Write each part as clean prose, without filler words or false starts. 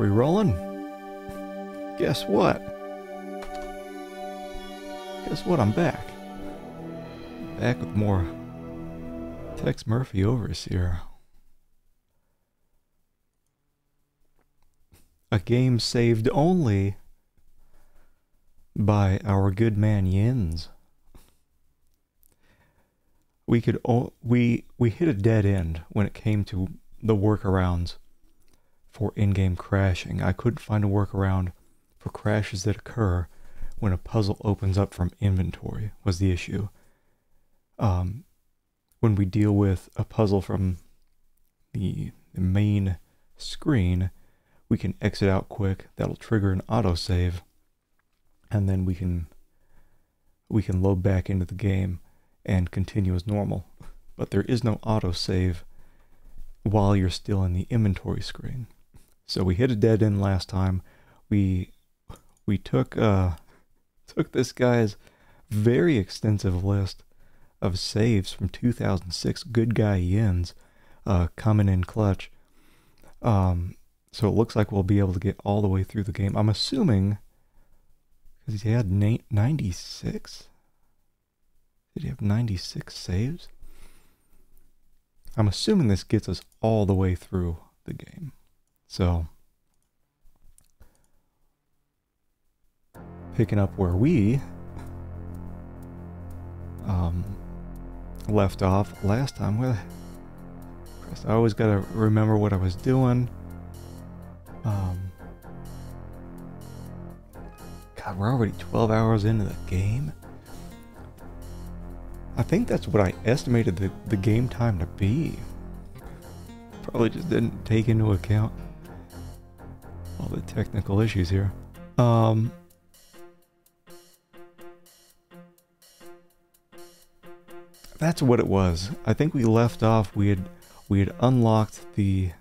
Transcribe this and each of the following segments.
We rolling? Guess what? Guess what? I'm back. Back with more Tex Murphy Overseer. A game saved only by our good man Yins. We hit a dead end when it came to the workarounds for in-game crashing. I couldn't find a workaround for crashes that occur when a puzzle opens up from inventory was the issue. When we deal with a puzzle from the main screen, we can exit out quick. That'll trigger an autosave, and then we can load back into the game and continue as normal. But there is no autosave while you're still in the inventory screen. So we hit a dead end last time. We took this guy's very extensive list of saves from 2006, good guy Yins, coming in clutch. So it looks like we'll be able to get all the way through the game. I'm assuming, because he had 96? Did he have 96 saves? I'm assuming this gets us all the way through the game. So, picking up where we left off last time. I always gotta remember what I was doing. God, we're already 12 hours into the game. I think that's what I estimated the game time to be. Probably just didn't take into account all the technical issues here. That's what it was. I think we left off. We had unlocked the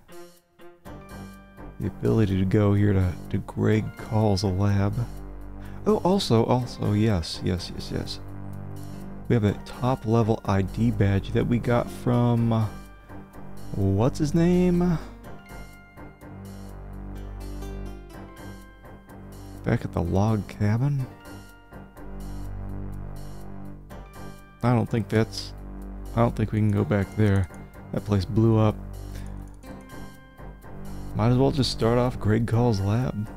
ability to go here to Greg Calls a Lab. Oh, also, yes. We have a top level ID badge that we got from, what's his name? Back at the log cabin? I don't think we can go back there. That place blew up. Might as well just start off Greg Calls Lab.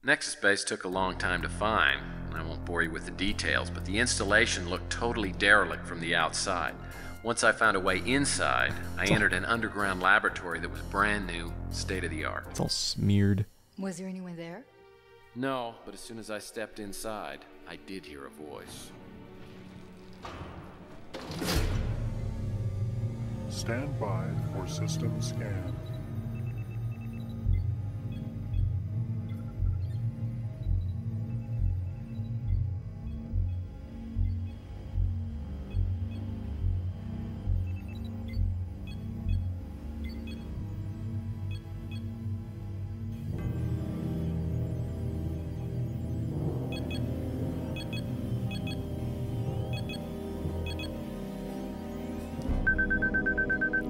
Nexus Base took a long time to find. I won't bore you with the details, but the installation looked totally derelict from the outside. Once I found a way inside, I entered an underground laboratory that was brand new, state-of-the-art. It's all smeared. Was there anyone there? No, but as soon as I stepped inside, I did hear a voice. Stand by for system scan.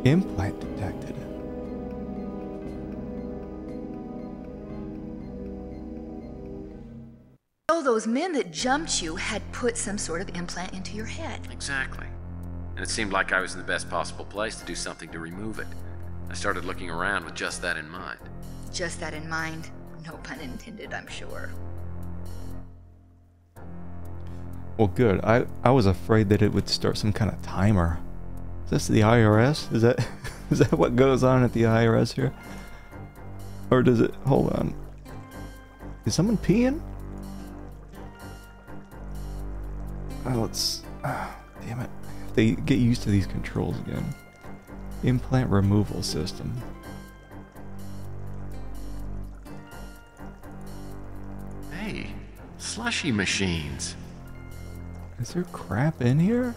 Implant detected. Oh, those men that jumped you had put some sort of implant into your head. Exactly. And it seemed like I was in the best possible place to do something to remove it. I started looking around with just that in mind. Just that in mind. No pun intended, I'm sure. Well, good. I was afraid that it would start some kind of timer. Is this the IRS? Is that what goes on at the IRS here? Or does it... Hold on. Is someone peeing? Damn it. They get used to these controls again. Implant removal system. Hey, slushy machines. Is there crap in here?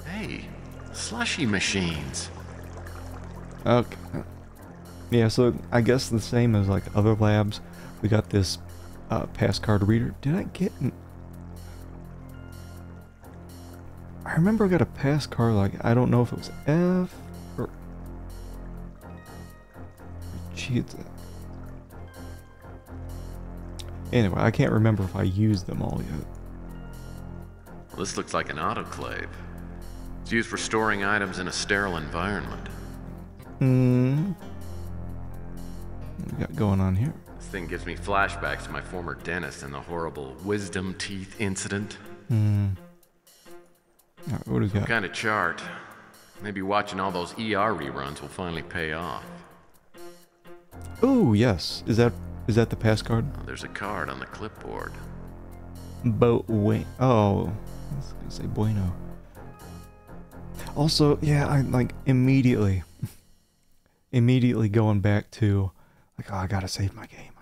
Hey, slushy machines. Okay. Yeah, so I guess the same as like other labs. We got this pass card reader. Did I get... I remember I got a pass card, like, I don't know if it was F or G. Anyway, I can't remember if I used them all yet. Well, this looks like an autoclave. It's used for storing items in a sterile environment. What we got going on here? This thing gives me flashbacks to my former dentist and the horrible wisdom teeth incident. Alright, what do we got? Kind of chart. Maybe watching all those ER reruns will finally pay off. Oh, yes. Is that the pass card? Oh, there's a card on the clipboard. Oh, I was gonna say bueno. Also, yeah, I like immediately going back to like, oh, I gotta save my game.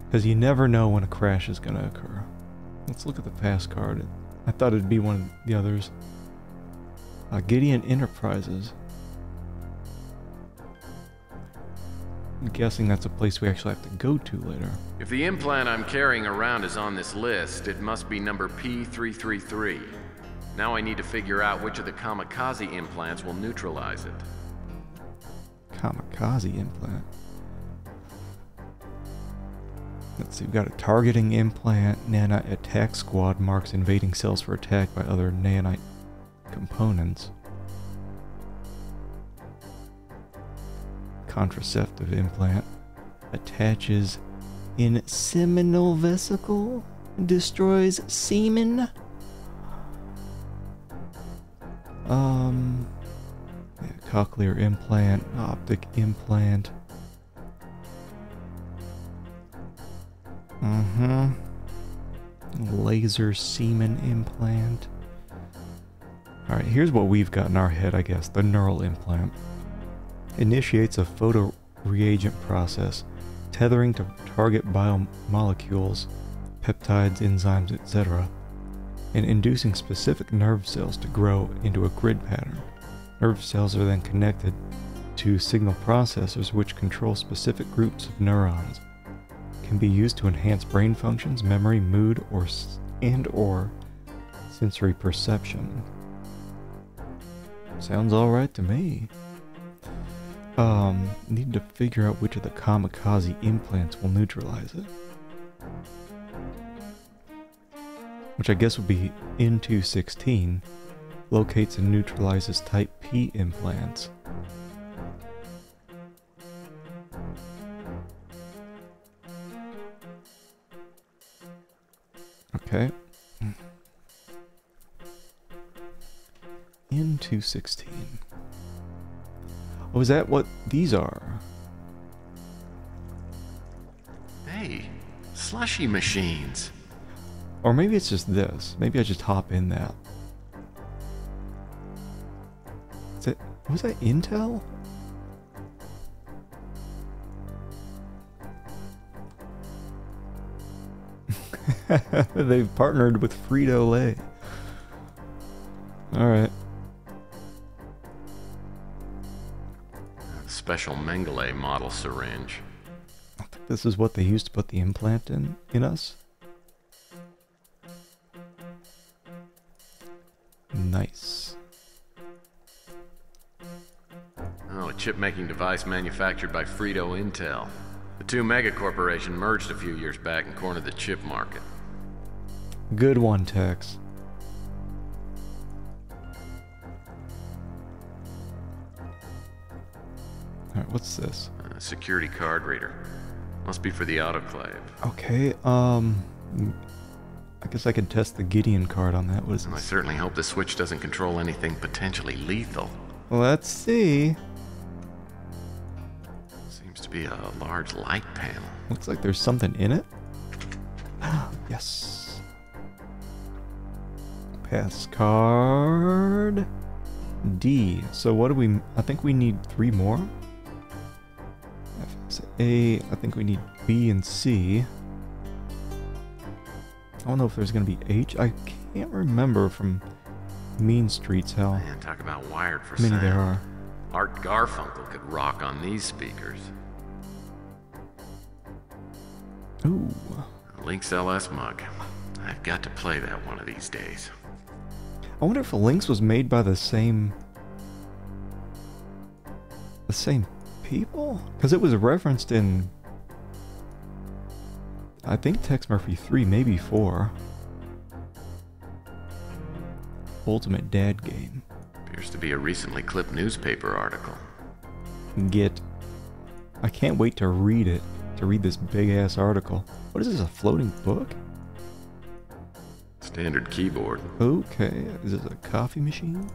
Because you never know when a crash is gonna occur. Let's look at the pass card. I thought it'd be one of the others. Gideon Enterprises. I'm guessing that's a place we actually have to go to later. If the implant I'm carrying around is on this list, it must be number P333. Now I need to figure out which of the kamikaze implants will neutralize it. Kamikaze implant. Let's see, we've got a targeting implant. Nanite attack squad marks invading cells for attack by other nanite components. Contraceptive implant. Attaches in seminal vesicle. Destroys semen. Yeah, cochlear implant. Optic implant. Laser semen implant. Alright, here's what we've got in our head, I guess. The neural implant. Initiates a photoreagent process, tethering to target biomolecules, peptides, enzymes, etc., and inducing specific nerve cells to grow into a grid pattern. Nerve cells are then connected to signal processors which control specific groups of neurons. Can be used to enhance brain functions, memory, mood, or sensory perception. Sounds alright to me. Need to figure out which of the kamikaze implants will neutralize it. Which I guess would be N216. Locates and neutralizes type P implants. Okay. N216. Oh, is that what these are? Hey, slushy machines. Or maybe it's just this. Maybe I just hop in that. Was that Intel? They've partnered with Frito-Lay. Alright. Special Mengele model syringe. I think this is what they used to put the implant in us. Nice. Oh, a chip-making device manufactured by Frito Intel. The two mega corporation merged a few years back and cornered the chip market. Good one, Tex. Alright, what's this? A security card reader. Must be for the autoclave. Okay, I guess I could test the Gideon card on that. What is I this? certainly hope the switch doesn't control anything potentially lethal. Let's see. Seems to be a large light panel. Looks like there's something in it. Yes. Pass card. D. So what do we... I think we need 3 more. A. I think we need B and C. I don't know if there's going to be H. I can't remember from Mean Streets how Man, talk about wired for many sound. there are. Art Garfunkel could rock on these speakers. Ooh. Lynx LS mug. I've got to play that one of these days. I wonder if Lynx was made by the same people? Because it was referenced in, I think, Tex Murphy 3, maybe 4. Ultimate Dad Game. Appears to be a recently clipped newspaper article. I can't wait to read it. To read this big ass article. What is this, a floating book? Standard keyboard. Okay, is this a coffee machine?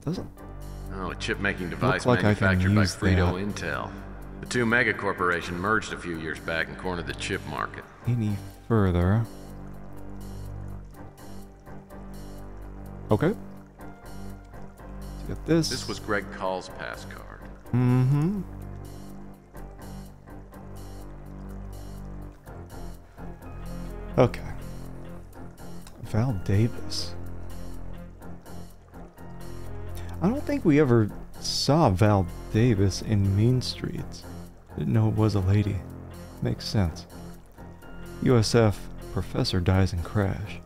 Doesn't Oh, a chip-making device like I can manufactured by use Frito that. Intel. The two mega corporation merged a few years back and cornered the chip market. any further. Okay. Let's get this. This was Greg Call's pass card. Mm-hmm. Okay. Val Davis. I don't think we ever saw Val Davis in Mean Streets. Didn't know it was a lady. Makes sense. USF professor dies in crash.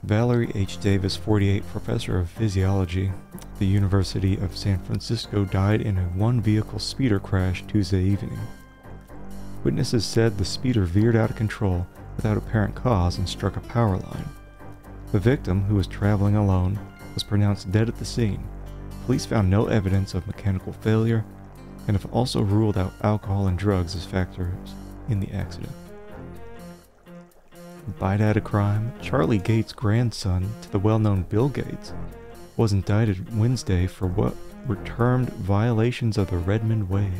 Valerie H. Davis, 48, professor of physiology at the University of San Francisco, died in a one-vehicle speeder crash Tuesday evening. Witnesses said the speeder veered out of control without apparent cause and struck a power line. The victim, who was traveling alone, was pronounced dead at the scene. Police found no evidence of mechanical failure and have also ruled out alcohol and drugs as factors in the accident. Bite out of crime, Charlie Gates' grandson to the well-known Bill Gates was indicted Wednesday for what were termed violations of the Redmond Way.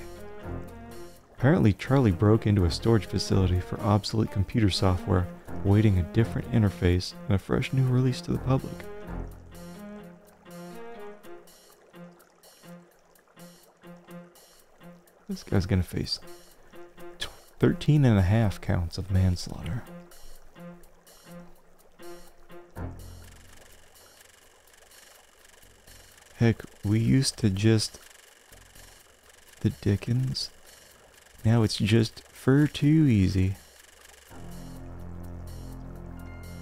Apparently, Charlie broke into a storage facility for obsolete computer software, awaiting a different interface and a fresh new release to the public. This guy's gonna face 13 and a half counts of manslaughter. Heck, we used to just... the Dickens. Now it's just fur too easy.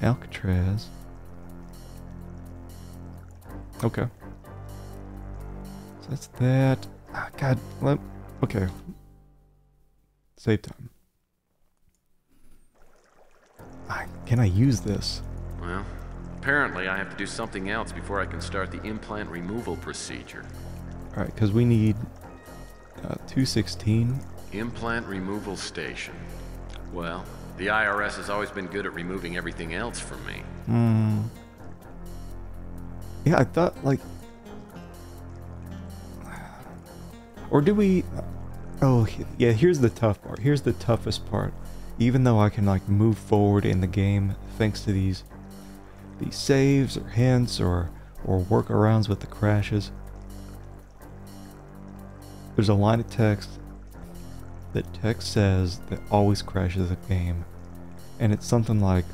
Alcatraz. Okay. So that's that. Ah, God, okay. Save time. Can I use this? Well, apparently I have to do something else before I can start the implant removal procedure. Alright, because we need 216. Implant removal station. Well, the IRS has always been good at removing everything else from me. Yeah, I thought, like... Or do we... Oh, yeah, here's the tough part. Here's the toughest part. Even though I can, like, move forward in the game thanks to these saves or hints or workarounds with the crashes, there's a line of text that text says that always crashes the game. And it's something like,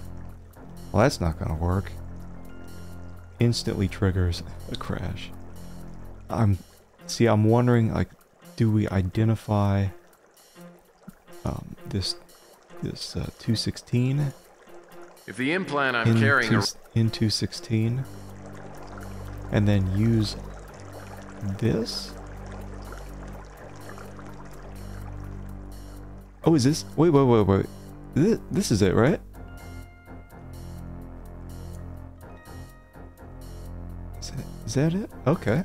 well, that's not gonna work. Instantly triggers a crash. I'm wondering, like, do we identify this 216 If the implant I'm carrying in 216 and then use this? Oh, is this? Wait. This is it, right? Is that it? Okay.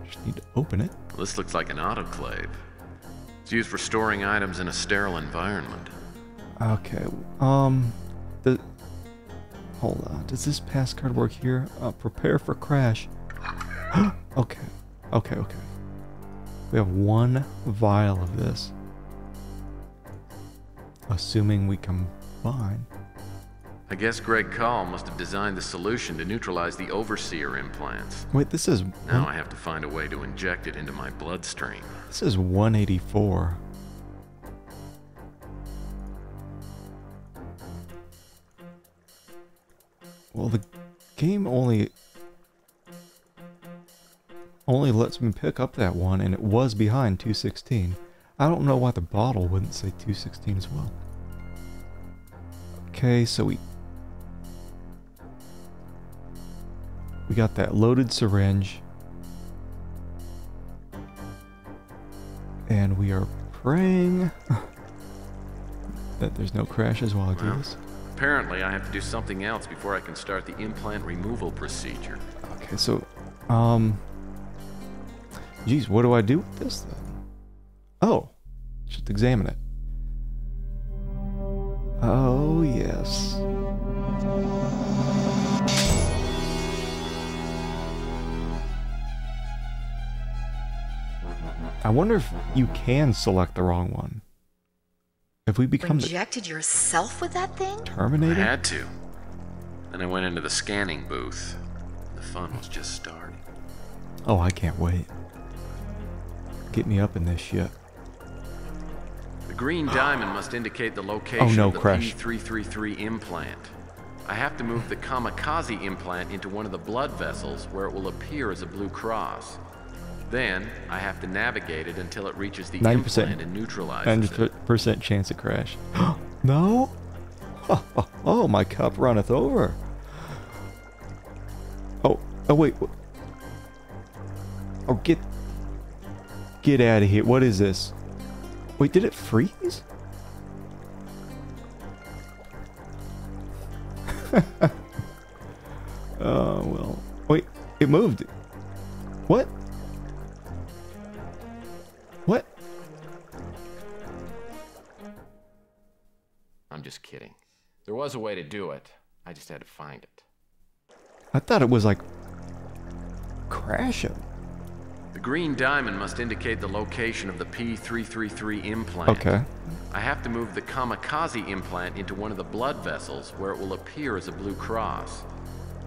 Just need to open it. This looks like an autoclave. It's used for storing items in a sterile environment. Okay. Hold on. Does this pass card work here? Prepare for crash. Okay. We have one vial of this. Assuming we combine. I guess Greg Call must have designed the solution to neutralize the Overseer implants. Wait, this is... Now I have to find a way to inject it into my bloodstream. This is 184. Well, the game only lets me pick up that one, and it was behind 216. I don't know why the bottle wouldn't say 216 as well. Okay, so we got that loaded syringe. And we are praying that there's no crashes while I do this. Apparently, I have to do something else before I can start the implant removal procedure. Okay, so, geez, what do I do with this then? Oh, just examine it. Oh, yes. I wonder if you can select the wrong one. If we become the Injected yourself with that thing? I Terminator? had to. Then I went into the scanning booth. The fun was just starting. Oh, I can't wait. Get me up in this shit. The green diamond must indicate the location no, of the crash. P333 implant. I have to move the kamikaze implant into one of the blood vessels where it will appear as a blue cross. Then, I have to navigate it until it reaches the 90%. implant and neutralizes it. 90% chance of crash. No? Oh, my cup runneth over. Oh, wait. Oh, get out of here. What is this? Wait, did it freeze? Oh, well. Wait, it moved. What? What? I'm just kidding. There was a way to do it. I just had to find it. I thought it was like crashing. The green diamond must indicate the location of the P333 implant. Okay. I have to move the kamikaze implant into one of the blood vessels where it will appear as a blue cross.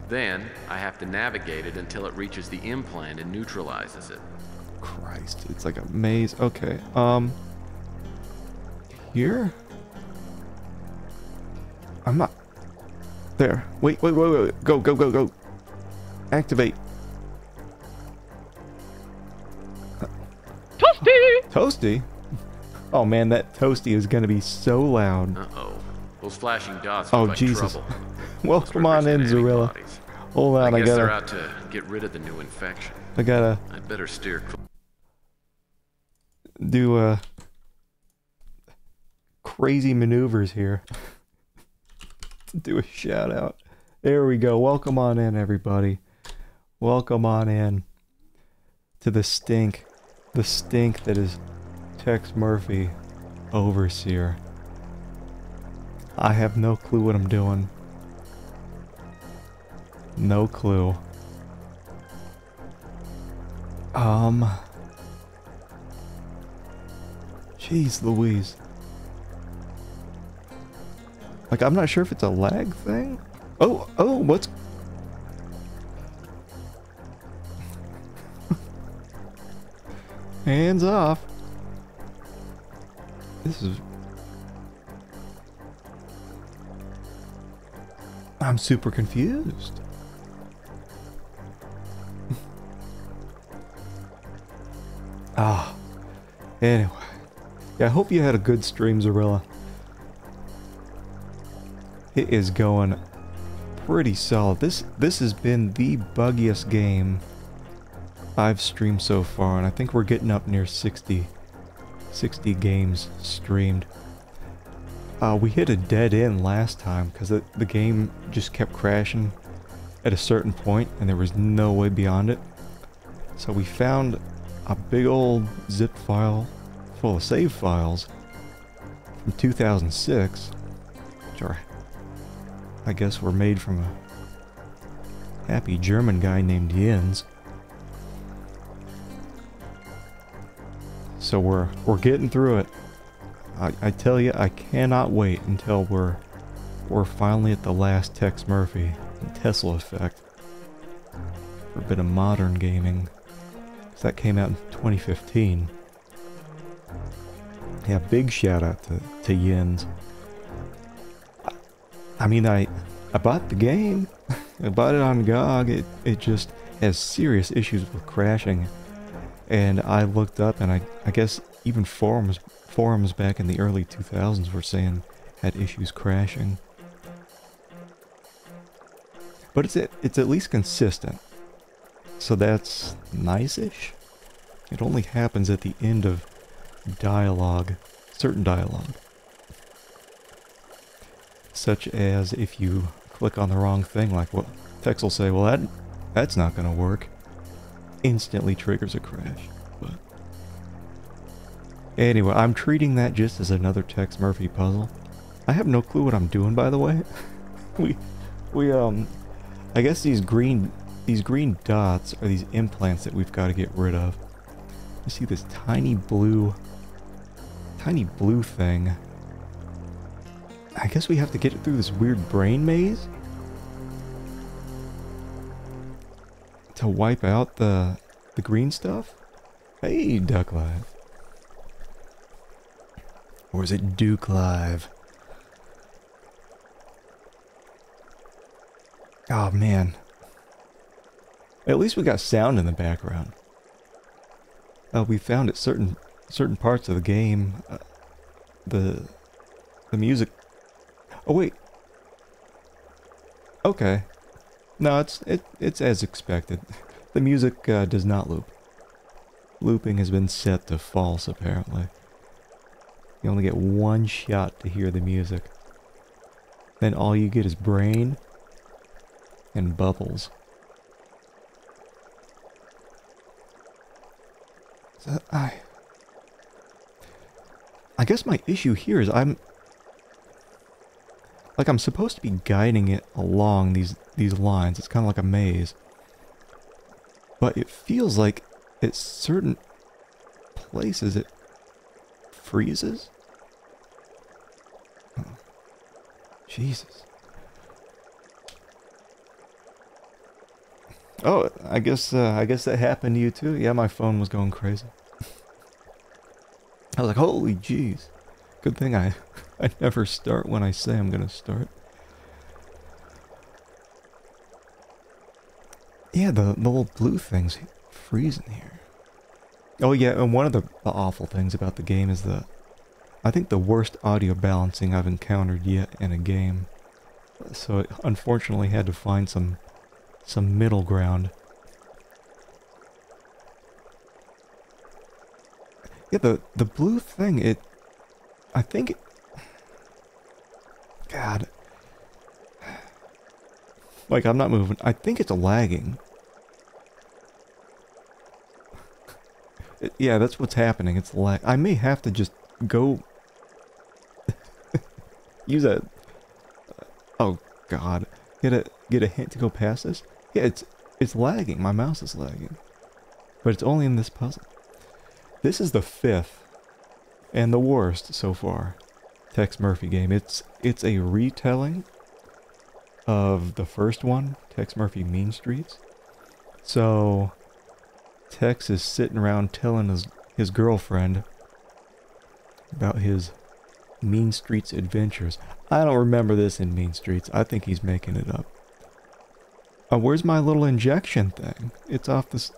Then, I have to navigate it until it reaches the implant and neutralizes it. Christ, it's like a maze. Okay. Here? I'm not. There. Wait. Go. Activate. Toasty! Toasty? Oh man, that toasty is gonna be so loud. Uh-oh. Those flashing dots Oh, look like Jesus. trouble. Well, Those come on in, represent Zorilla. antibodies. Hold on, I I guess they're gotta. out to get rid of the new infection. I gotta I'd better steer clear. do crazy maneuvers here. Do a shout out. There we go. Welcome on in, everybody. Welcome on in to the stink that is Tex Murphy, Overseer. I have no clue what I'm doing. No clue. Jeez Louise. Like, I'm not sure if it's a lag thing. Oh, what's... Hands off. This is... I'm super confused. Anyway. Yeah, I hope you had a good stream, Zorilla. It is going pretty solid. This has been the buggiest game I've streamed so far, and I think we're getting up near 60 games streamed. We hit a dead end last time because the game just kept crashing at a certain point and there was no way beyond it. So we found a big old zip file full of save files from 2006, which are, I guess, were made from a happy German guy named Jens. So we're getting through it. I tell you, I cannot wait until we're finally at the last Tex Murphy and Tesla Effect for a bit of modern gaming. So that came out in 2015. Yeah, big shout out to Jens. I mean, I bought the game. I bought it on GOG. It just has serious issues with crashing. And I looked up, and I guess even forums back in the early 2000s were saying had issues crashing. But it's at least consistent. So that's nice-ish. It only happens at the end of dialogue, certain dialogue. Such as if you click on the wrong thing, like what text will say, well that's not gonna work. Instantly triggers a crash. But anyway, I'm treating that just as another Tex Murphy puzzle. I have no clue what I'm doing, by the way. I guess these green dots are these implants that we've got to get rid of. You see this tiny blue thing. I guess we have to get it through this weird brain maze to wipe out the green stuff. Hey, Duck Live. Or is it Duke Live? Oh man. At least we got sound in the background. We found at certain parts of the game, the music. Oh wait. Okay. No, it's as expected. The music does not loop. Looping has been set to false, apparently. You only get one shot to hear the music. Then all you get is brain and bubbles. So I guess my issue here is I'm supposed to be guiding it along these lines. It's kind of like a maze. But it feels like at certain places it freezes. Oh, Jesus. Oh, I guess that happened to you too. Yeah, my phone was going crazy. I was like, holy jeez. Good thing I never start when I say I'm gonna start. Yeah, the little blue thing's freezing here. Oh yeah, and one of the awful things about the game is I think the worst audio balancing I've encountered yet in a game. So it unfortunately had to find some middle ground. Yeah, the blue thing, I think God. Like, I'm not moving. I think it's lagging. Yeah, that's what's happening. It's lag. I may have to just go use a oh god. Get a hint to go past this? Yeah, it's lagging. My mouse is lagging. But it's only in this puzzle. This is the 5th and the worst so far Tex Murphy game. It's a retelling of the first one, Tex Murphy Mean Streets. So Tex is sitting around telling his girlfriend about his Mean Streets adventures. I don't remember this in Mean Streets. I think he's making it up. Where's my little injection thing? It's off this.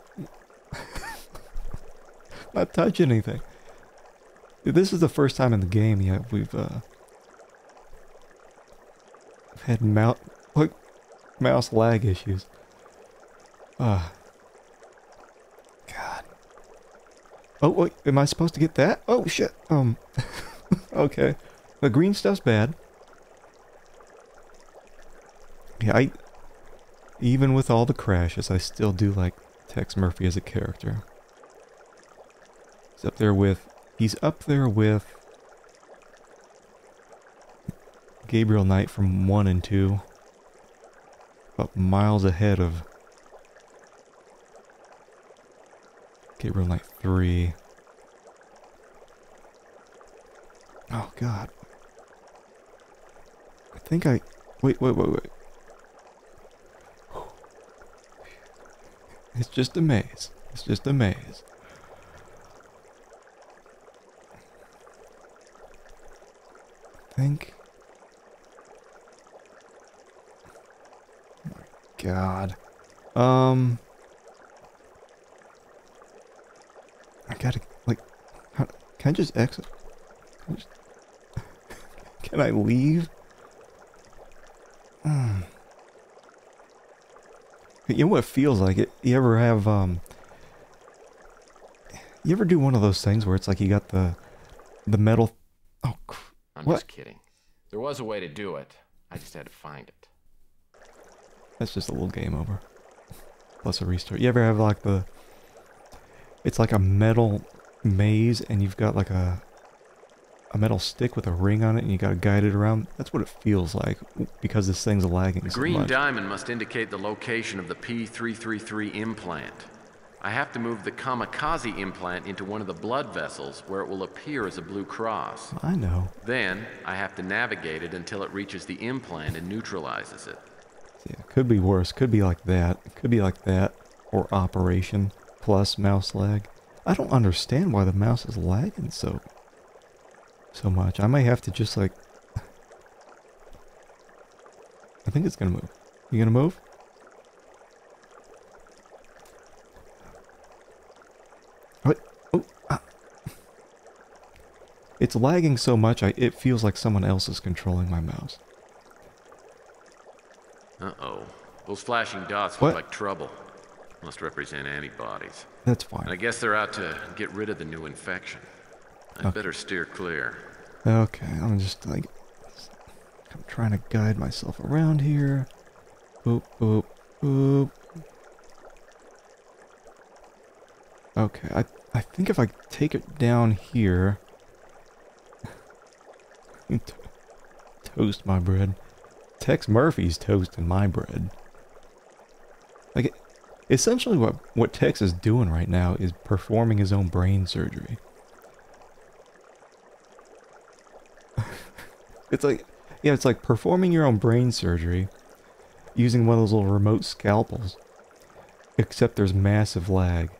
Not touching anything. This is the first time in the game yet we've had mouse lag issues. God. Oh wait, am I supposed to get that? Oh shit. Okay. The green stuff's bad. Yeah, even with all the crashes, I still do like Tex Murphy as a character. He's up there with Gabriel Knight from 1 and 2. About miles ahead of Gabriel Knight 3. Oh god. I think wait. It's just a maze. It's just a maze. I think. Oh my god. I gotta, like, can I just exit? Can I leave? You know what it feels like? You ever have, you ever do one of those things where it's like you got the metal... Oh, I'm what? just kidding. There was a way to do it. I just had to find it. That's just a little game over. Plus a restart. You ever have like the... It's like a metal maze and you've got like a metal stick with a ring on it and you gotta guide it around? That's what it feels like because this thing's lagging The so green much. diamond must indicate the location of the P333 implant. I have to move the Kamikaze implant into one of the blood vessels where it will appear as a blue cross. I know. Then, I have to navigate it until it reaches the implant and neutralizes it. Yeah, could be worse. Could be like that. Could be like that. Or Operation plus mouse lag. I don't understand why the mouse is lagging so much. I may have to just like... I think it's gonna move. You gonna move? What? Oh, ah. It's lagging so much, it feels like someone else is controlling my mouse. Uh-oh. Those flashing dots What? look like trouble. Must represent antibodies. That's And I fine. guess they're out to get rid of the new infection. I'd better steer clear. Okay, I'm just like... I'm trying to guide myself around here. Boop, boop, boop. Okay, I think if I take it down here... Toast my bread. Tex Murphy's toasting my bread. Like, essentially what Tex is doing right now is performing his own brain surgery. It's like, yeah, it's like performing your own brain surgery using one of those little remote scalpels. Except there's massive lag.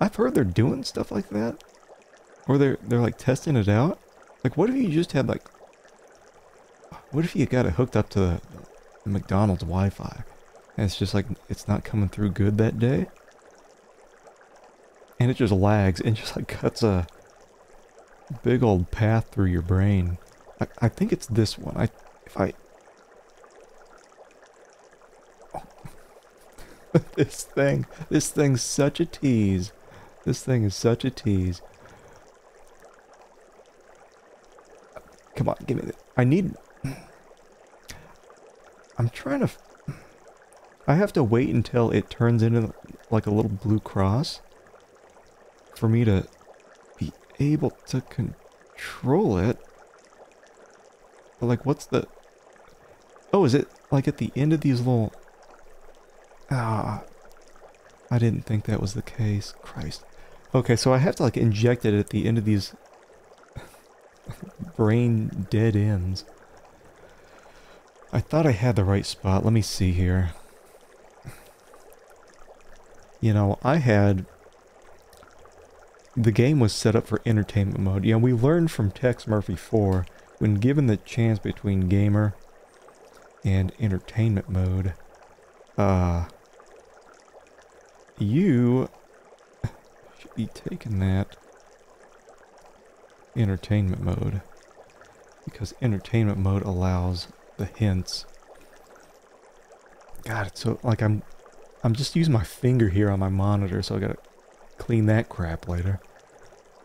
I've heard they're doing stuff like that. Or they're like testing it out. Like, what if you just had like... What if you got it hooked up to the McDonald's Wi-Fi? And it's just like, it's not coming through good that day? And it just lags and just like cuts a big old path through your brain. I think it's this one. This thing's such a tease. This thing is such a tease. Come on, give me the... I'm trying to... I have to wait until it turns into like a little blue cross for me to be able to control it. But like, what's the... Oh, is it like at the end of these little... Ah, I didn't think that was the case. Christ. Okay, so I have to like inject it at the end of these brain dead ends. I thought I had the right spot. Let me see here. You know, the game was set up for entertainment mode. You know, we learned from Tex Murphy 4, when given the chance between gamer and entertainment mode, you should be taking that entertainment mode, because entertainment mode allows the hints. God, it's so, like, I'm just using my finger here on my monitor, so I gotta clean that crap later.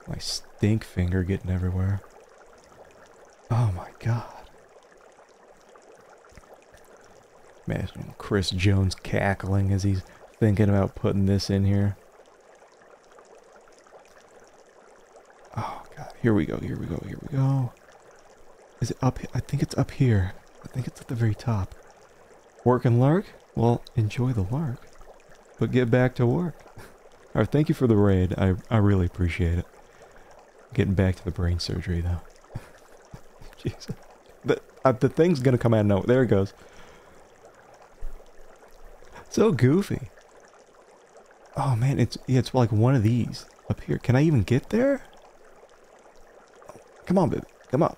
My stink finger getting everywhere. Oh my god. Imagine Chris Jones cackling as he's thinking about putting this in here. Oh god, here we go, here we go, here we go. Is it up? I think it's up here. I think it's at the very top. Work and lurk? Well, enjoy the lurk. But get back to work. Alright, thank you for the raid. I really appreciate it. Getting back to the brain surgery, though. Jesus. The thing's gonna come out of nowhere. There it goes. So goofy. Oh man, it's like one of these up here. Can I even get there? Come on, baby. Come on.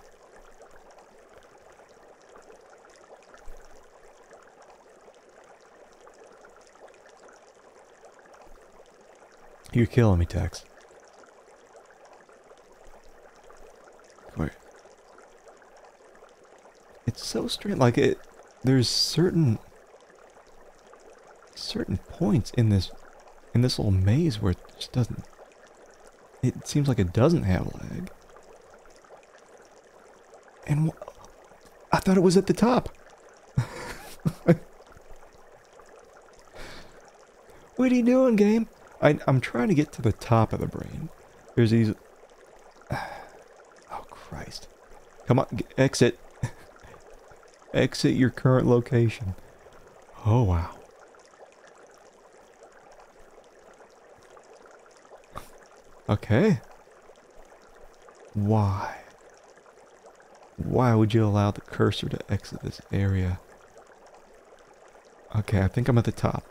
You're killing me, Tex. Wait. It's so strange. Like, there's certain points in this little maze where it just doesn't. It seems like it doesn't have lag. And I thought it was at the top. What are you doing, game? I'm trying to get to the top of the brain. There's these. Oh Christ! Come on, exit. Exit your current location. Oh wow. Okay. Why? Why would you allow the cursor to exit this area? Okay, I think I'm at the top.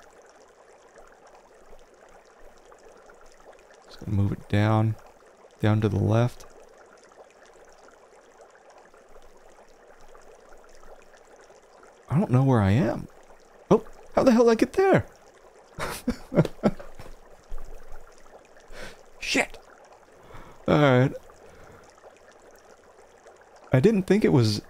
Just gonna move it down to the left. I don't know where I am. Oh, how the hell did I get there? Shit. Alright. I didn't think it was...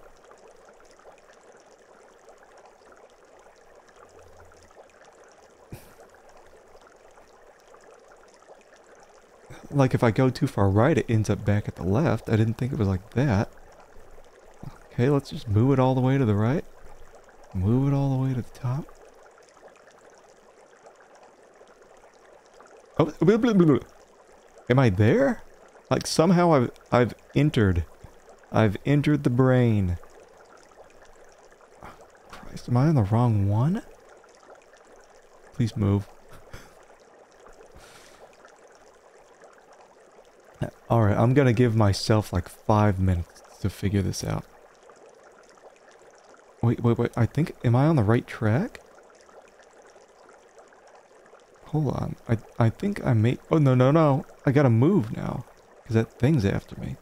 Like if I go too far right, it ends up back at the left. I didn't think it was like that. Okay, let's just move it all the way to the right. Move it all the way to the top. Oh, blah, blah, blah, blah. Am I there? Like somehow I've entered the brain. Oh, Christ, am I on the wrong one? Please move. Alright, I'm gonna give myself like 5 minutes to figure this out. Wait, I think, am I on the right track? Hold on, I think I may, oh no, I gotta move now, because that thing's after me.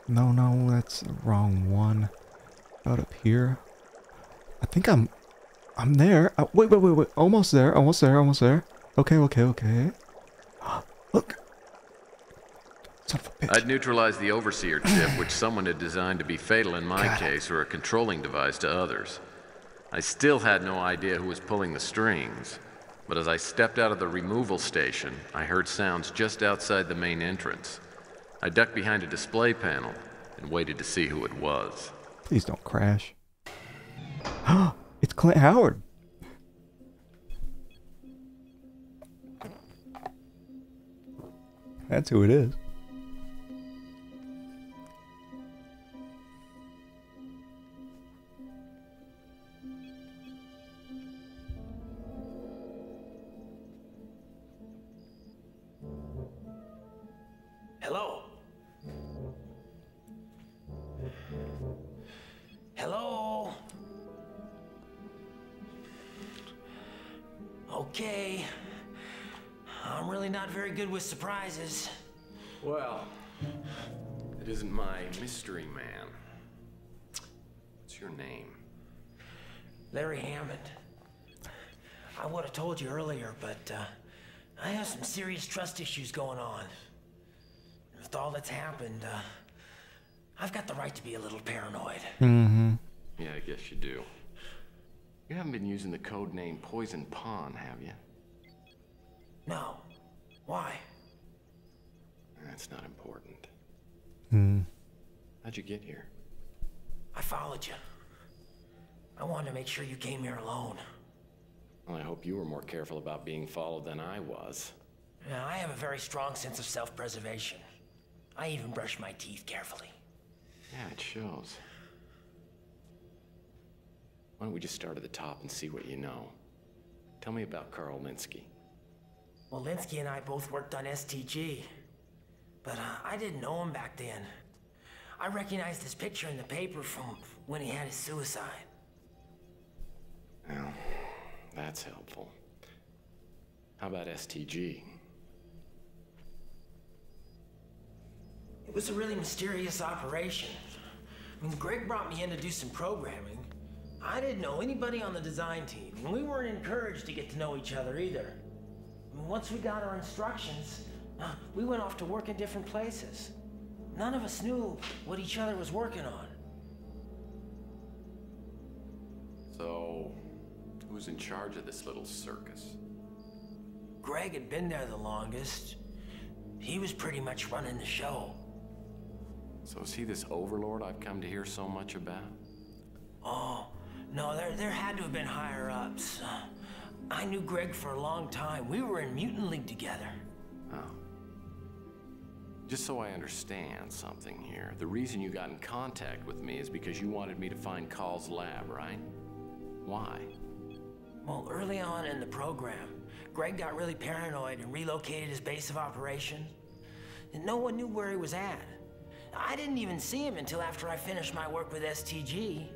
No, that's the wrong one. About up here. I think I'm there. Wait, almost there. Okay. Look. Son of a bitch. I'd neutralized the overseer chip, which someone had designed to be fatal in my case, or a controlling device to others. I still had no idea who was pulling the strings, but as I stepped out of the removal station, I heard sounds just outside the main entrance. I ducked behind a display panel and waited to see who it was. Please don't crash. It's Clint Howard. That's who it is. Hello? Hello? Okay. I'm really not very good with surprises. Well, it isn't my mystery man. What's your name? Larry Hammond. I would have told you earlier, but I have some serious trust issues going on. With all that's happened, I've got the right to be a little paranoid. Mm-hmm. Yeah, I guess you do. You haven't been using the code name Poison Pawn, have you? No. Why? That's not important. Hmm. How'd you get here? I followed you. I wanted to make sure you came here alone. Well, I hope you were more careful about being followed than I was. Now, I have a very strong sense of self-preservation. I even brush my teeth carefully. Yeah, it shows. Why don't we just start at the top and see what you know? Tell me about Carl Linsky. Well, Linsky and I both worked on STG. But I didn't know him back then. I recognized his picture in the paper from when he had his suicide. Well, that's helpful. How about STG? It was a really mysterious operation. When Greg brought me in to do some programming, I didn't know anybody on the design team, and we weren't encouraged to get to know each other either. Once we got our instructions, We went off to work in different places. None of us knew what each other was working on. So, who's in charge of this little circus? Greg had been there the longest. He was pretty much running the show. So is he this overlord I've come to hear so much about? Oh, no, there had to have been higher-ups. I knew Greg for a long time. We were in Mutant League together. Oh. Just so I understand something here, the reason you got in contact with me is because you wanted me to find Call's lab, right? Why? Well, early on in the program, Greg got really paranoid and relocated his base of operations. And no one knew where he was at. I didn't even see him until after I finished my work with STG.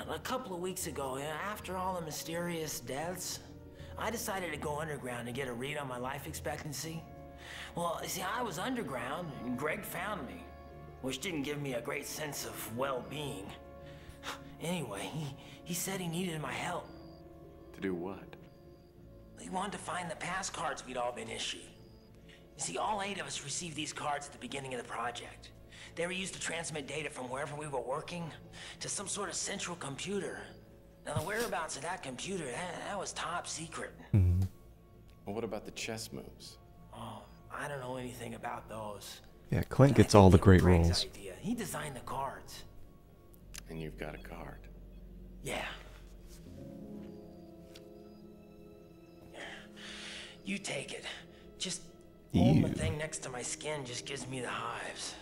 A couple of weeks ago, after all the mysterious deaths, I decided to go underground to get a read on my life expectancy. Well, you see, I was underground, and Greg found me, which didn't give me a great sense of well-being. Anyway, he said he needed my help. To do what? He wanted to find the pass cards we'd all been issued. You see, all 8 of us received these cards at the beginning of the project. They were used to transmit data from wherever we were working to some sort of central computer. Now, the whereabouts of that computer, that was top secret. Well, what about the chess moves? Oh, I don't know anything about those. Yeah, Clint But I gets think all the they were great Greg's roles. idea. He designed the cards. And you've got a card. Yeah. You take it. Just holding the Ew. thing next to my skin just gives me the hives.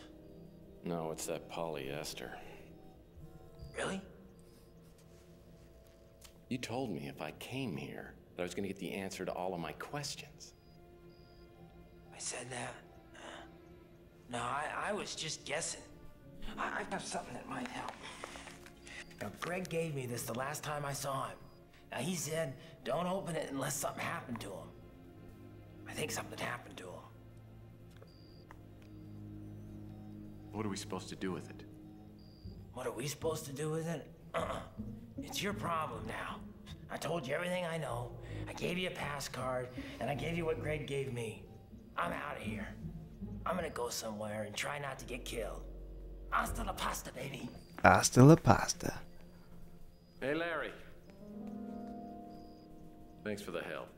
No, it's that polyester. Really? You told me if I came here that I was going to get the answer to all of my questions. I said that? No, I was just guessing. I've got something that might help. Now, Greg gave me this the last time I saw him. Now, he said, don't open it unless something happened to him. I think something happened to him. What are we supposed to do with it? What are we supposed to do with it? It's your problem now. I told you everything I know. I gave you a pass card, and I gave you what Greg gave me. I'm out of here. I'm gonna go somewhere and try not to get killed. Hasta la pasta, baby. Hasta la pasta. Hey, Larry. Thanks for the help.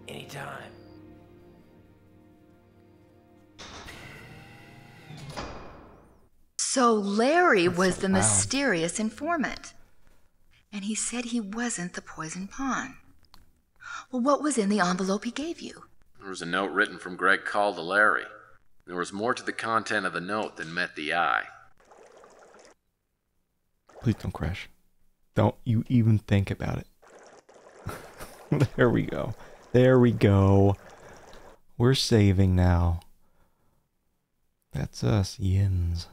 Anytime. So Larry was the Wow. mysterious informant. And he said he wasn't the poison pawn. Well, what was in the envelope he gave you? There was a note written from Greg Call to Larry. There was more to the content of the note than met the eye. Please don't crash. Don't you even think about it. There we go. There we go. We're saving now. That's us, Yins.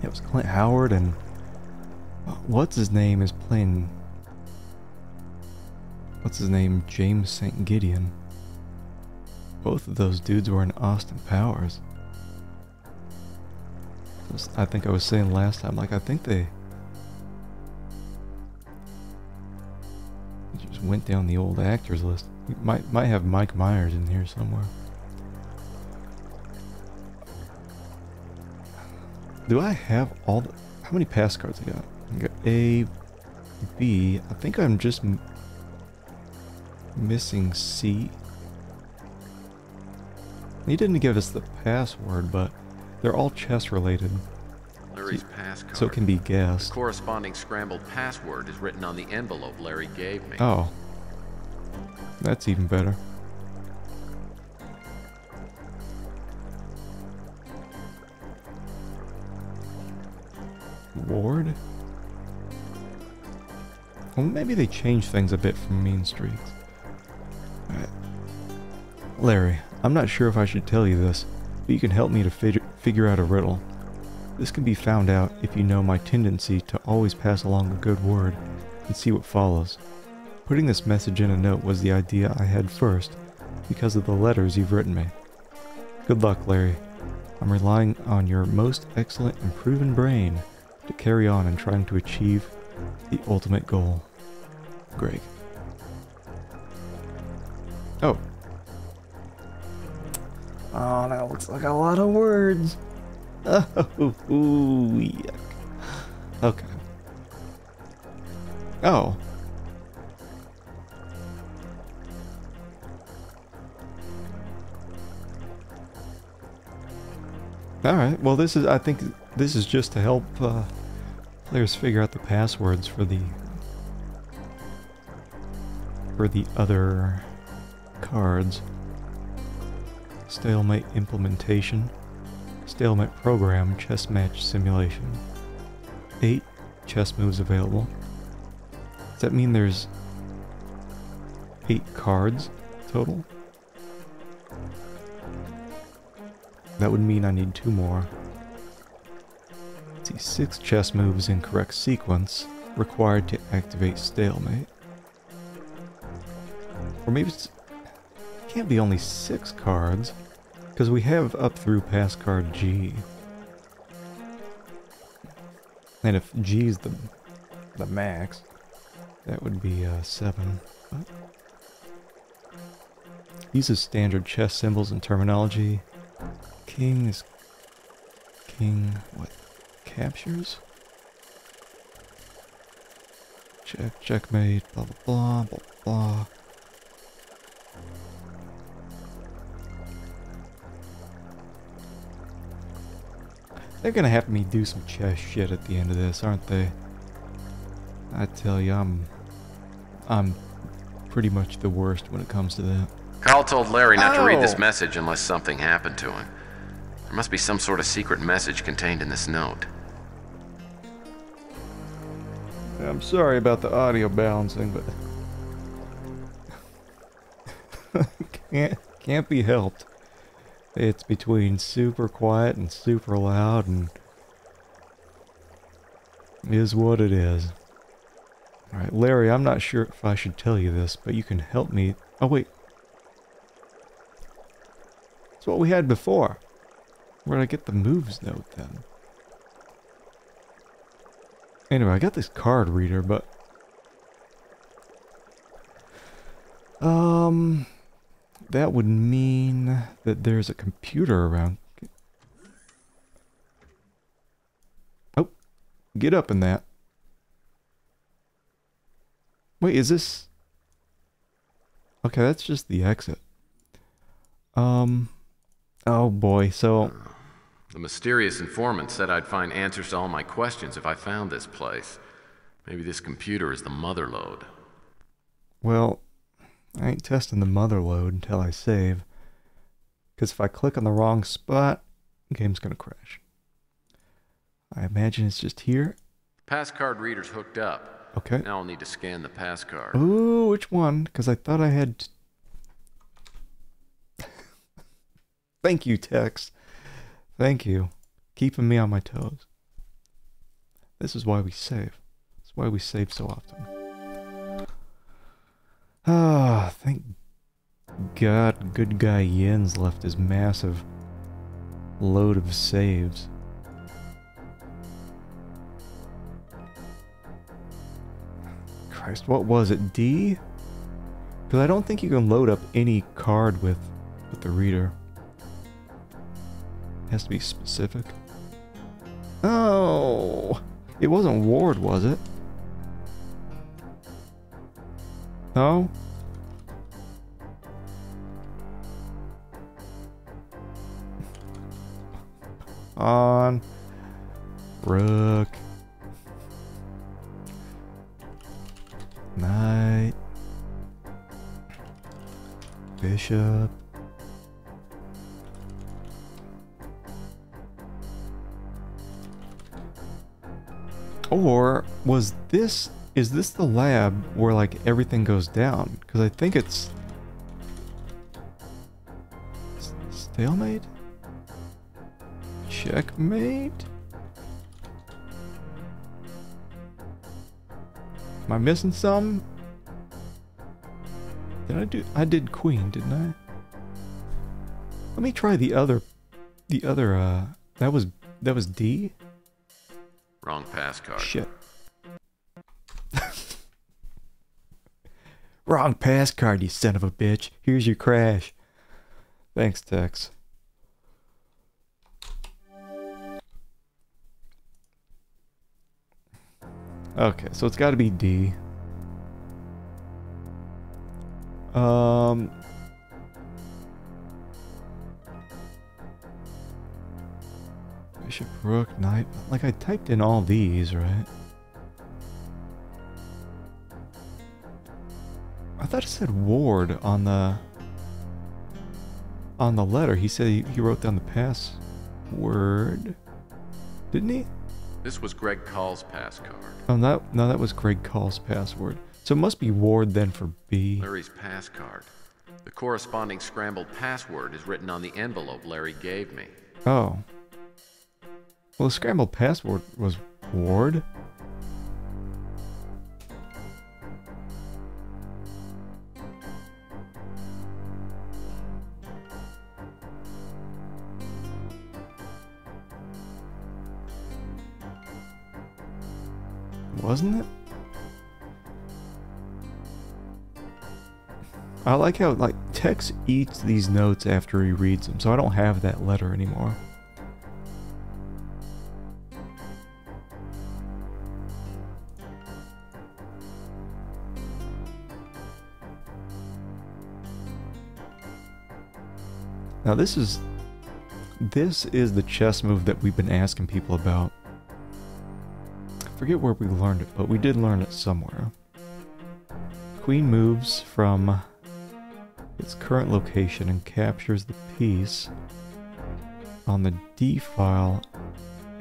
It was Clint Howard and... what's his name is playing... What's his name? James St. Gideon. Both of those dudes were in Austin Powers. I think I was saying last time, like, I think they just went down the old actors list. You might have Mike Myers in here somewhere. Do I have all the... How many pass cards I got? I got A, B. I think I'm just missing C. He didn't give us the password, but they're all chess related, Larry's pass card. so it can be The guessed. corresponding scrambled password is written on the envelope Larry gave me. Oh. That's even better. Ward? Well, maybe they changed things a bit from Mean Streets. Alright. Larry, I'm not sure if I should tell you this, but you can help me to figure out a riddle. This can be found out if you know my tendency to always pass along a good word and see what follows. Putting this message in a note was the idea I had first because of the letters you've written me. Good luck, Larry. I'm relying on your most excellent and proven brain to carry on in trying to achieve the ultimate goal. Greg. Oh. Oh, that looks like a lot of words. Oh, yuck. Okay. Oh. Alright, well I think this is just to help players figure out the passwords for the other cards. Stalemate implementation. Stalemate program, chess match simulation. 8 chess moves available. Does that mean there's 8 cards total? That would mean I need 2 more. Let's see, 6 chess moves in correct sequence required to activate stalemate. Or maybe it can't be only 6 cards, because we have up through pass card G. And if G's the max, that would be 7. What? Uses standard chess symbols and terminology. King is... King... what? Captures? Check, checkmate, blah blah blah, blah blah. They're gonna have me do some chess shit at the end of this, aren't they? I tell you, I'm pretty much the worst when it comes to that. Carl told Larry not to read this message unless something happened to him. There must be some sort of secret message contained in this note. I'm sorry about the audio balancing, but can't be helped. It's between super quiet and super loud, and is what it is. Alright, Larry, I'm not sure if I should tell you this, but you can help me. Oh, wait. That's what we had before. Where'd I get the moves note then? Anyway, I got this card reader, but... that would mean that there's a computer around. Oh, get up in that. Wait, is this... Okay, that's just the exit. Oh boy, so... The mysterious informant said I'd find answers to all my questions if I found this place. Maybe this computer is the mother lode. Well, I ain't testing the mother load until I save. Because if I click on the wrong spot, the game's gonna crash. I imagine it's just here. Pass card reader's hooked up. Okay. Now I'll need to scan the pass card. Ooh, which one? Because I thought I had... Thank you, Tex. Thank you. Keeping me on my toes. This is why we save. That's why we save so often. Ah, thank God good guy Yin's left his massive load of saves. Christ, what was it? D? Because I don't think you can load up any card with the reader. Has to be specific. Oh, it wasn't Ward, was it? No? On. Rook. Knight. Bishop. Or was this, is this the lab where like everything goes down? Because I think it's stalemate? Checkmate? Am I missing some? I did queen, didn't I? Let me try the other, that was D? Wrong pass card. Shit. Wrong pass card, you son of a bitch. Here's your crash. Thanks, Tex. Okay, so it's got to be D. Bishop, Rook, Knight. Like I typed in all these, right? I thought it said Ward on the letter. He said he wrote down the password, didn't he? This was Greg Call's pass card. Oh, no, that was Greg Call's password. So it must be Ward then for B. Larry's pass card. The corresponding scrambled password is written on the envelope Larry gave me. Oh. Well, the scrambled password was Ward. Wasn't it? I like how, like, Tex eats these notes after he reads them, so I don't have that letter anymore. Now this is the chess move that we've been asking people about. I forget where we learned it, but we did learn it somewhere. Queen moves from its current location and captures the piece on the D file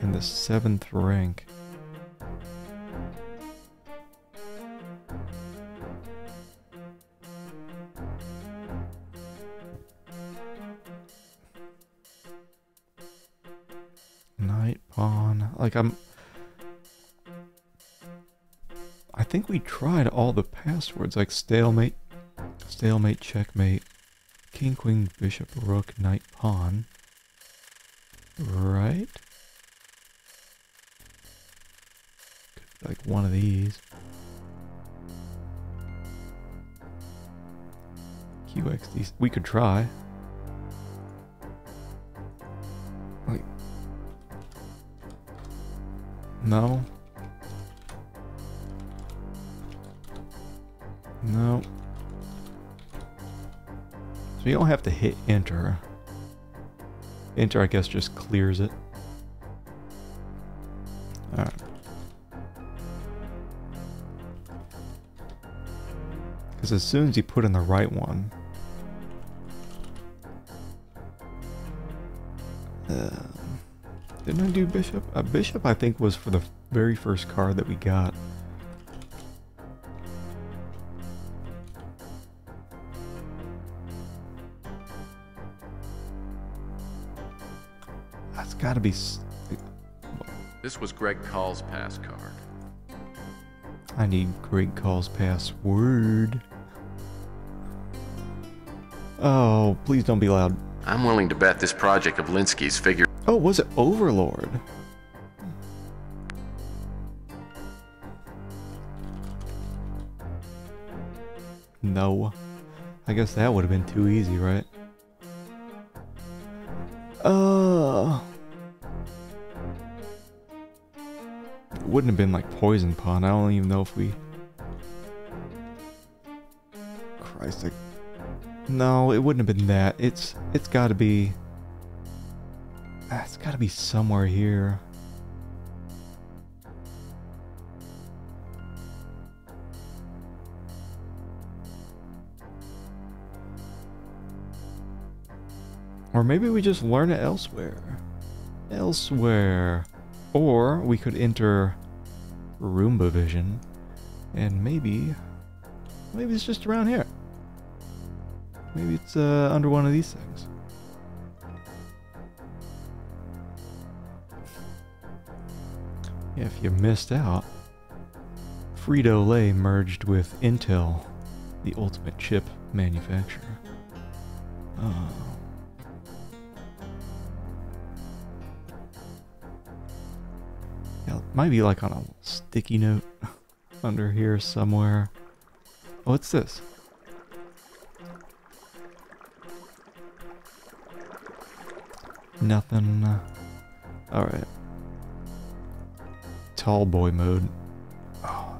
in the 7th rank. Knight, pawn. Like I think we tried all the passwords, like stalemate, checkmate, king, queen, bishop, rook, knight, pawn. Right? Could be like one of these. QXD. We could try. Like, no. No. So you don't have to hit enter. Enter, I guess, just clears it. Alright. Because as soon as you put in the right one... didn't I do bishop? Bishop, I think, was for the very first card that we got. That's gotta be... This was Greg Call's pass card. I need Greg Call's password. Oh, please don't be loud. I'm willing to bet this project of Linsky's figured... Oh, was it Overlord? No. I guess that would have been too easy, right? It wouldn't have been like Poison Pawn. I don't even know if we... Christ, no, it wouldn't have been that. It's gotta be... It's gotta be somewhere here. Or maybe we just learn it elsewhere. Elsewhere. Or we could enter Roomba Vision and maybe it's just around here. Maybe it's under one of these things. Yeah, if you missed out, Frito-Lay merged with Intel, the ultimate chip manufacturer. Oh. Yeah, it might be like on a sticky note under here somewhere. Oh, what's this? Nothing. Alright. Tall boy mode. Oh.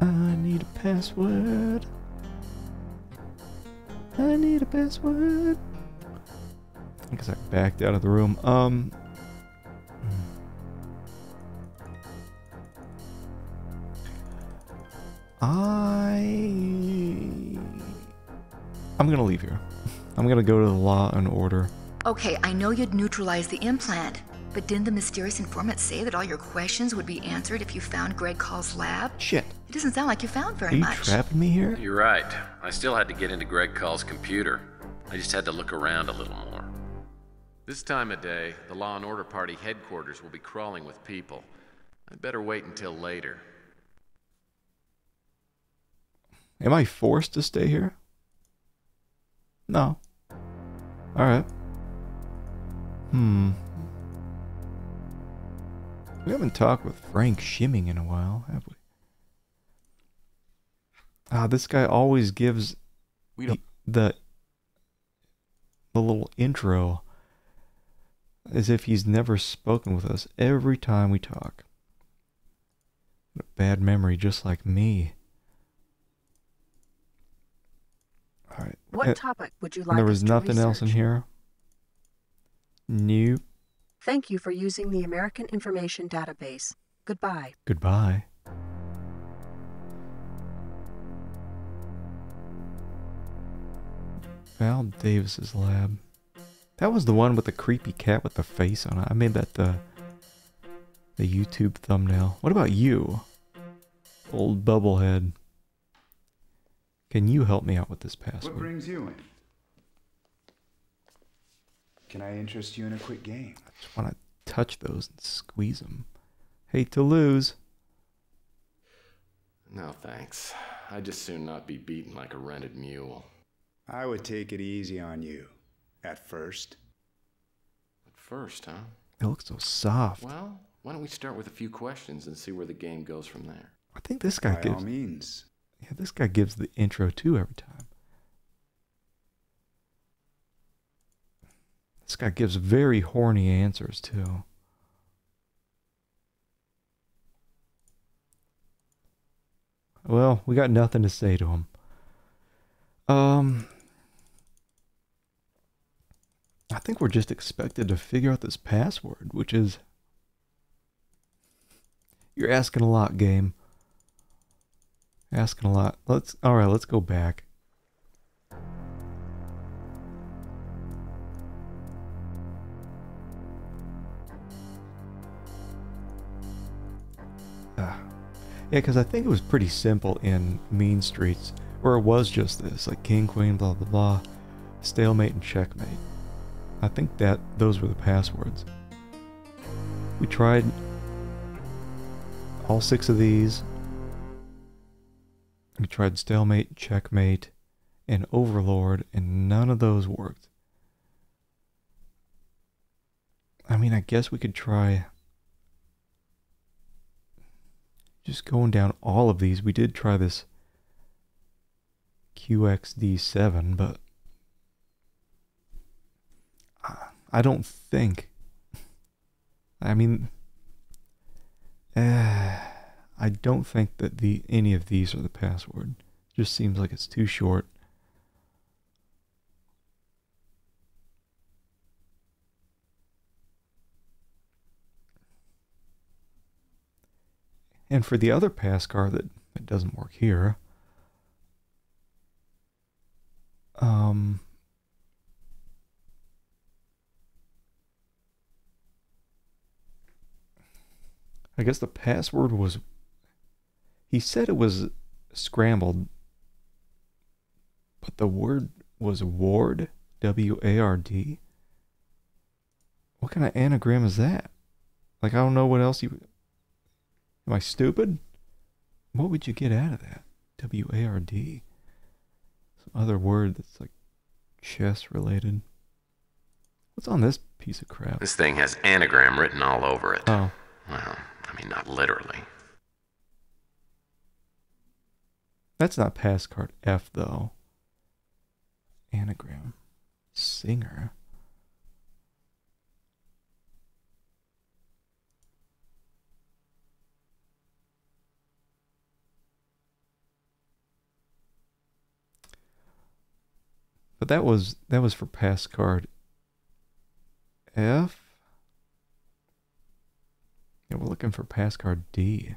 I need a password. I need a password. I guess I backed out of the room. I'm gonna leave here. I'm gonna go to the Law and Order. Okay, I know you'd neutralize the implant, but didn't the mysterious informant say that all your questions would be answered if you found Greg Call's lab? Shit. It doesn't sound like you found Are very you much. trapping me here? You're right. I still had to get into Greg Call's computer. I just had to look around a little more. This time of day, the Law and Order Party headquarters will be crawling with people. I'd better wait until later. Am I forced to stay here? No. Alright. We haven't talked with Frank Shimming in a while, have we? This guy always gives the little intro as if he's never spoken with us every time we talk. What a bad memory, just like me. Alright. What topic would you like There us was to nothing else in research? here? Nope. Thank you for using the American Information Database. Goodbye. Goodbye. Val Davis's lab. That was the one with the creepy cat with the face on it. I made that the YouTube thumbnail. What about you? Old bubblehead. Can you help me out with this password? What brings you in? Can I interest you in a quick game? I just want to touch those and squeeze them. Hate to lose. No, thanks. I'd just soon not be beaten like a rented mule. I would take it easy on you. At first. At first, huh? It looks so soft. Well, why don't we start with a few questions and see where the game goes from there? I think this guy By all gives... means. Yeah, this guy gives the intro too every time. This guy gives very horny answers too. Well, we got nothing to say to him. I think we're just expected to figure out this password, which is... You're asking a lot, game. Asking a lot. Alright, let's go back. Yeah, because I think it was pretty simple in Mean Streets, where it was just this, like king, queen, blah, blah, blah, stalemate, and checkmate. I think that those were the passwords. We tried all 6 of these. We tried stalemate, checkmate, and overlord, and none of those worked. I mean, I guess we could try just going down all of these. We did try this QXD7, but I don't think... I mean... I don't think that any of these are the password. It just seems like it's too short. And for the other passcard that doesn't work here, I guess the password was... He said it was scrambled, but the word was ward, W-A-R-D. What kind of anagram is that? Like, I don't know what else you... Am I stupid? What would you get out of that? W-A-R-D. Some other word that's like chess related. What's on this piece of crap? This thing has anagram written all over it. Oh. Well, I mean, not literally. That's not pass card F, though. Anagram. Singer. But that was for pass card F. Yeah, we're looking for pass card D.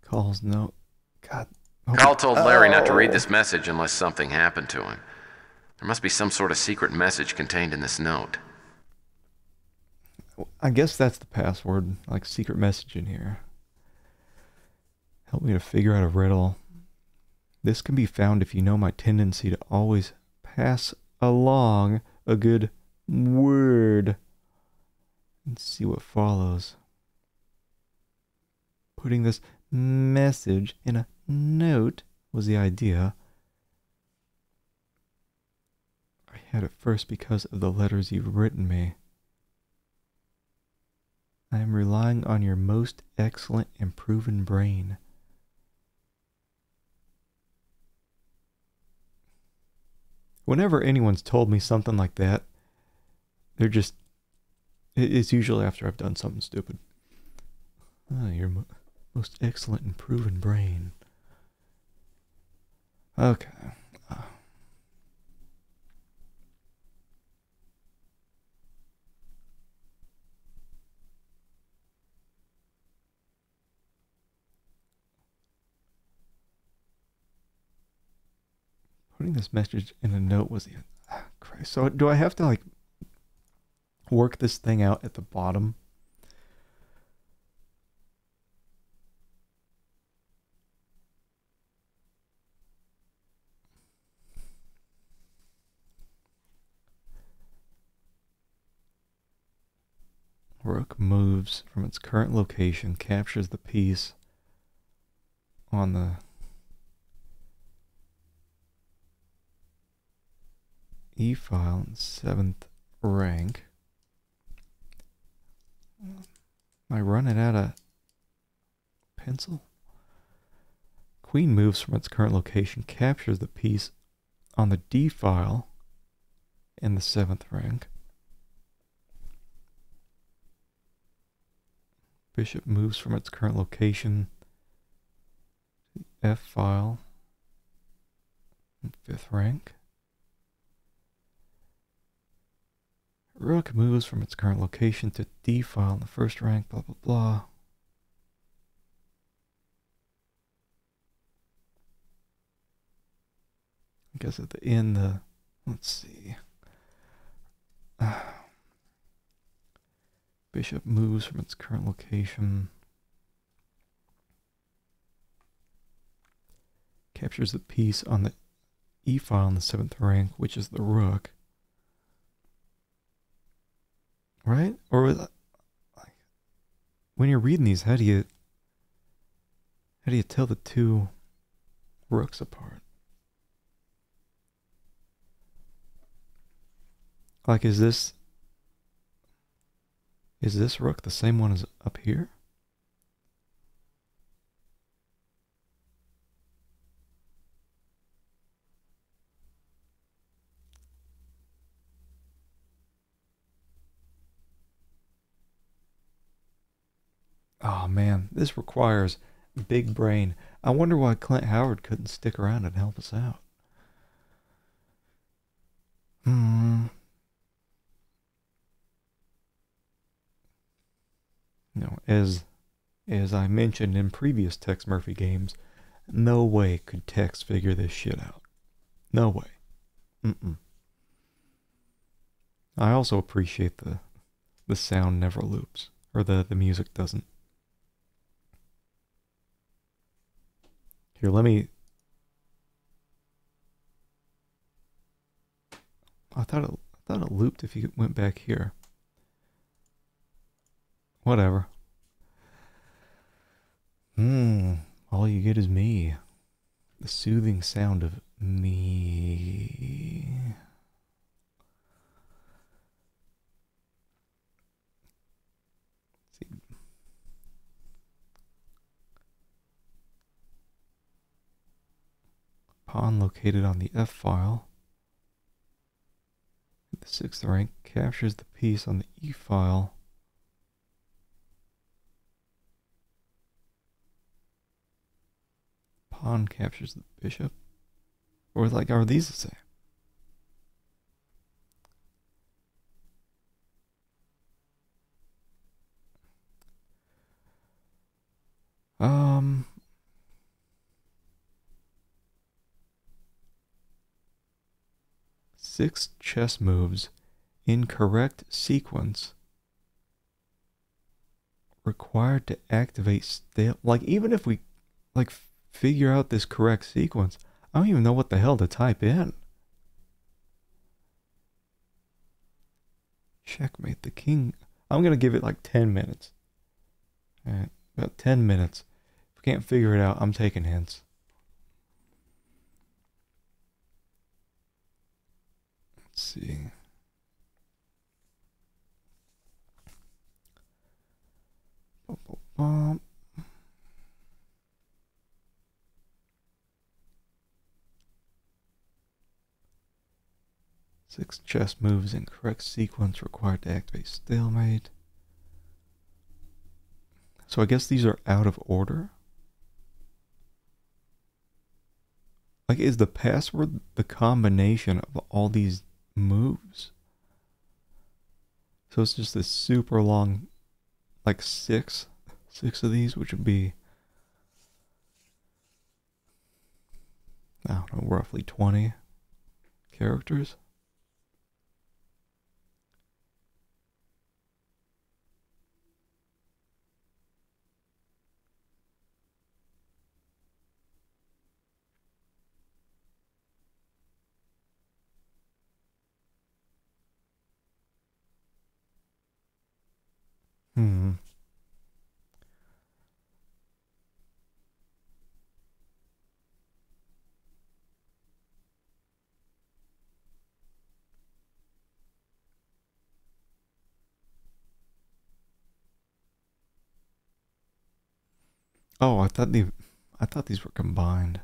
Calls no. God. Carl told Larry not to read this message unless something happened to him. There must be some sort of secret message contained in this note. I guess that's the password, like secret message in here. Help me to figure out a riddle. This can be found if you know my tendency to always pass along a good word. Let's see what follows. Putting this message in a note was the idea. I had it first because of the letters you've written me. I am relying on your most excellent and proven brain. Whenever anyone's told me something like that, it's usually after I've done something stupid. Your most excellent and proven brain. Okay. Putting this message in a note was the... Christ. So do I have to, like, work this thing out at the bottom? Rook moves from its current location, captures the piece on the E file in 7th rank. Am I running out of pencil? Queen moves from its current location, captures the piece on the D file in the 7th rank. Bishop moves from its current location to the F file in 5th rank. Rook moves from its current location to D file in the 1st rank, blah blah blah. I guess at the end, let's see. Bishop moves from its current location. Captures the piece on the E file in the 7th rank, which is the rook. Right? Or like, when you're reading these, how do you tell the two rooks apart? Like, is this rook the same one as up here? Oh man, this requires big brain. I wonder why Clint Howard couldn't stick around and help us out. You know, as I mentioned in previous Tex Murphy games, no way could Tex figure this shit out. No way. I also appreciate the sound never loops, or the music doesn't. Here, let me... I thought it looped if you went back here. Whatever. All you get is me. The soothing sound of me. Let's see. Pawn located on the F file. The 6th rank captures the piece on the E file. Pawn captures the bishop. Or like, are these the same? Six chess moves in correct sequence required to activate stale. Like, even if we like figure out this correct sequence, I don't even know what the hell to type in. Checkmate the king. I'm gonna give it like 10 minutes. Alright, about 10 minutes. If we can't figure it out, I'm taking hints. Let's see. Six chess moves in correct sequence required to activate stalemate. So I guess these are out of order. Like, is the password the combination of all these moves? So it's just this super long, like six of these, which would be, I don't know, roughly 20 characters. Oh, I thought these were combined.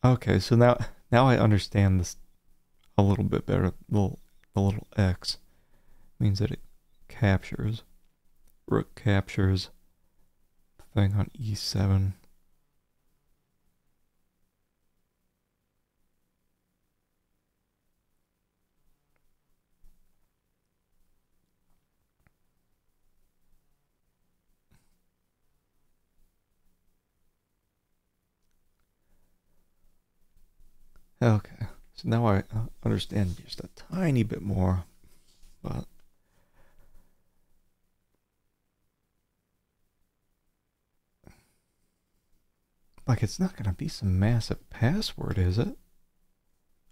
Okay, so now I understand this a little bit better. The little X means that it captures. Rook captures the thing on E7. Okay, so now I understand just a tiny bit more, but like, it's not gonna be some massive password, is it?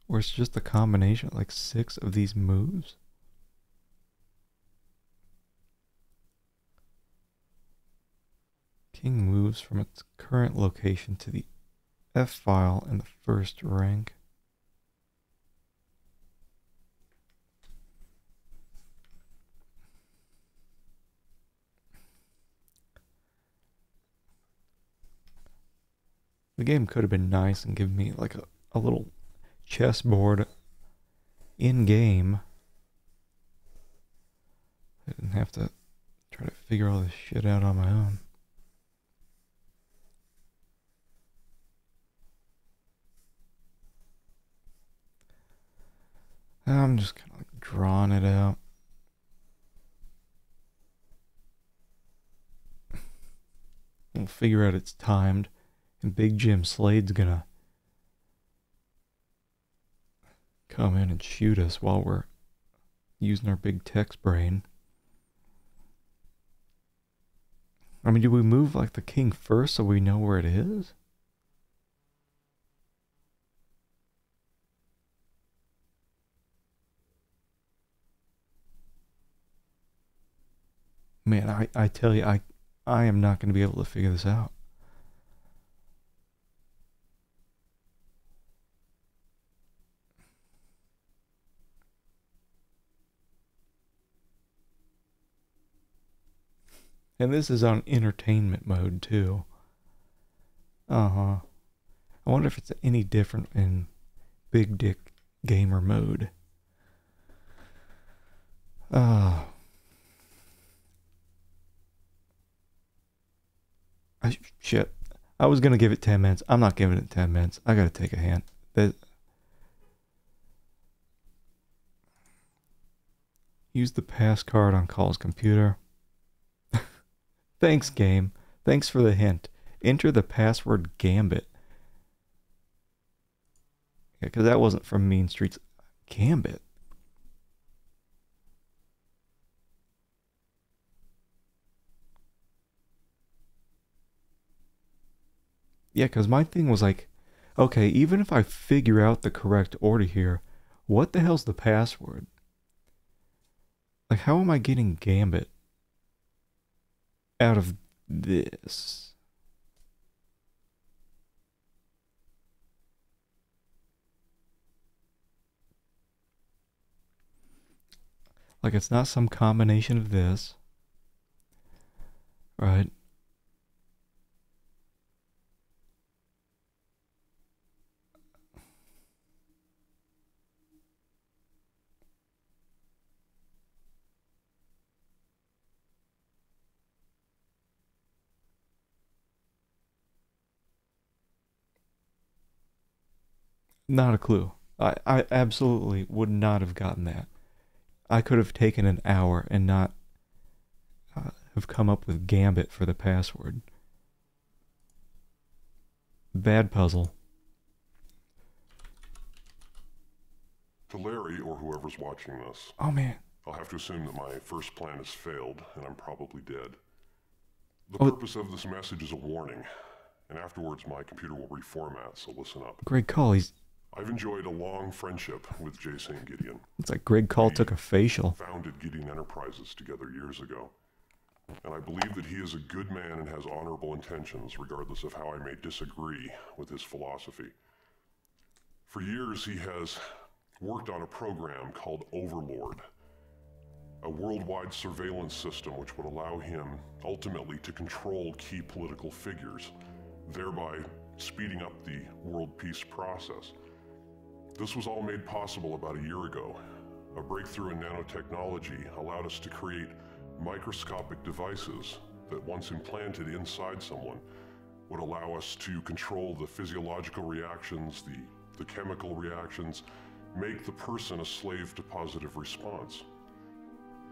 Or it's just a combination of like 6 of these moves? King moves from its current location to the F file in the 1st rank. The game could have been nice and given me like a little chessboard in game. I didn't have to try to figure all this shit out on my own. I'm just kind of like drawing it out. We'll figure out it's timed, and Big Jim Slade's gonna come in and shoot us while we're using our big text brain. I mean, do we move like the king first so we know where it is? Man, I tell you, I am not going to be able to figure this out. And this is on entertainment mode too. Uh-huh. I wonder if it's any different in Big Dick Gamer mode. Shit. I was gonna give it 10 minutes. I'm not giving it 10 minutes. I gotta take a hint. Use the pass card on Call's computer. Thanks, game. Thanks for the hint. Enter the password Gambit. Yeah, because that wasn't from Mean Streets. Gambit. Yeah, because my thing was like, okay, even if I figure out the correct order here, what the hell's the password? Like, how am I getting Gambit out of this? Like, it's not some combination of this, right? Not a clue. I absolutely would not have gotten that. I could have taken an hour and not have come up with Gambit for the password. Bad puzzle. To Larry, or whoever's watching this, Oh man. I'll have to assume that my first plan has failed, and I'm probably dead. The Oh. purpose of this message is a warning, and afterwards my computer will reformat, so listen up. Greg Call, I've enjoyed a long friendship with J. St. Gideon. it's like Greg Call took a facial. Founded Gideon Enterprises together years ago. And I believe that he is a good man and has honorable intentions, regardless of how I may disagree with his philosophy. For years, he has worked on a program called Overlord, a worldwide surveillance system which would allow him ultimately to control key political figures, thereby speeding up the world peace process. This was all made possible about a year ago. A breakthrough in nanotechnology allowed us to create microscopic devices that, once implanted inside someone, would allow us to control the physiological reactions, the chemical reactions, make the person a slave to positive response.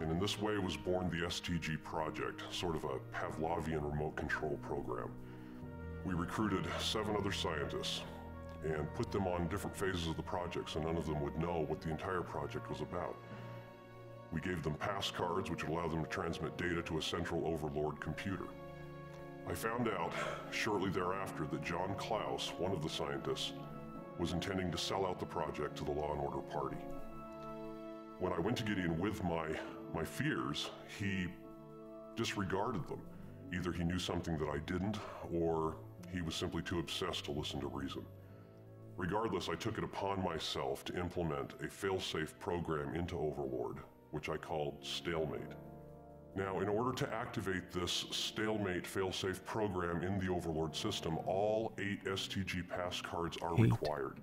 And in this way was born the STG project, sort of a Pavlovian remote control program. We recruited 7 other scientists and put them on different phases of the project so none of them would know what the entire project was about. We gave them pass cards which would allow them to transmit data to a central Overlord computer. I found out shortly thereafter that John Klaus, one of the scientists, was intending to sell out the project to the Law and Order Party. When I went to Gideon with my fears, he disregarded them. Either he knew something that I didn't, or he was simply too obsessed to listen to reason. Regardless, I took it upon myself to implement a fail-safe program into Overlord, which I called Stalemate. Now, in order to activate this Stalemate fail-safe program in the Overlord system, all 8 STG pass cards are required.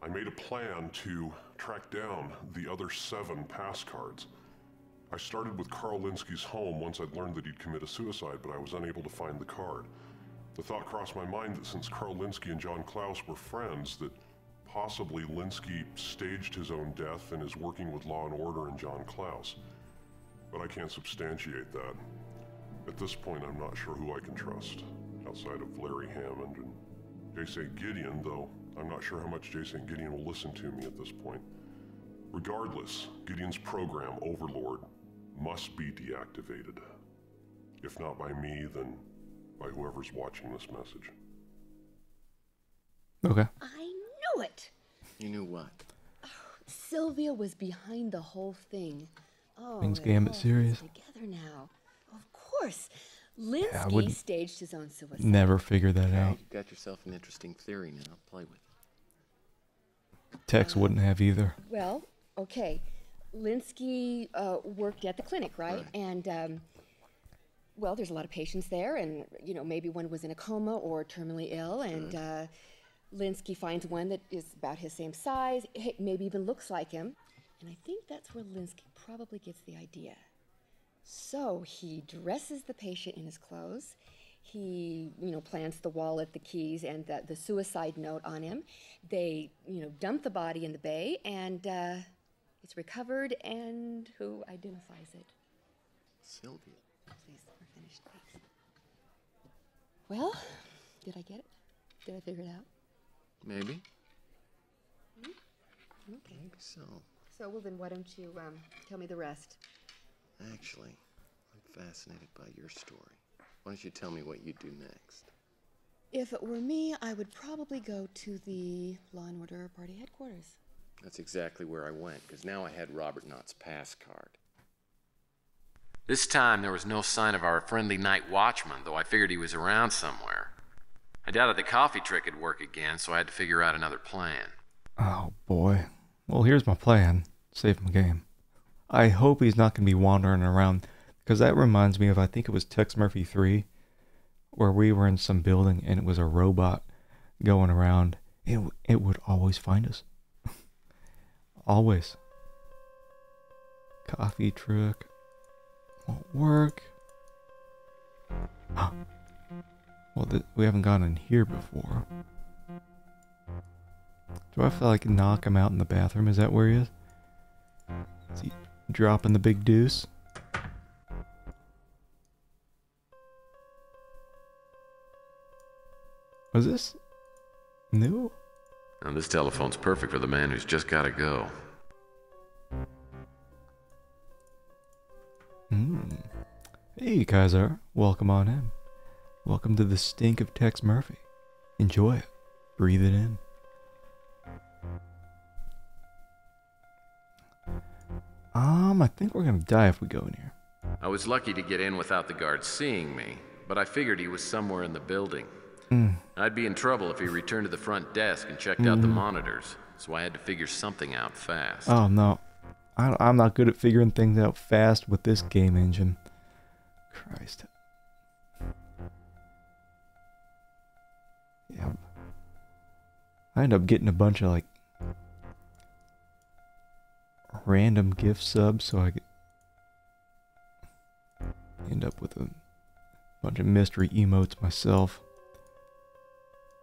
I made a plan to track down the other 7 pass cards. I started with Carl Linsky's home once I'd learned that he'd committed suicide, but I was unable to find the card. The thought crossed my mind that since Carl Linsky and John Klaus were friends, that possibly Linsky staged his own death and is working with Law and Order and John Klaus. But I can't substantiate that. At this point, I'm not sure who I can trust, outside of Larry Hammond and J. St. Gideon, though I'm not sure how much J. St. Gideon will listen to me at this point. Regardless, Gideon's program, Overlord, must be deactivated. If not by me, then by whoever's watching this message. Okay. I knew it! You knew what? Sylvia was behind the whole thing. Oh, Things it Gambit all serious. fits together now. Of course. Linsky wouldn't staged his own suicide. Never figure that out. You've got yourself an interesting theory now. Play with it. Tex wouldn't have either. Well, okay. Linsky worked at the clinic, right? And, well, there's a lot of patients there, and, you know, maybe one was in a coma or terminally ill, and Linsky finds one that is about his same size, maybe even looks like him. And I think that's where Linsky probably gets the idea. So he dresses the patient in his clothes. He, plants the wallet, the keys, and the suicide note on him. They, dump the body in the bay, and it's recovered, and who identifies it? Sylvia. Please, we're finished, please. Well, did I get it? Did I figure it out? Maybe. Okay. Maybe so. So, well, then why don't you tell me the rest? Actually, I'm fascinated by your story. Why don't you tell me what you do next? If it were me, I would probably go to the Law and Order party headquarters. That's exactly where I went, because now I had Robert Knott's pass card. This time, there was no sign of our friendly night watchman, though I figured he was around somewhere. I doubted the coffee trick would work again, so I had to figure out another plan. Oh, boy. Well, here's my plan. Save my game. I hope he's not going to be wandering around, because that reminds me of, I think it was Tex Murphy 3, where we were in some building and it was a robot going around. It would always find us. Always. Coffee truck. Won't work. Well, we haven't gone in here before. Do I have to, like, knock him out in the bathroom? Is that where he is? Is he dropping the big deuce? Was this new? Now, this telephone's perfect for the man who's just gotta go. Hey, Kaiser. Welcome on in. Welcome to the stink of Tex Murphy. Enjoy it. Breathe it in. I think we're gonna die if we go in here. I was lucky to get in without the guard seeing me, but I figured he was somewhere in the building. I'd be in trouble if he returned to the front desk and checked out the monitors, so I had to figure something out fast. Oh, no. I'm not good at figuring things out fast with this game engine. Christ. Yeah. I end up getting a bunch of, like, random gift subs, so I end up with a bunch of mystery emotes myself.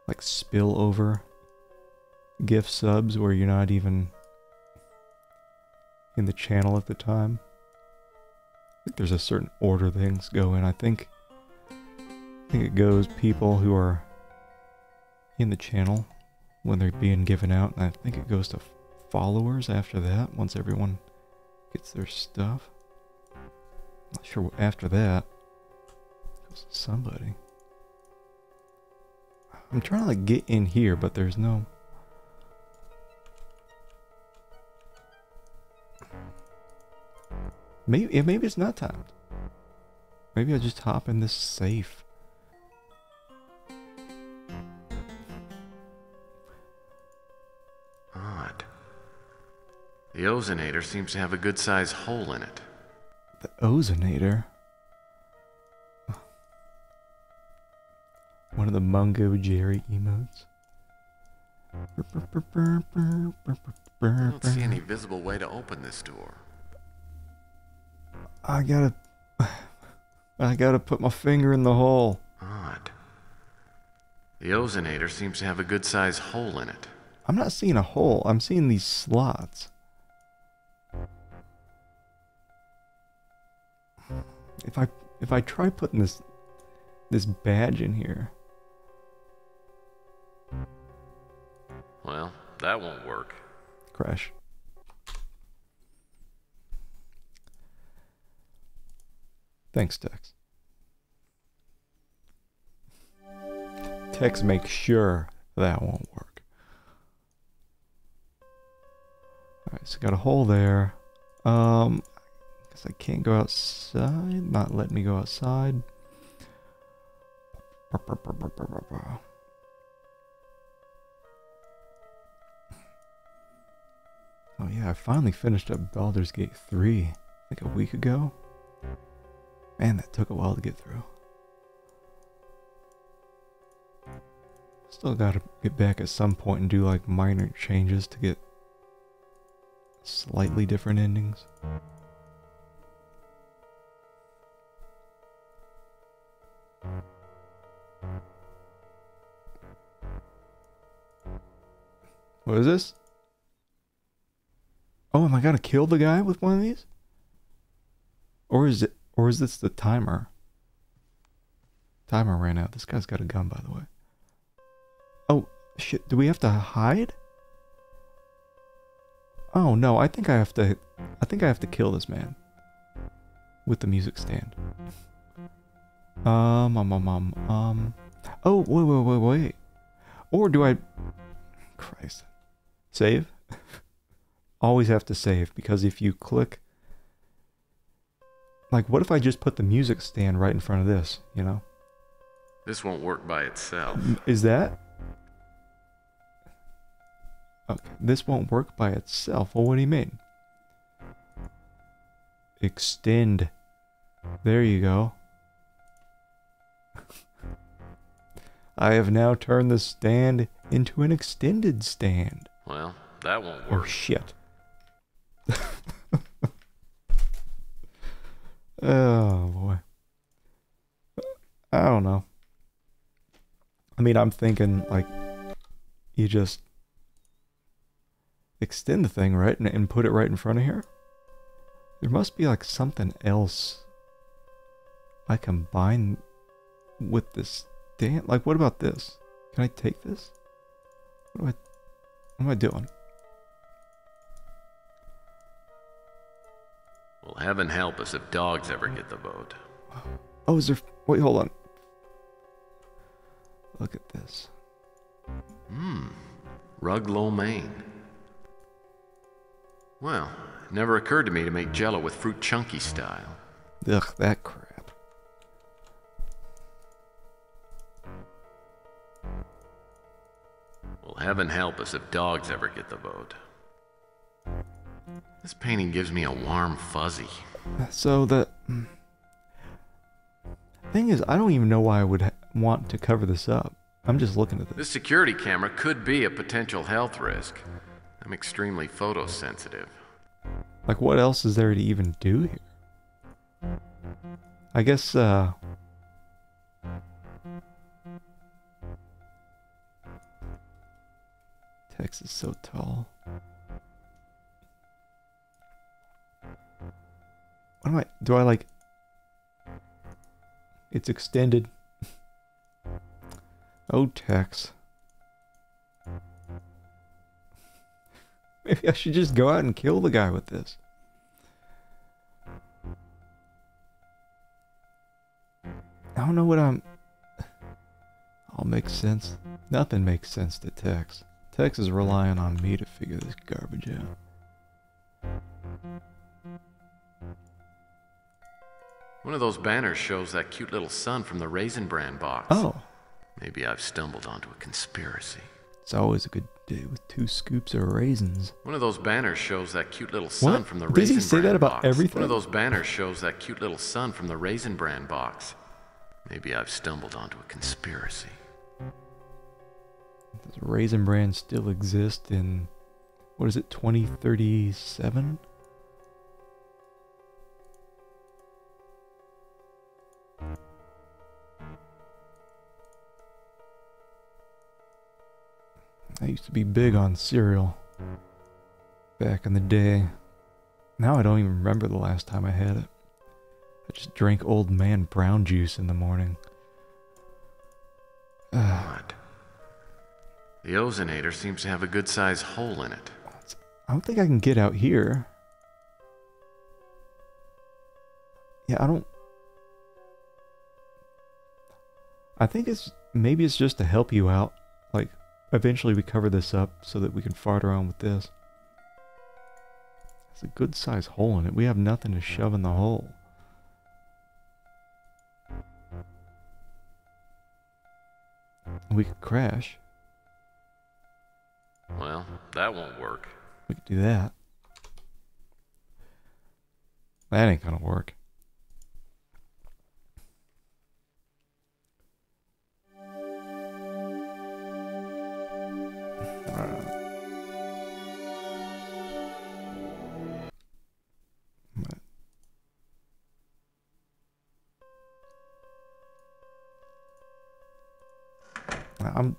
Like spillover gift subs where you're not even in the channel at the time. I think there's a certain order things go in. I think it goes people who are in the channel when they're being given out, and I think it goes to followers after that, once everyone gets their stuff. Not sure what after that. It goes to somebody. I'm trying to, like, get in here, but there's no... Maybe it's not timed. Maybe I'll just hop in this safe. Odd. The ozonator seems to have a good-sized hole in it. The ozonator? One of the Mungo Jerry emotes. I don't see any visible way to open this door. I gotta put my finger in the hole. Odd. The ozonator seems to have a good-sized hole in it. I'm not seeing a hole. I'm seeing these slots. If I try putting this badge in here. Well, that won't work. Crash. Thanks, Tex. Tex makes sure that won't work. Alright, so got a hole there. Guess I can't go outside. Not letting me go outside. Oh yeah, I finally finished up Baldur's Gate 3, like a week ago. Man, that took a while to get through. Still gotta get back at some point and do like minor changes to get slightly different endings. What is this? Oh, am I gonna kill the guy with one of these? Or is this the timer? Timer ran out. This guy's got a gun, by the way. Oh, shit. Do we have to hide? Oh, no. I think I have to kill this man. With the music stand. Oh, wait. Or do I... Christ. Save? Always have to save, because if you click... Like, what if I just put the music stand right in front of this, you know? This won't work by itself. Is that? Okay, this won't work by itself. Well, what do you mean? Extend. There you go. I have now turned the stand into an extended stand. Well, that won't work. Oh, shit. Oh, boy. I don't know. I mean, I'm thinking, like, you just extend the thing, right? And put it right in front of here? There must be, like, something else I combine with this stand. Like, what about this? Can I take this? What am I doing? Well, heaven help us if dogs ever get the vote. Oh, is there... Wait, hold on. Look at this. Rug lo mein. Well, it never occurred to me to make Jell-O with fruit chunky style. Ugh, that crap. Well, heaven help us if dogs ever get the vote. This painting gives me a warm fuzzy. So the thing is, I don't even know why I would want to cover this up. I'm just looking at this. This security camera could be a potential health risk. I'm extremely photosensitive. Like, what else is there to even do here? I guess, text is so tall. What do I like... It's extended. Oh, Tex. Maybe I should just go out and kill the guy with this. I don't know what I'm... All makes sense. Nothing makes sense to Tex. Tex is relying on me to figure this garbage out. One of those banners shows that cute little sun from the Raisin Bran box. Oh. Maybe I've stumbled onto a conspiracy. It's always a good day with 2 scoops of raisins. One of those banners shows that cute little sun What? from the Does Raisin he say Bran that about box. everything? One of those banners shows that cute little sun from the Raisin Bran box. Maybe I've stumbled onto a conspiracy. Does Raisin Bran still exist in... What is it, 2037? I used to be big on cereal back in the day. Now I don't even remember the last time I had it. I just drank Old Man brown juice in the morning. Odd. The ozonator seems to have a good-sized hole in it. I don't think I can get out here. Yeah, I don't... I think maybe it's just to help you out. Like, eventually we cover this up so that we can fart around with this. It's a good sized hole in it. We have nothing to shove in the hole. We could crash. Well, that won't work. We could do that. That ain't gonna work.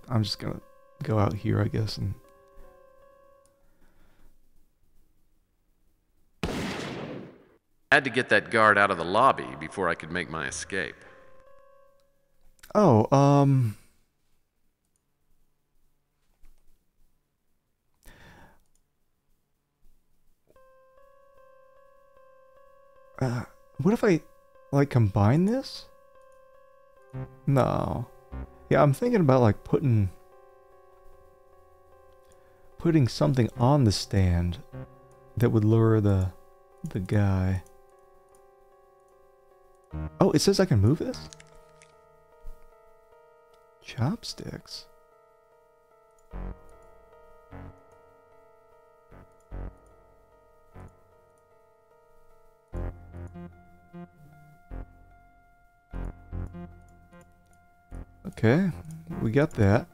I'm just gonna go out here, I guess, and I had to get that guard out of the lobby before I could make my escape. oh, what if I like combine this? No. Yeah, I'm thinking about like putting something on the stand that would lure the guy. Oh, it says I can move this? Chopsticks. Okay, we got that.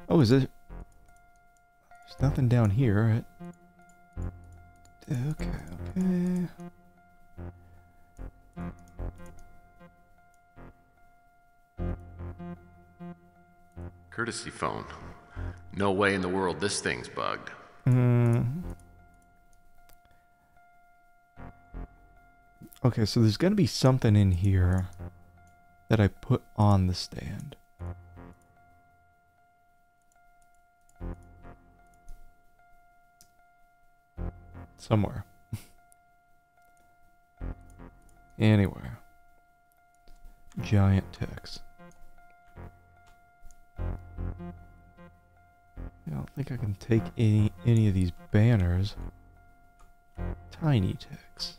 Oh, is it? There's nothing down here, right? Okay, okay. Courtesy phone. No way in the world this thing's bugged. Okay, so there's gonna be something in here that I put on the stand. Somewhere. Anywhere. Giant text. I don't think I can take any of these banners. Tiny text.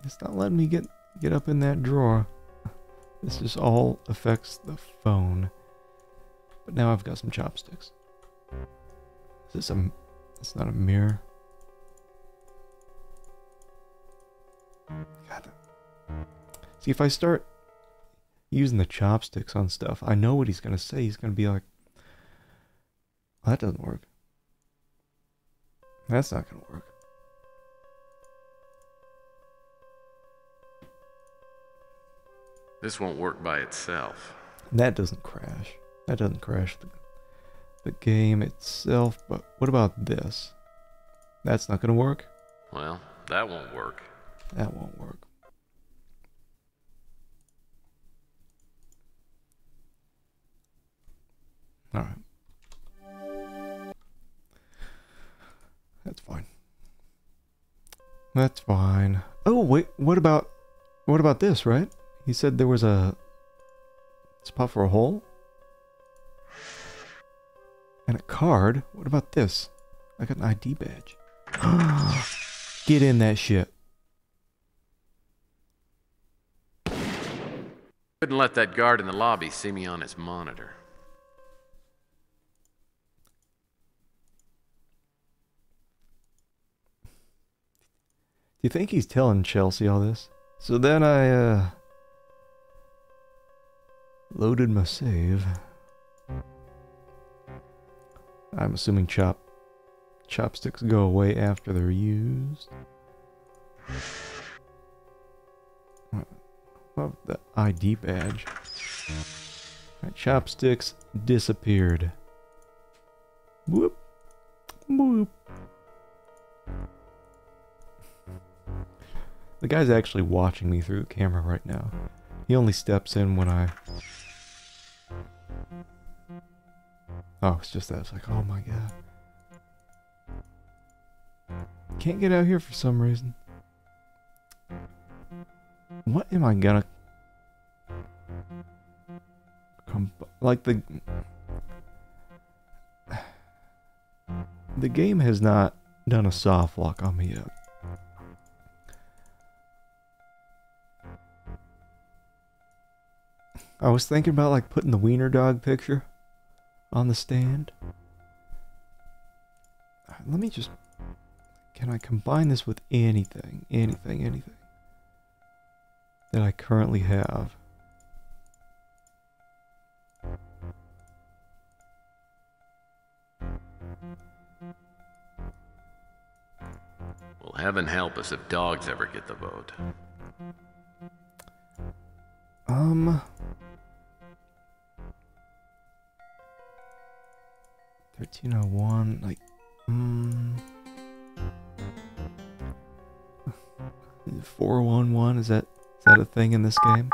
It's not letting me get up in that drawer. This just all affects the phone. But now I've got some chopsticks. Is this it's not a mirror. God. See, if I start using the chopsticks on stuff, I know what he's going to say. He's going to be like, well, that doesn't work. That's not going to work. This won't work by itself. That doesn't crash. That doesn't crash the game itself. But what about this? That's not going to work? Well, that won't work. That won't work. Alright. That's fine. That's fine. Oh, wait, what about this, right? He said there was a spot for a hole? And a card? What about this? I got an ID badge. Get in that shit. Couldn't let that guard in the lobby see me on his monitor. Do you think he's telling Chelsea all this? So then I, loaded my save. I'm assuming chopsticks go away after they're used. Well, the ID badge. Right, chopsticks disappeared. Whoop. Whoop. The guy's actually watching me through the camera right now. He only steps in when I... Oh, it's just that. It's like, oh my god. Can't get out here for some reason. What am I gonna... Like the game has not done a soft lock on me yet. I was thinking about like putting the wiener dog picture on the stand. Let me just... Can I combine this with anything that I currently have? Well, heaven help us if dogs ever get the vote. 1301, like, 411, is that a thing in this game?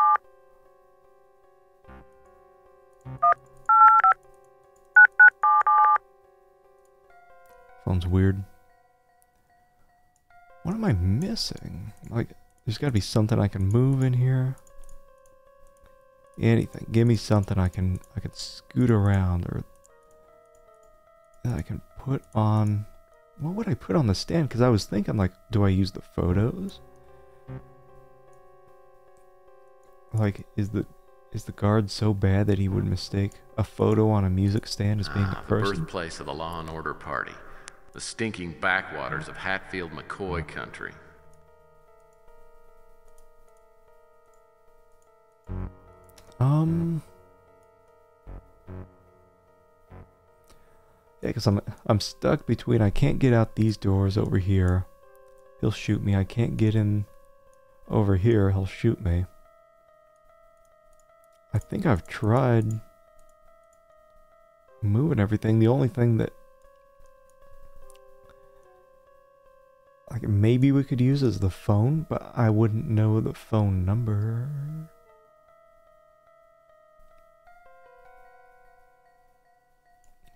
Phone's weird. What am I missing? Like, there's gotta be something I can move in here. Anything. Give me something I can scoot around, or that I can put on. What would I put on the stand? Because I was thinking, like, do I use the photos? Like, is the guard so bad that he would mistake a photo on a music stand as being a person? The birthplace of the Law and Order Party. The stinking backwaters of Hatfield McCoy country. Yeah, because I'm stuck between, I can't get out these doors over here. He'll shoot me. I can't get in over here. He'll shoot me. I think I've tried moving everything. The only thing that, like, maybe we could use is the phone, but I wouldn't know the phone number.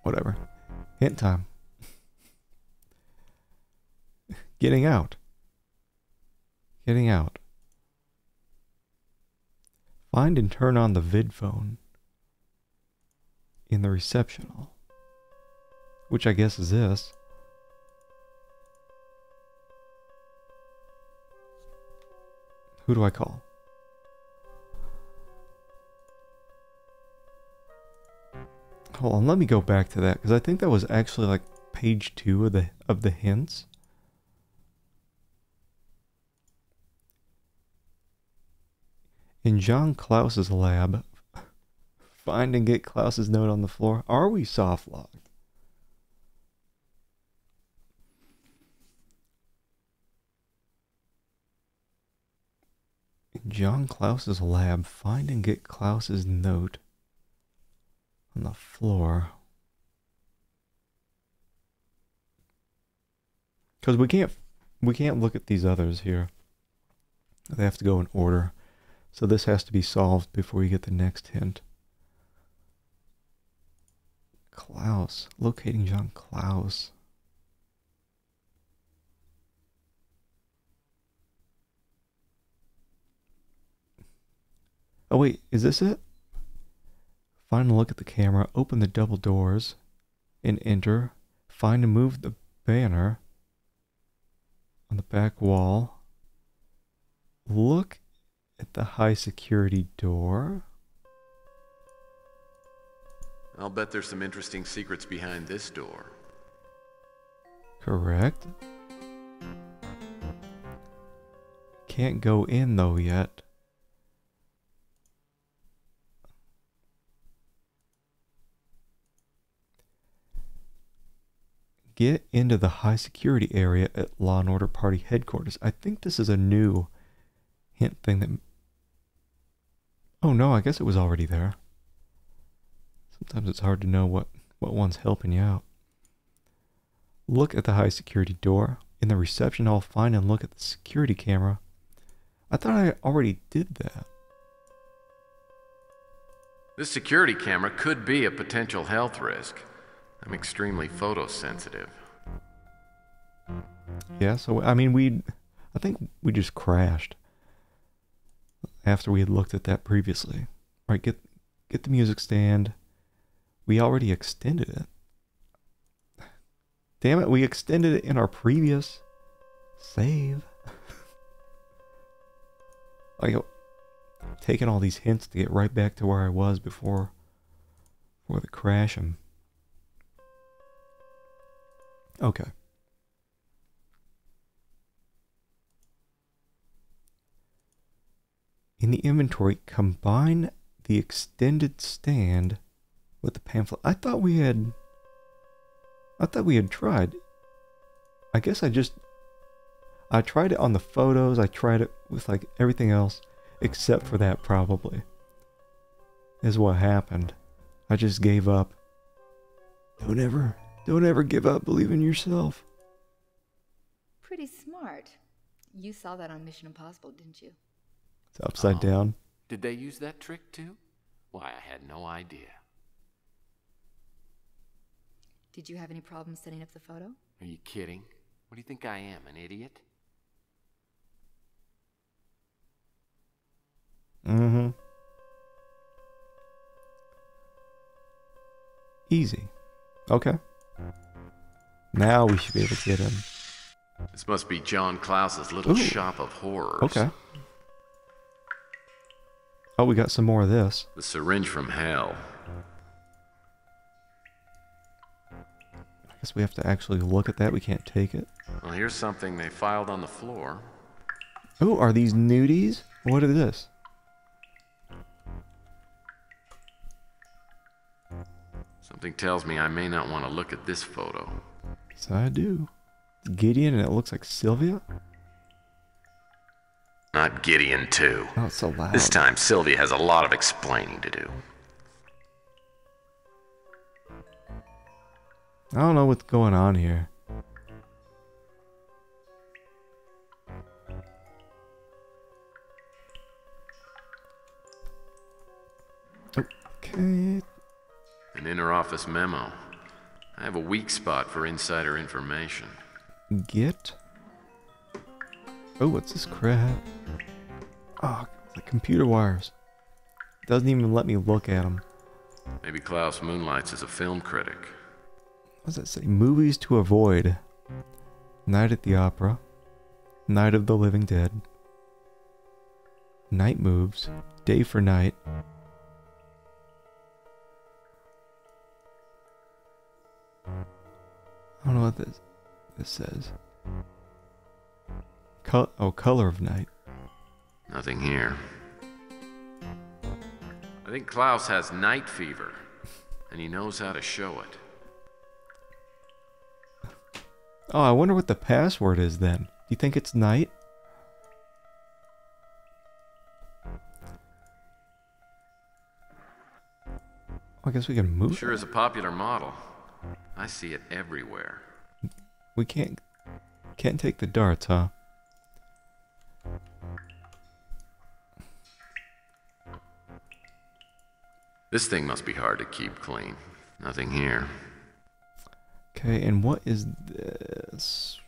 Whatever. Hint time. Getting out. Getting out. Find and turn on the vid phone in the reception hall, which I guess is this. Who do I call? Hold on, let me go back to that, because I think that was actually like page 2 of the hints. In John Klaus's lab, find and get Klaus's note on the floor. Are we soft locked? In John Klaus's lab, find and get Klaus's note on the floor. Because we can't look at these others here. They have to go in order. So this has to be solved before we get the next hint. Klaus. Locating John Klaus. Oh wait, is this it? Find and look at the camera. Open the double doors. And enter. Find and move the banner on the back wall. Look at the high security door. I'll bet there's some interesting secrets behind this door. Correct. Can't go in though yet. Get into the high security area at Law and Order Party headquarters. I think this is a new hint thing that... Oh no, I guess it was already there. Sometimes it's hard to know what one's helping you out. Look at the high security door. In the reception hall, find and look at the security camera. I thought I already did that. This security camera could be a potential health risk. I'm extremely photosensitive. Yeah, so I mean I think we just crashed after we had looked at that previously. All right, get the music stand. We already extended it. Damn it, we extended it in our previous save. Like, taking all these hints to get right back to where I was before the crash. Okay. In the inventory, combine the extended stand with the pamphlet. I thought we had tried. I guess I tried it on the photos. I tried it with like everything else except for that, probably. Is what happened. I just gave up. Don't ever give up. Believe in yourself. Pretty smart. You saw that on Mission Impossible, didn't you? It's upside down. Did they use that trick too? Why, I had no idea. Did you have any problems setting up the photo? Are you kidding? What do you think I am, an idiot? Mm-hmm. Easy. Okay. Now we should be able to get him. This must be John Klaus's little shop of horrors. Okay. Oh, we got some more of this. The syringe from hell. I guess we have to actually look at that. We can't take it. Well, here's something they filed on the floor. Oh, are these nudies? What is this? Something tells me I may not want to look at this photo. Yes, I do. It's Gideon and it looks like Sylvia? Not Gideon, too. Oh, it's so loud. This time, Sylvia has a lot of explaining to do. I don't know what's going on here. Okay. An inter-office memo. I have a weak spot for insider information. Get. Oh, what's this crap? Oh, it's like computer wires. Doesn't even let me look at them. Maybe Klaus moonlights as a film critic. What does that say? Movies to avoid. Night at the Opera. Night of the Living Dead. Night Moves. Day for Night. I don't know what this says. Color of Night. Nothing here. I think Klaus has night fever, and he knows how to show it. Oh, I wonder what the password is then. Do you think it's night? I guess we can move. Sure is a popular model. I see it everywhere. We can't take the darts, huh? This thing must be hard to keep clean. Nothing here. Okay, and what is this?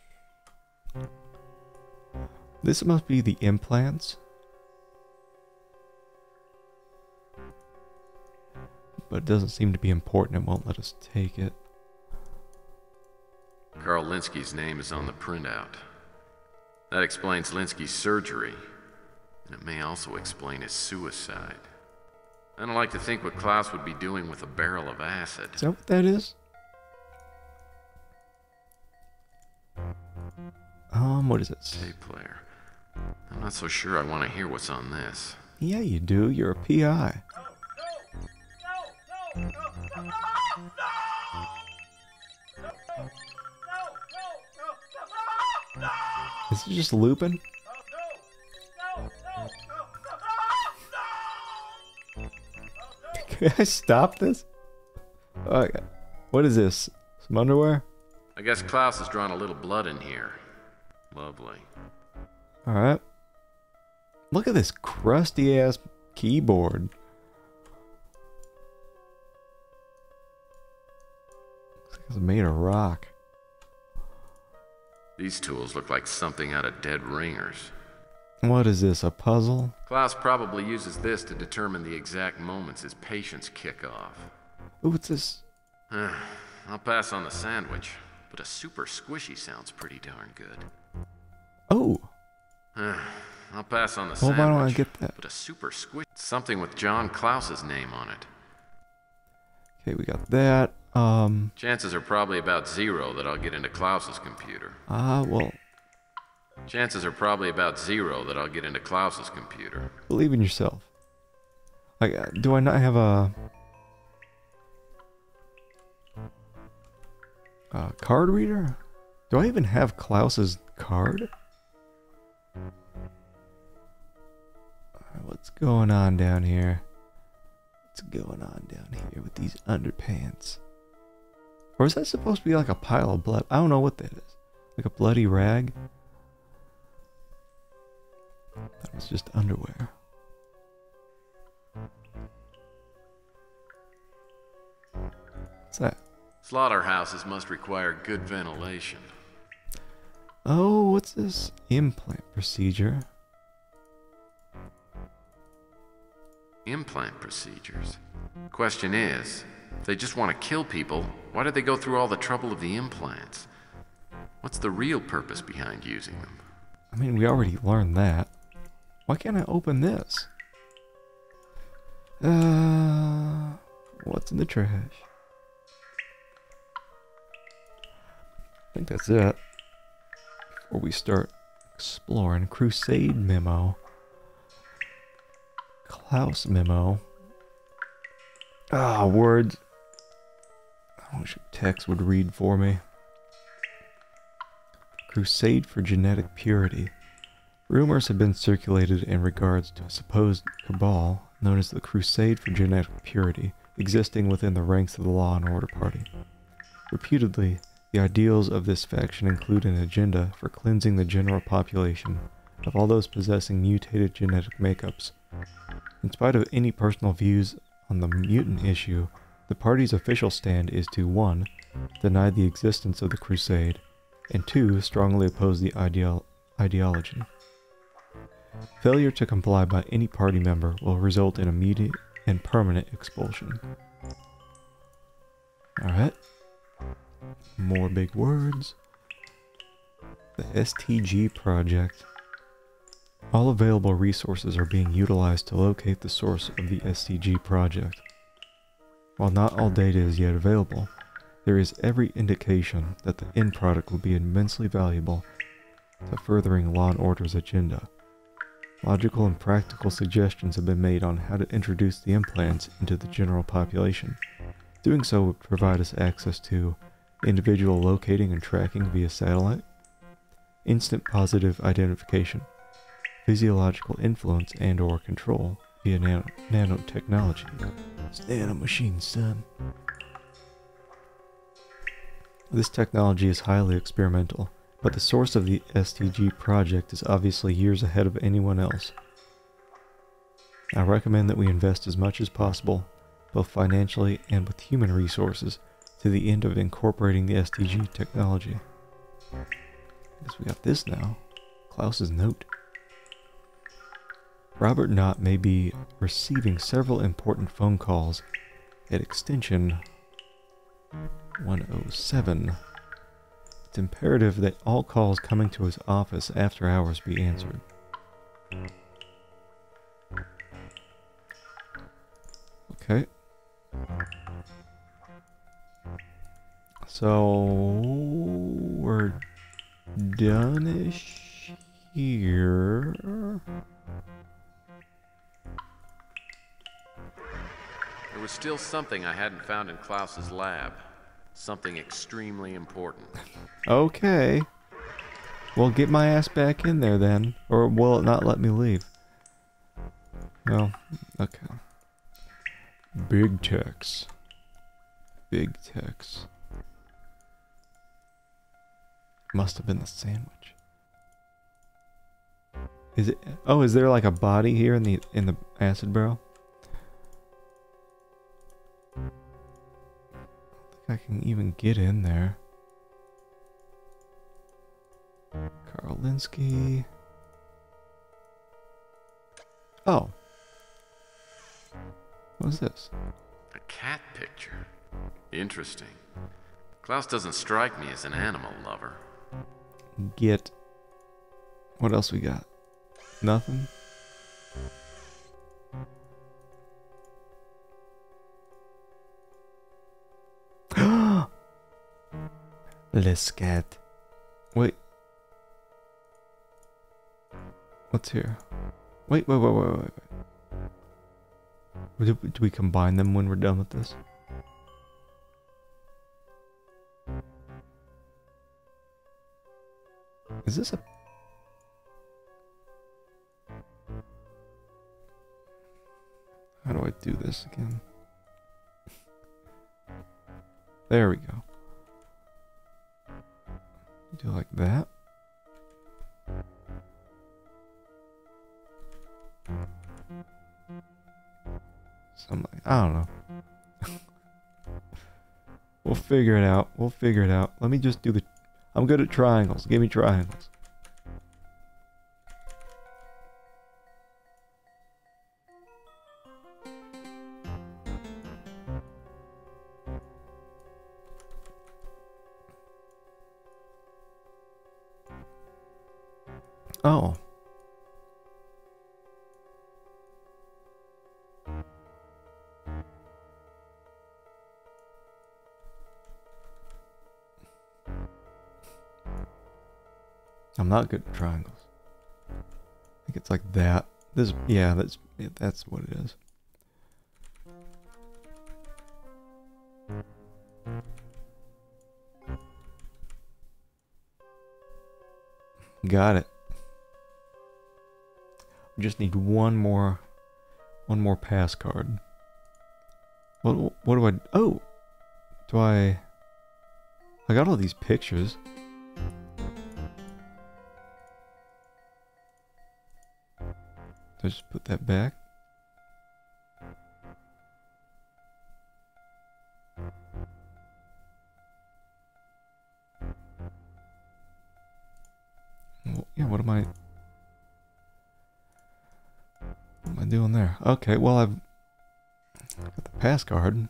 This must be the implants. But it doesn't seem to be important. It won't let us take it. Carl Linsky's name is on the printout. That explains Linsky's surgery, and it may also explain his suicide. I don't like to think what Klaus would be doing with a barrel of acid. Is that what that is? What is it? Tape player. I'm not so sure I want to hear what's on this. Yeah, you do. You're a PI. Is it just looping? Can I stop this? Oh, what is this? Some underwear? I guess Klaus has drawn a little blood in here. Lovely. Alright. Look at this crusty ass keyboard. Looks like it's made of rock. These tools look like something out of Dead Ringers. What is this, a puzzle? Klaus probably uses this to determine the exact moments his patients kick off. Ooh, what's this? I'll pass on the sandwich, but a super squishy sounds pretty darn good. Oh! I'll pass on the Well, sandwich. why don't I get that? But a super squish. Something with John Klaus's name on it. Okay, we got that. Chances are probably about 0 that I'll get into Klaus's computer. Well, Chances are probably about 0 that I'll get into Klaus's computer. believe in yourself. Like, do I not have a card reader? Do I even have Klaus's card? What's going on down here? What's going on down here with these underpants? Or is that supposed to be like a pile of blood? I don't know what that is. Like a bloody rag? That was just underwear. What's that? Slaughterhouses must require good ventilation. Oh, what's this? Implant procedure. Implant procedures. Question is, if they just want to kill people, why did they go through all the trouble of the implants? What's the real purpose behind using them? I mean, we already learned that. Why can't I open this? What's in the trash? I think that's it. Before we start exploring, Crusade memo. Klaus memo. Words. I wish text would read for me. Crusade for genetic purity. Rumors have been circulated in regards to a supposed cabal known as the Crusade for Genetic Purity, existing within the ranks of the Law and Order Party. Reputedly, the ideals of this faction include an agenda for cleansing the general population of all those possessing mutated genetic makeups. In spite of any personal views on the mutant issue, the party's official stand is to 1. Deny the existence of the Crusade, and 2. Strongly oppose the ideology. Failure to comply by any party member will result in immediate and permanent expulsion. Alright. More big words. The STG project. All available resources are being utilized to locate the source of the STG project. While not all data is yet available, there is every indication that the end product will be immensely valuable to furthering Law and Order's agenda. Logical and practical suggestions have been made on how to introduce the implants into the general population. Doing so would provide us access to individual locating and tracking via satellite, instant positive identification, physiological influence and/or control via nanotechnology. It's nanomachine, son. This technology is highly experimental, but the source of the STG project is obviously years ahead of anyone else. I recommend that we invest as much as possible, both financially and with human resources, to the end of incorporating the STG technology. I guess we got this now. Klaus's note. Robert Knott may be receiving several important phone calls at extension 107. It's imperative that all calls coming to his office after hours be answered. Okay. So we're done-ish here. There was still something I hadn't found in Klaus's lab. Something extremely important. Okay. Well, get my ass back in there then. Or will it not let me leave? No. Okay. Big Tex. Big Tex. Must have been the sandwich. Is it? Oh, is there like a body here in the acid barrel? I don't think I can even get in there. Carl Linsky. Oh. What's this? A cat picture. Interesting. Klaus doesn't strike me as an animal lover. Get. What else we got? Nothing? Let's get. Wait. What's here? Wait. Do we combine them when we're done with this? Is this a... How do I do this again? There we go. Do like that. Something, I don't know. We'll figure it out. We'll figure it out. Let me just do the... I'm good at triangles. Give me triangles. Oh. I'm not good at triangles. I think it's like that. This, yeah, that's what it is. Got it. We just need one more pass card. What do I... Oh! Do I got all these pictures. Do I just put that back? Well, yeah, what am I doing there? Okay, well, I've got the pass card.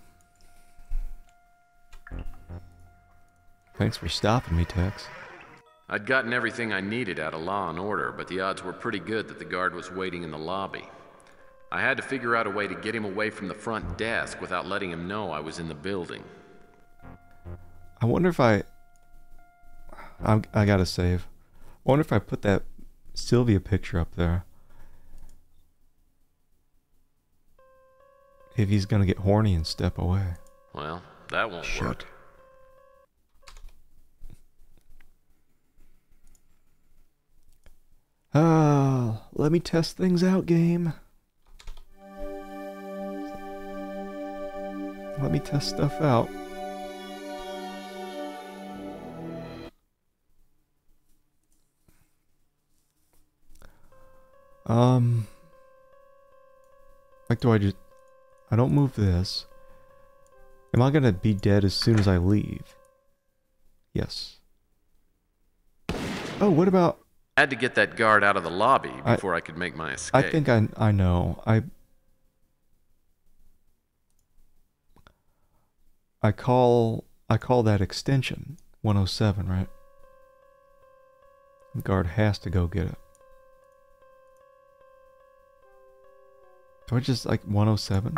Thanks for stopping me, Tex. I'd gotten everything I needed out of Law and Order, but the odds were pretty good that the guard was waiting in the lobby. I had to figure out a way to get him away from the front desk without letting him know I was in the building. I wonder if I gotta save. I wonder if I put that Sylvia picture up there, if he's gonna get horny and step away. Well, that won't work. Let me test things out, game. Let me test stuff out. Like, I don't move this. Am I gonna be dead as soon as I leave? Yes. Oh, what about... I had to get that guard out of the lobby before I could make my escape. I think I know. I call that extension 107, right? The guard has to go get it. Do I just like 107?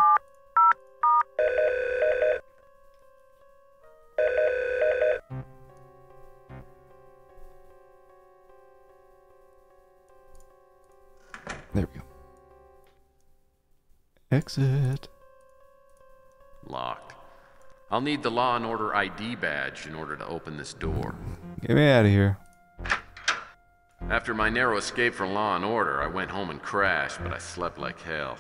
There we go. Exit. Locked. I'll need the Law and Order ID badge in order to open this door. Get me out of here. After my narrow escape from Law and Order, I went home and crashed, but I slept like hell.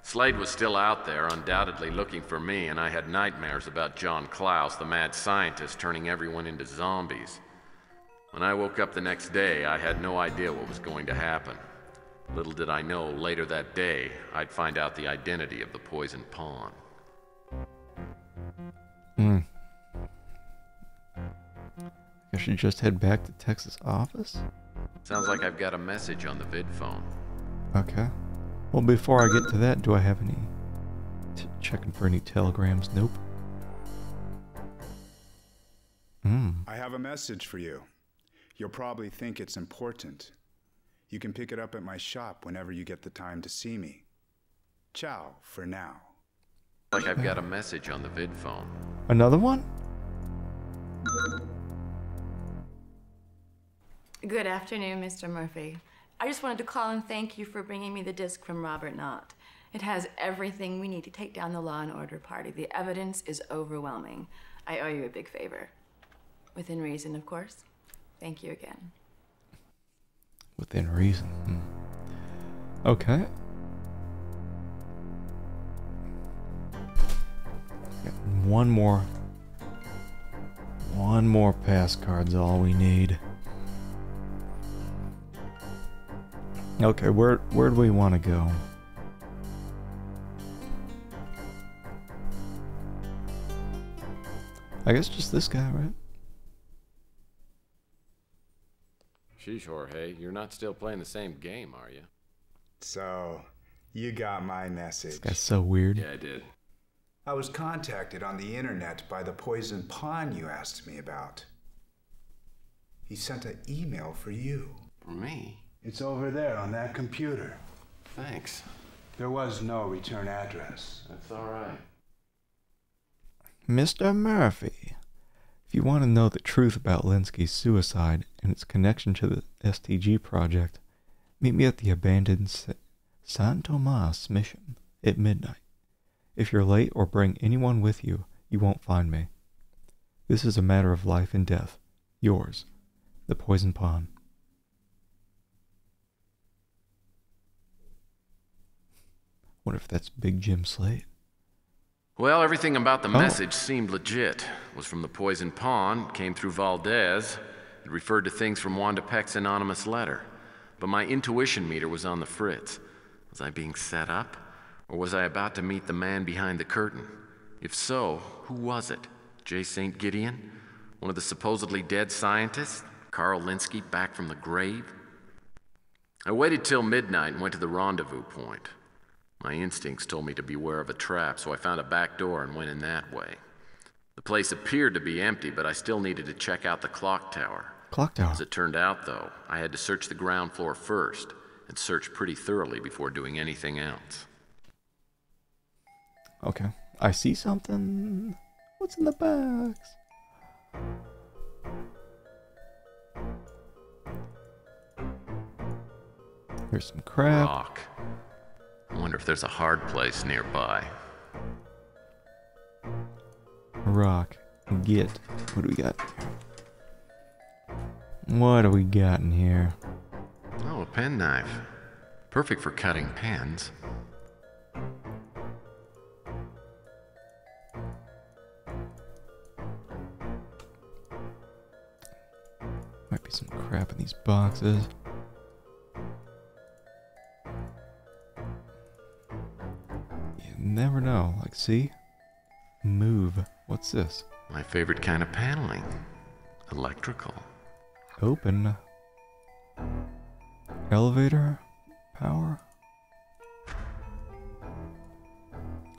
Slade was still out there, undoubtedly looking for me, and I had nightmares about John Klaus, the mad scientist, turning everyone into zombies. When I woke up the next day, I had no idea what was going to happen. Little did I know, later that day, I'd find out the identity of the poisoned pawn. I should just head back to Texas office? Sounds like I've got a message on the vid phone. Okay. Well, before I get to that, do I have any... checking for any telegrams? Nope. I have a message for you. You'll probably think it's important. You can pick it up at my shop whenever you get the time to see me. Ciao for now. Like I've got a message on the vid phone. Another one? Good afternoon, Mr. Murphy. I just wanted to call and thank you for bringing me the disc from Robert Knott. It has everything we need to take down the Law and Order party. The evidence is overwhelming. I owe you a big favor. Within reason, of course. Thank you again. Within reason. Okay. One more pass card's all we need. Okay, where do we want to go? I guess just this guy, right? Sheesh, Jorge, you're not still playing the same game, are you? So, you got my message. This guy's so weird. Yeah, I did. I was contacted on the internet by the poison pawn you asked me about. He sent an email for you. For me? It's over there on that computer. Thanks. There was no return address. That's all right. Mr. Murphy, if you want to know the truth about Linsky's suicide and its connection to the STG project, meet me at the abandoned San Tomas mission at midnight. If you're late or bring anyone with you, you won't find me. This is a matter of life and death. Yours, the Poison Pawn. Wonder if that's Big Jim Slate. Well, everything about the message seemed legit. It was from the Poison Pawn, came through Valdez. It referred to things from Wanda Peck's anonymous letter. But my intuition meter was on the fritz. Was I being set up? Or was I about to meet the man behind the curtain? If so, who was it? J. St. Gideon? One of the supposedly dead scientists? Carl Linsky back from the grave? I waited till midnight and went to the rendezvous point. My instincts told me to beware of a trap, so I found a back door and went in that way. The place appeared to be empty, but I still needed to check out the clock tower. Clock tower? As it turned out, though, I had to search the ground floor first, and search pretty thoroughly before doing anything else. Okay. I see something. What's in the box? Here's some crap. Rock. I wonder if there's a hard place nearby. Rock. Get. What do we got? What do we got in here? Oh, a penknife. Perfect for cutting pens. Might be some crap in these boxes. You never know. Like, see? Move. What's this? My favorite kind of paneling. Electrical. Open. Elevator power.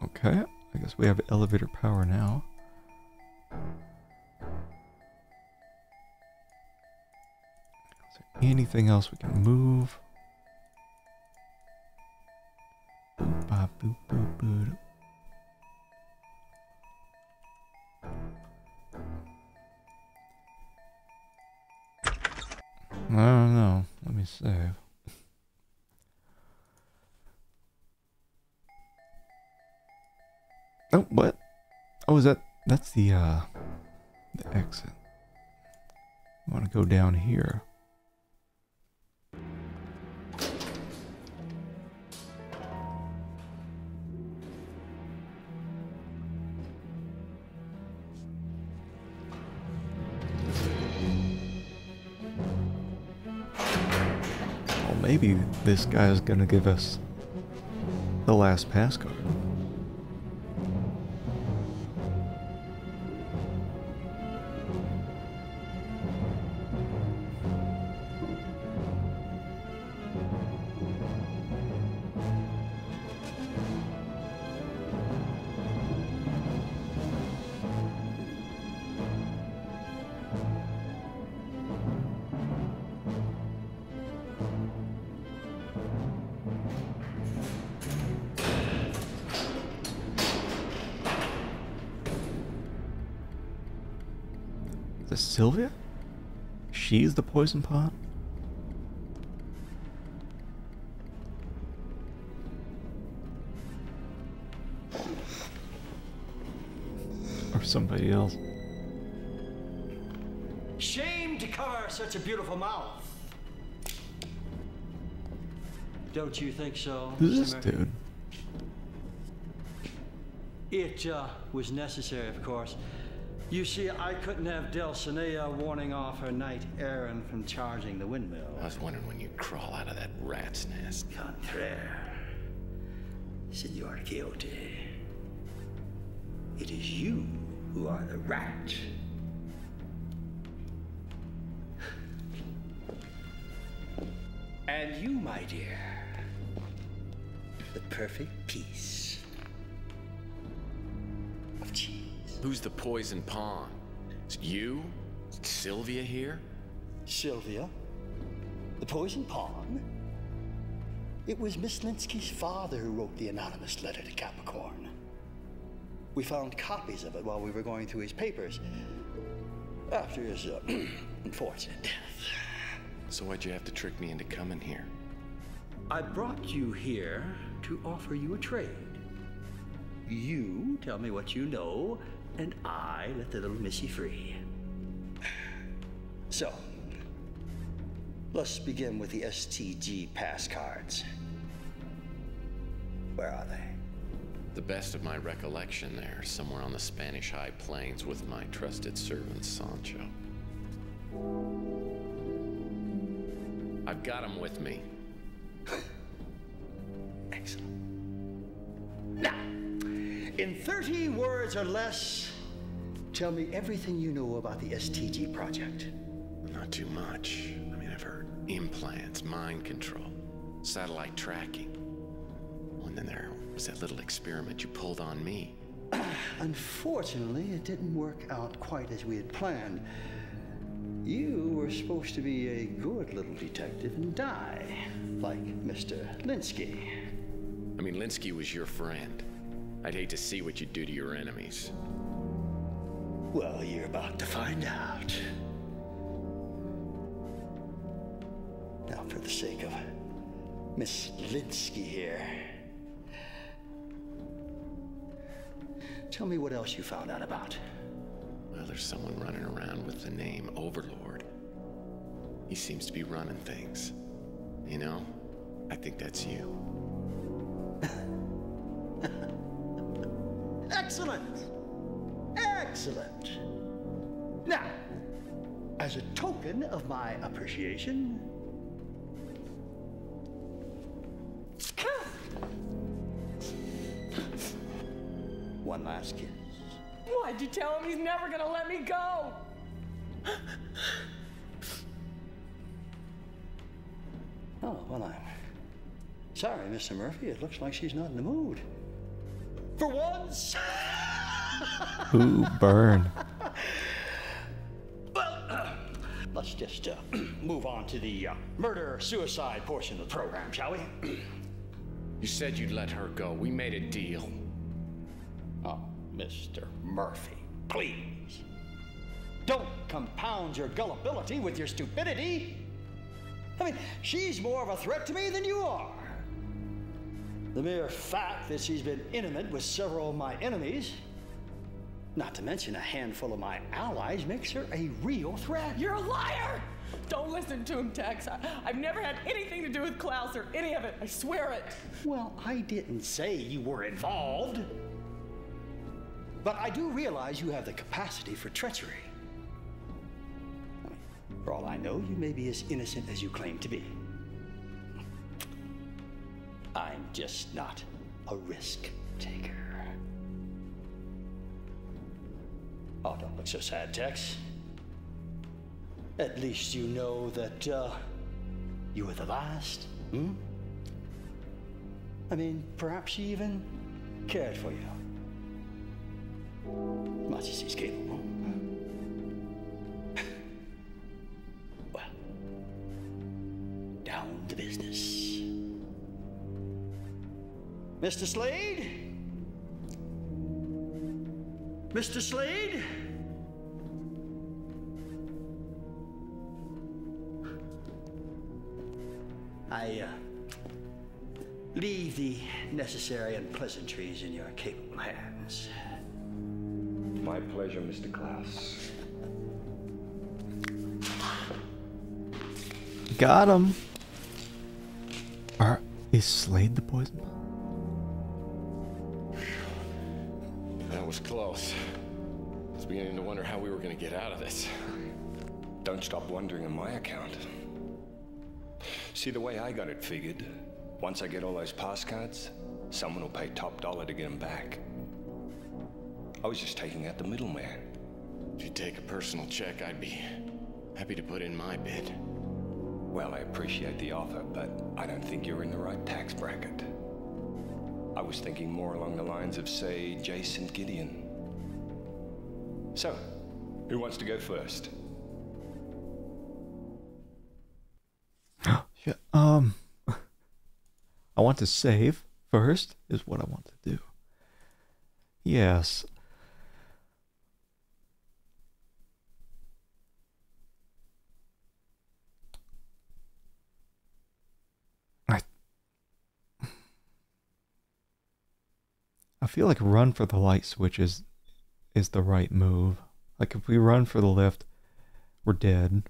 Okay. I guess we have elevator power now. Is there anything else we can move? Boop, bop, boop, boop, boop. I don't know. Let me save. Oh, what? Oh, that's the exit. I want to go down here. Maybe this guy is gonna give us the last pass card. Is this Sylvia? She's the poison pot? Or somebody else. Shame to cover such a beautiful mouth. Don't you think so? Who's this Mr. Murphy? dude? It was necessary, of course. You see, I couldn't have Dulcinea warning off her knight errant from charging the windmill. I was wondering when you'd crawl out of that rat's nest. Contraire, Senor Quixote. It is you who are the rat. And you, my dear, the perfect piece of cheese. Who's the poison pawn? Is it you? Is it Sylvia here? Sylvia? The poison pawn? It was Miss Linsky's father who wrote the anonymous letter to Capricorn. We found copies of it while we were going through his papers after his unfortunate death. So why'd you have to trick me into coming here? I brought you here to offer you a trade. You tell me what you know, and I let the little missy free. So, let's begin with the STG pass cards. Where are they? The best of my recollection there, somewhere on the Spanish High Plains with my trusted servant, Sancho. I've got him with me. Excellent. Now, in 30 words or less, tell me everything you know about the STG project. Not too much. I mean, I've heard implants, mind control, satellite tracking. Oh, and then there was that little experiment you pulled on me. Unfortunately, it didn't work out quite as we had planned. You were supposed to be a good little detective and die, like Mr. Linsky. I mean, Linsky was your friend. I'd hate to see what you do to your enemies. Well, you're about to find out. Now, for the sake of Miss Linsky here, tell me what else you found out about. Well, there's someone running around with the name Overlord. He seems to be running things. You know, I think that's you. Excellent! Excellent! Now, as a token of my appreciation, one last kiss. Why'd you tell him he's never gonna let me go? Oh, well, I'm sorry, Mr. Murphy. It looks like she's not in the mood. For once! Ooh, burn. Well, let's just move on to the murder-suicide portion of the program, shall we? You said you'd let her go. We made a deal. Oh, Mr. Murphy, please. Don't compound your gullibility with your stupidity. I mean, she's more of a threat to me than you are. The mere fact that she's been intimate with several of my enemies, not to mention a handful of my allies, makes her a real threat. You're a liar! Don't listen to him, Tex. I've never had anything to do with Klaus or any of it. I swear it. Well, I didn't say you were involved. But I do realize you have the capacity for treachery. I mean, for all I know, you may be as innocent as you claim to be. I'm just not a risk taker. Oh, don't look so sad, Tex. At least you know that you were the last, hmm? I mean, perhaps she even cared for you. Much as he's capable. Well, down to business. Mr. Slade? Mr. Slade? I leave the necessary unpleasantries in your capable hands. My pleasure, Mr. Klaus. Got him. Is Slade the poison? That was close. I was beginning to wonder how we were going to get out of this. Don't stop wondering on my account. See, the way I got it figured, once I get all those postcards, someone will pay top dollar to get them back. I was just taking out the middleman. If you take a personal check, I'd be happy to put in my bid. Well, I appreciate the offer, but I don't think you're in the right tax bracket. I was thinking more along the lines of, say, Jason Gideon. So, who wants to go first? Yeah, I want to save first, is what I want to do. Yes. I feel like run for the light switch is the right move. Like if we run for the lift, we're dead.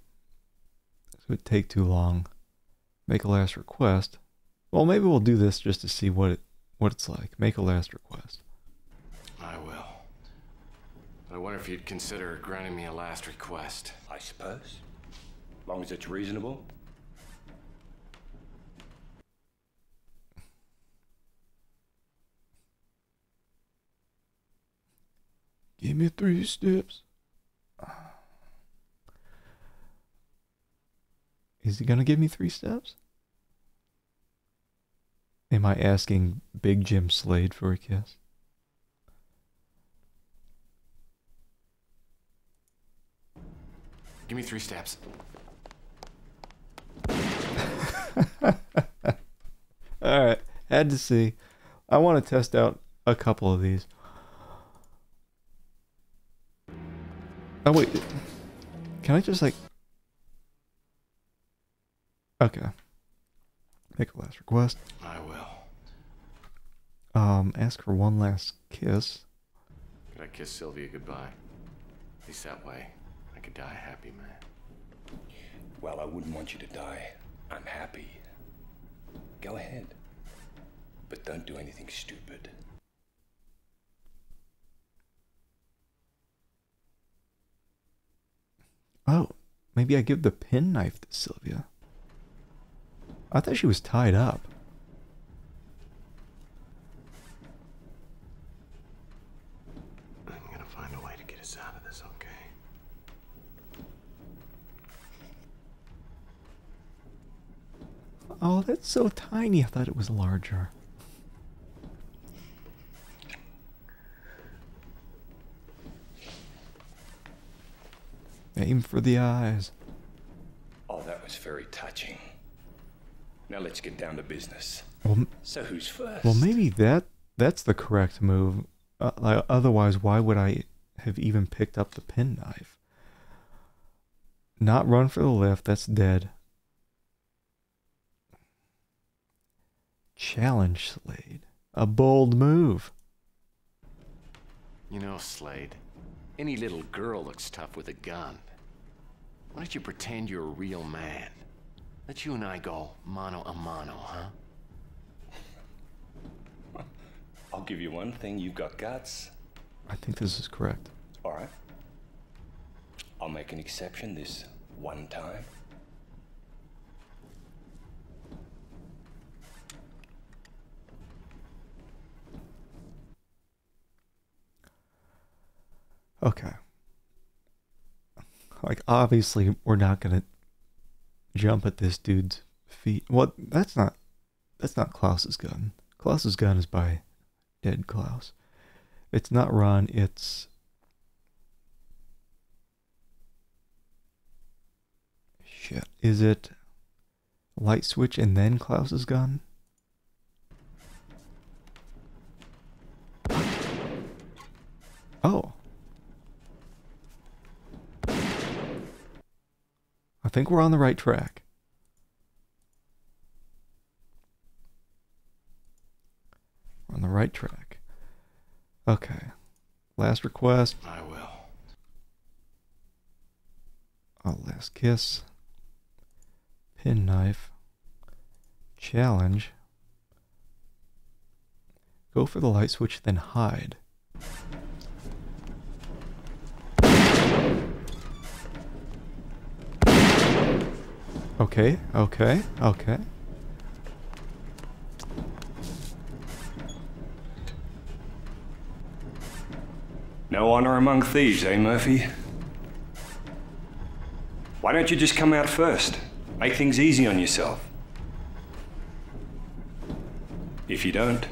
It would take too long. Make a last request. Well, maybe we'll do this just to see what it's like. Make a last request. I will. I wonder if you'd consider granting me a last request. I suppose. As long as it's reasonable. Give me 3 steps. Is he gonna give me 3 steps? Am I asking Big Jim Slade for a kiss? Give me 3 steps. Alright, had to see. I want to test out a couple of these. Oh wait, can I just like... Okay. Make a last request. I will. Ask for one last kiss. Could I kiss Sylvia goodbye? At least that way, I could die a happy man. Well, I wouldn't want you to die unhappy. Go ahead. But don't do anything stupid. Oh, maybe I give the penknife to Sylvia. I thought she was tied up. I'm gonna find a way to get us out of this, okay? Oh, that's so tiny. I thought it was larger. Aim for the eyes. Oh, that was very touching. Now let's get down to business. Well, so who's first? Well, maybe that's the correct move. Otherwise, why would I have even picked up the penknife? Not run for the lift. That's dead. Challenge Slade. A bold move. You know, Slade, any little girl looks tough with a gun. Why don't you pretend you're a real man? Let you and I go mano a mano, huh? I'll give you one thing, you've got guts. I think this is correct. All right. I'll make an exception this one time. Okay. Like, obviously, we're not gonna jump at this dude's feet. What? That's not Klaus's gun. Klaus's gun is by dead Klaus. It's not run, it's... Shit. Is it light switch and then Klaus's gun? Oh. I think we're on the right track. right track. Okay. Last request. I will. Oh, last kiss. Penknife. Challenge. Go for the light switch, then hide. Okay, okay, okay. No honor among thieves, eh, Murphy? Why don't you just come out first? Make things easy on yourself. If you don't,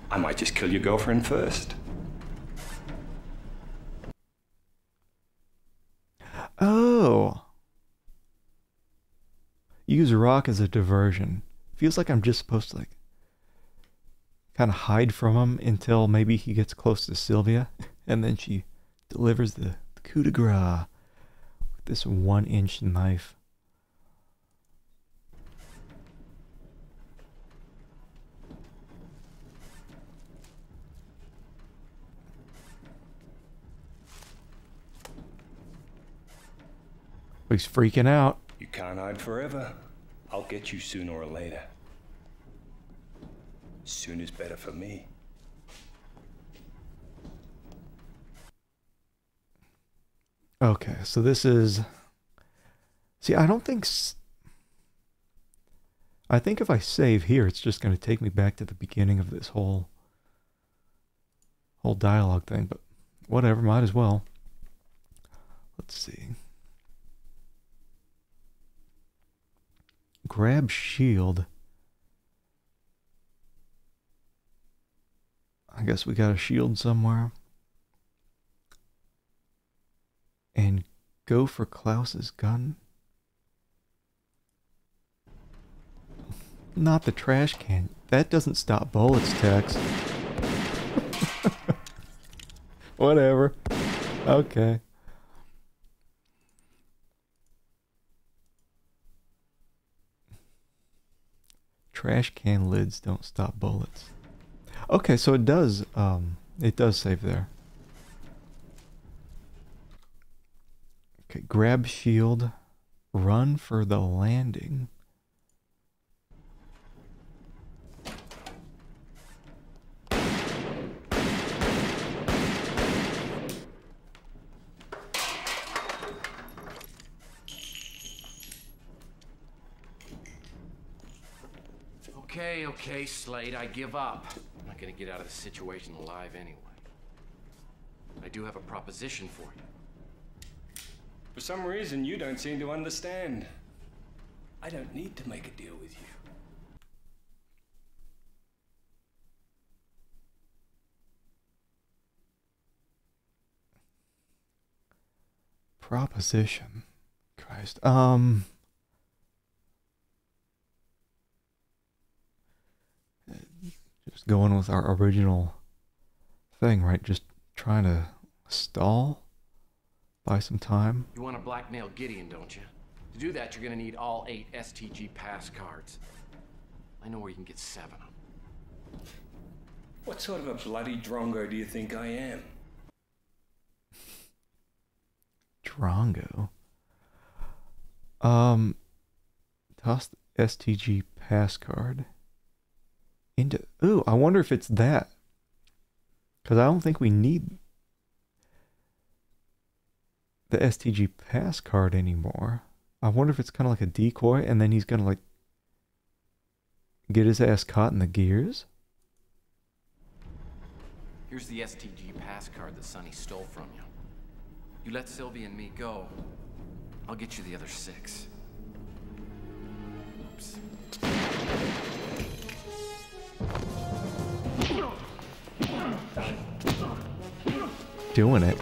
I might just kill your girlfriend first. Oh. Use rock as a diversion. Feels like I'm just supposed to, like, kind of hide from him until maybe he gets close to Sylvia, and then she delivers the coup de grace with this 1-inch knife. He's freaking out. You can't hide forever. I'll get you sooner or later. Soon is better for me. Okay, so this is... See, I don't think... I think if I save here, it's just going to take me back to the beginning of this whole dialogue thing, but whatever, might as well. Let's see. Grab shield. I guess we got a shield somewhere. And go for Klaus's gun. Not the trash can. That doesn't stop bullets, Tex. Whatever. Okay. Trash can lids don't stop bullets. Okay, so it does save there. Okay, grab shield, run for the landing. Okay, Slade, I give up. I'm not gonna get out of this situation alive anyway. I do have a proposition for you. For some reason, you don't seem to understand. I don't need to make a deal with you. Proposition. Christ. Just going with our original thing, right? Just trying to stall, buy some time. You want to blackmail Gideon, don't you? To do that, you're gonna need all 8 STG pass cards. I know where you can get 7 of them. What sort of a bloody drongo do you think I am? Drongo? Toss the STG pass card into... Ooh, I wonder if it's that. Because I don't think we need the STG pass card anymore. I wonder if it's kind of like a decoy, and then he's going to, like, get his ass caught in the gears. Here's the STG pass card that Sonny stole from you. You let Sylvia and me go, I'll get you the other 6. Oops. Doing it.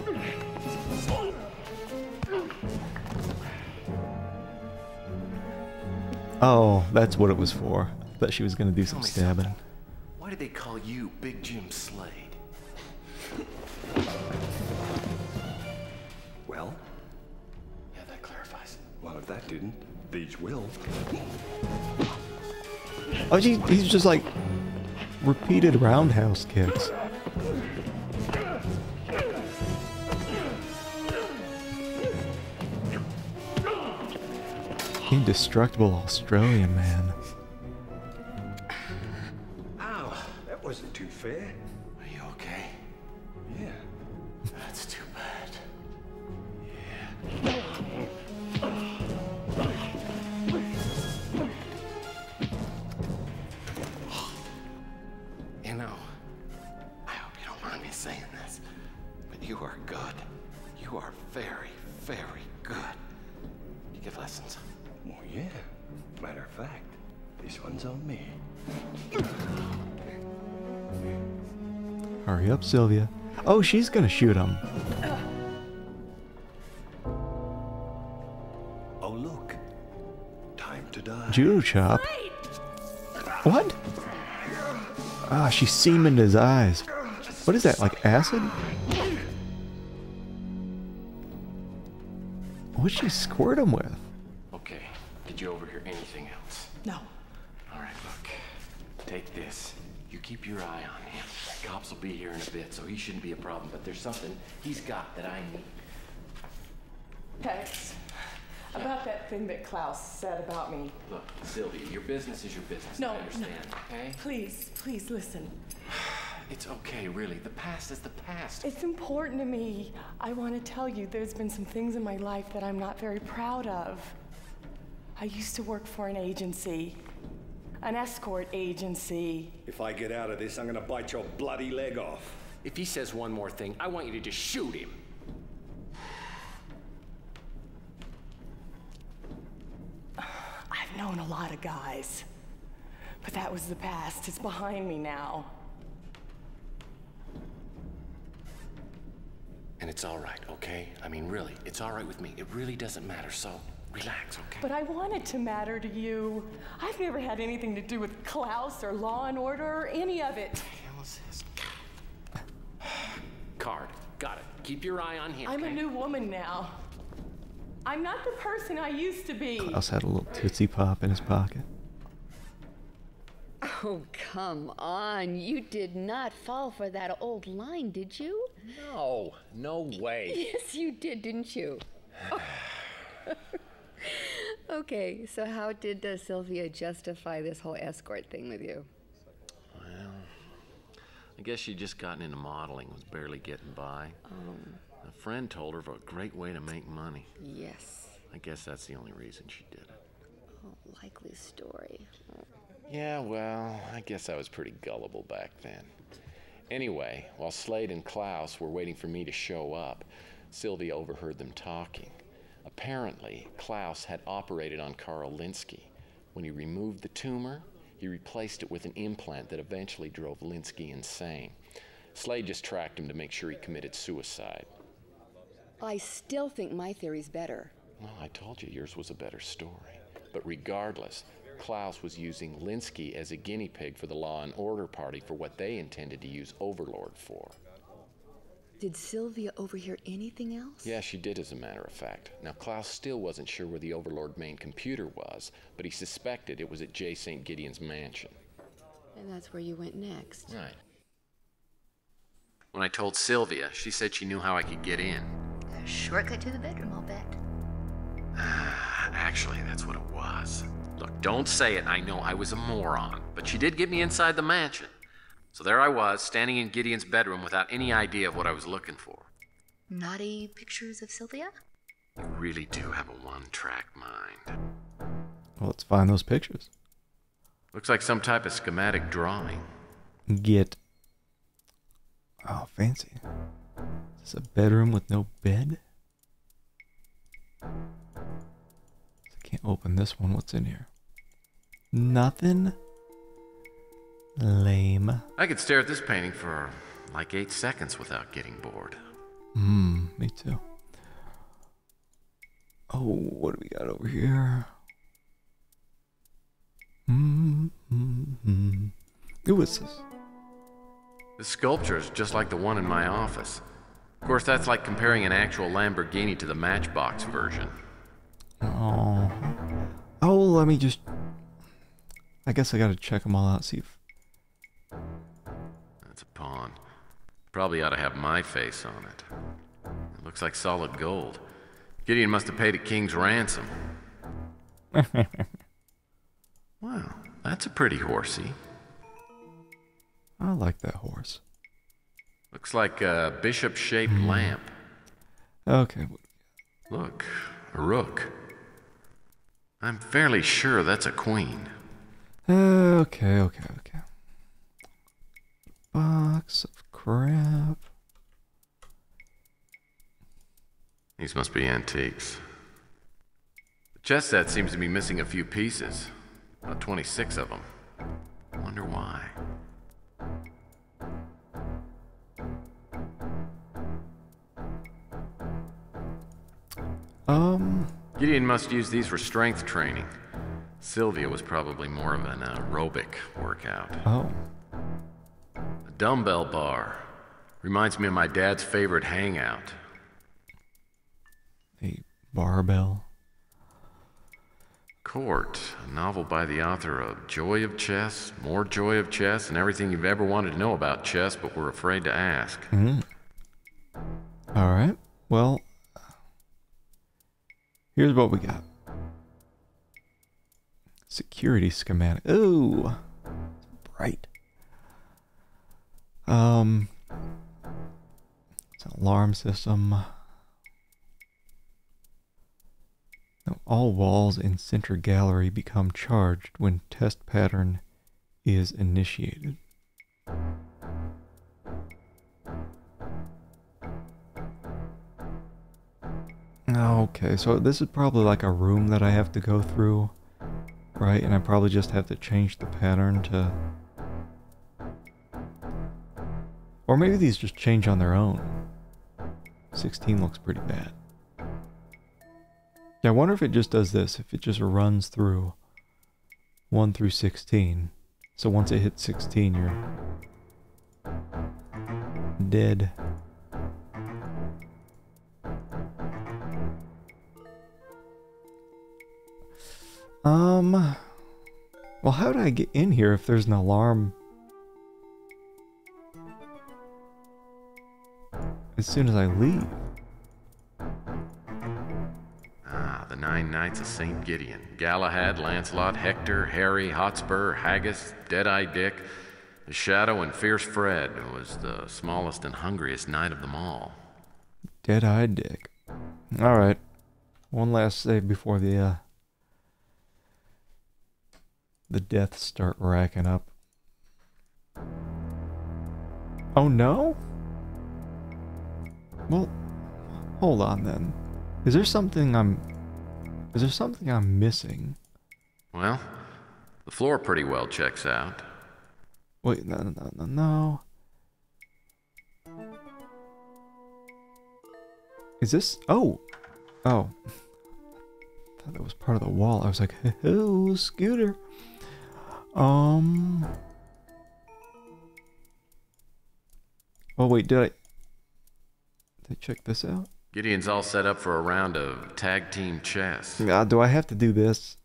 Oh, that's what it was for. I thought she was going to do some stabbing. Why do they call you Big Jim Slade? Well? Yeah, that clarifies. Well, if that didn't, these will. Oh, he's just like repeated roundhouse kicks. Indestructible Australian man. Ow, that wasn't too fair. Are you okay? Yeah. That's too bad. You know, I hope you don't mind me saying this, but you are good. You are very, very good. You give lessons? Oh, yeah. Matter of fact, this one's on me. Hurry up, Sylvia. Oh, she's gonna shoot him. Oh, look. Time to die. Judo chop. What? Ah, she semened his eyes. What is that, like acid? What'd she squirt him with? Okay. Did you overhear anything else? No. All right, look. Take this. You keep your eye on him. Cops will be here in a bit, so he shouldn't be a problem. But there's something he's got that I need. Tex, about that thing that Klaus said about me. Look, Sylvia, your business is your business. No, I understand, okay? Please, please listen. It's okay, really. The past is the past. It's important to me. I want to tell you there's been some things in my life that I'm not very proud of. I used to work for an agency. An escort agency. If I get out of this, I'm gonna bite your bloody leg off. If he says one more thing, I want you to just shoot him. I've known a lot of guys, but that was the past. It's behind me now. And it's all right, okay? I mean, really, it's all right with me. It really doesn't matter, so relax, okay? But I want it to matter to you. I've never had anything to do with Klaus or Law and Order or any of it. What the hell is this? Card. Got it. Keep your eye on him. I'm a new woman now. I'm not the person I used to be. Klaus had a little Tootsie Pop in his pocket. Oh, come on. You did not fall for that old line, did you? No, no way. Yes, you did, didn't you? Oh. Okay, so how did Sylvia justify this whole escort thing with you? Well, I guess she'd just gotten into modeling, was barely getting by. A friend told her of a great way to make money. Yes. I guess that's the only reason she did it. Oh, likely story. Yeah, well, I guess I was pretty gullible back then. Anyway, while Slade and Klaus were waiting for me to show up, Sylvia overheard them talking. Apparently, Klaus had operated on Carl Linsky. When he removed the tumor, he replaced it with an implant that eventually drove Linsky insane. Slade just tracked him to make sure he committed suicide. I still think my theory's better. Well, I told you yours was a better story. But regardless, Klaus was using Linsky as a guinea pig for the Law and Order Party for what they intended to use Overlord for. Did Sylvia overhear anything else? Yeah, she did, as a matter of fact. Now, Klaus still wasn't sure where the Overlord main computer was, but he suspected it was at J. St. Gideon's mansion. And that's where you went next. Right. When I told Sylvia, she said she knew how I could get in. A shortcut to the bedroom, I'll bet. Actually, that's what it was. Look, don't say it. I know I was a moron, but she did get me inside the mansion. So there I was, standing in Gideon's bedroom without any idea of what I was looking for. Naughty pictures of Sylvia? You really do have a one-track mind. Well, let's find those pictures. Looks like some type of schematic drawing. Get. Oh, fancy. Is this a bedroom with no bed? I can't open this one. What's in here? Nothing? Lame. I could stare at this painting for like 8 seconds without getting bored. Me too. Oh, what do we got over here? Who is this? The sculpture is just like the one in my office. Of course, that's like comparing an actual Lamborghini to the Matchbox version. Oh, let me just... I guess I gotta check them all out, see if Probably ought to have my face on it. It looks like solid gold. Gideon must have paid a king's ransom. Wow, that's a pretty horsey. I like that horse. Looks like a bishop-shaped lamp. Okay. Look, a rook. I'm fairly sure that's a queen. Okay. Box of crap. These must be antiques. The chess set seems to be missing a few pieces. About 26 of them. Wonder why. Gideon must use these for strength training. Sylvia was probably more of an aerobic workout. Oh. A dumbbell bar. Reminds me of my dad's favorite hangout. A barbell. Court, a novel by the author of Joy of Chess, More Joy of Chess, and everything you've ever wanted to know about chess but were afraid to ask. Alright, well, here's what we got. Security schematic. Ooh, bright. It's an alarm system. All walls in center gallery become charged when test pattern is initiated. Okay, so this is probably like a room that I have to go through, right? And I probably just have to change the pattern to... Or maybe these just change on their own. 16 looks pretty bad. Yeah, I wonder if it just does this, if it just runs through 1 through 16. So once it hits 16, you're dead. Well, how do I get in here if there's an alarm as soon as I leave? The 9 Knights of St. Gideon. Galahad, Lancelot, Hector, Harry, Hotspur, Haggis, Deadeye Dick. The Shadow and Fierce Fred was the smallest and hungriest knight of them all. Deadeye Dick. Alright. One last save before the deaths start racking up. Oh no? Well, hold on then. Is there something I'm missing? Well, the floor pretty well checks out. Wait, no. Is this... Oh! I thought that was part of the wall. I was like, oh, Scooter. Oh wait, did I check this out? Gideon's all set up for a round of tag team chess. Do I have to do this?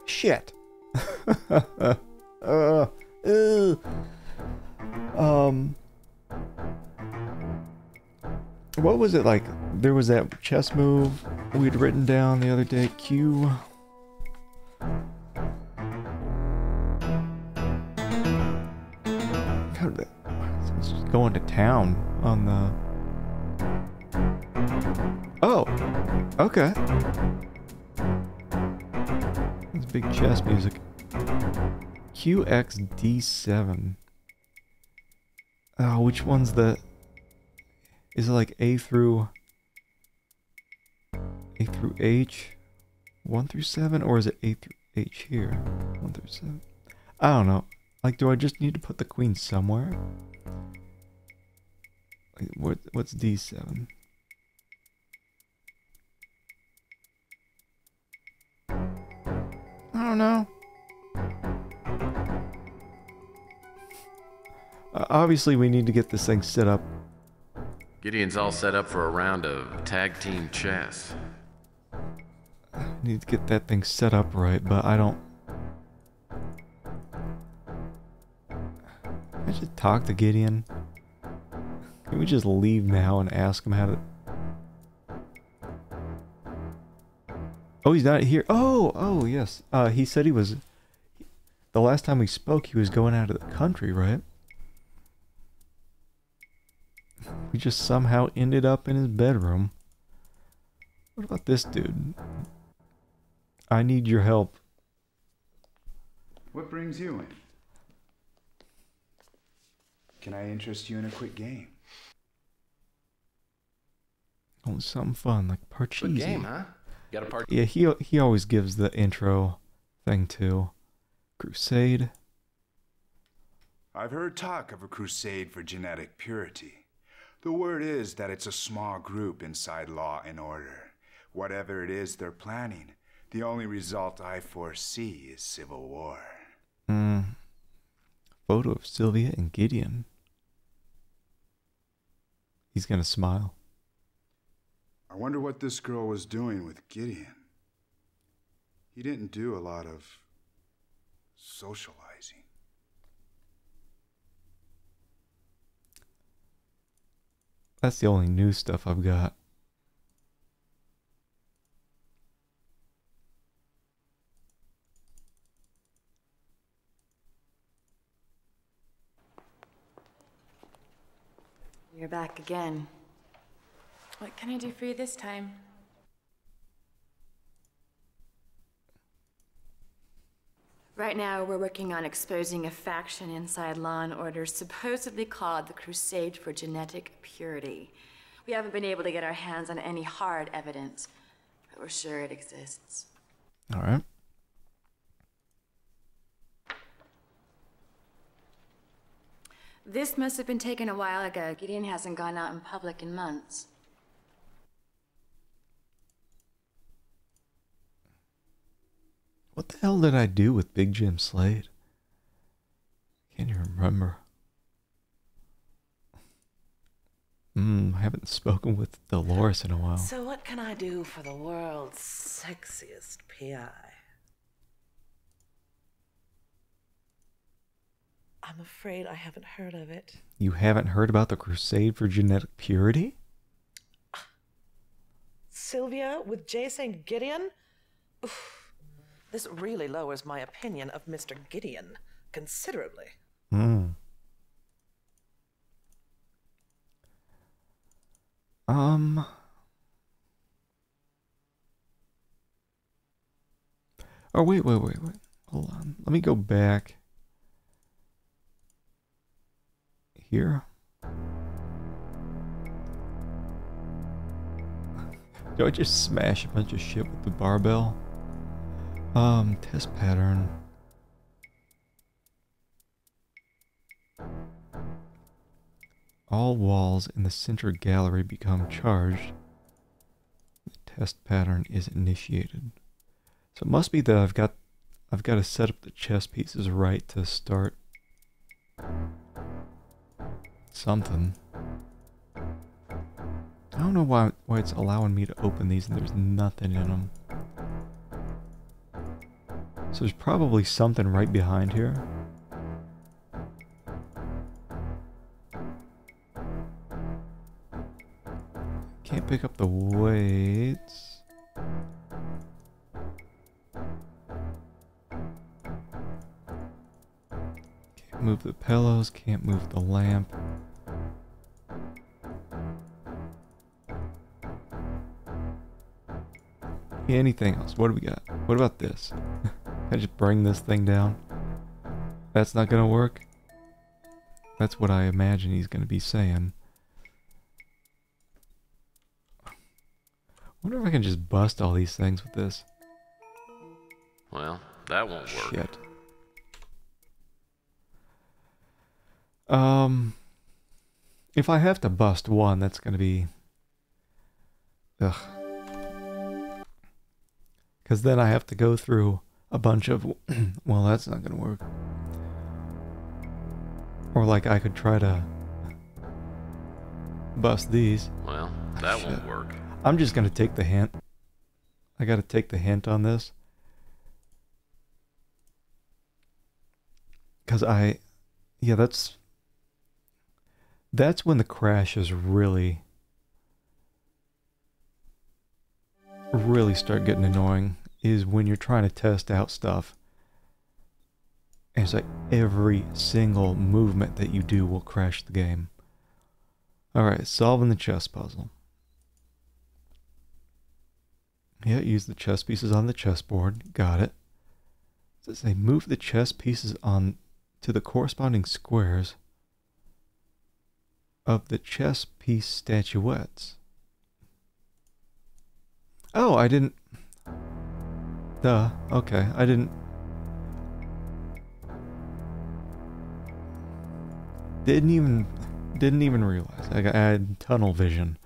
Shit. What was it like? There was that chess move we'd written down the other day. Q. God, it's going to town on the. Oh, okay. That's big chess music. QXD7. Oh, which one's the... Is it like A through H? 1 through 7? Or is it A through H here? 1 through 7? I don't know. Like, do I just need to put the queen somewhere? Like, what's D7? I don't know. Obviously, we need to get this thing set up. Gideon's all set up for a round of tag team chess. I need to get that thing set up right, but I don't... Can I just talk to Gideon? Can we just leave now and ask him how to... Oh, he's not here. Oh, yes. He said he was... The last time we spoke, he was going out of the country, right? We just somehow ended up in his bedroom. What about this dude? I need your help. What brings you in? Can I interest you in a quick game? Oh, something fun, like Parcheesi. Quick game, huh? Got a part? Yeah, he always gives the intro thing too. Crusade. I've heard talk of a crusade for genetic purity. The word is that it's a small group inside Law and Order. Whatever it is they're planning, the only result I foresee is civil war. Photo of Sylvia and Gideon. He's gonna smile. I wonder what this girl was doing with Gideon. He didn't do a lot of socializing. That's the only new stuff I've got. You're back again. What can I do for you this time? Right now, we're working on exposing a faction inside Law and Order supposedly called the Crusade for Genetic Purity. We haven't been able to get our hands on any hard evidence, but we're sure it exists. All right. This must have been taken a while ago. Gideon hasn't gone out in public in months. What the hell did I do with Big Jim Slade? Can't even remember. I haven't spoken with Dolores in a while. So what can I do for the world's sexiest PI? I'm afraid I haven't heard of it. You haven't heard about the Crusade for Genetic Purity? Sylvia with J. St. Gideon? Oof. This really lowers my opinion of Mr. Gideon considerably. Oh, wait. Hold on. Let me go back. Here. Do I just smash a bunch of shit with the barbell? Test pattern. All walls in the center gallery become charged. The test pattern is initiated. So it must be that I've got to set up the chess pieces right to start something. I don't know why it's allowing me to open these and there's nothing in them. So there's probably something right behind here. Can't pick up the weights. Can't move the pillows, can't move the lamp. Anything else? What do we got? What about this? Can I just bring this thing down? That's not gonna work? That's what I imagine he's gonna be saying. Wonder if I can just bust all these things with this. Well, that won't work. Shit. If I have to bust one, that's gonna be... Ugh. Because then I have to go through a bunch of... well, that's not gonna work. Or like I could try to bust these. Well, that won't work. I'm just gonna take the hint. I gotta take the hint on this. Because yeah, that's when the crashes really start getting annoying, is when you're trying to test out stuff. And it's like every single movement that you do will crash the game. Alright, solving the chess puzzle. Yeah, use the chess pieces on the chessboard. Got it. Does it say move the chess pieces on to the corresponding squares of the chess piece statuettes? Oh, I didn't... Duh. Okay, I didn't... Didn't even realize. I had tunnel vision.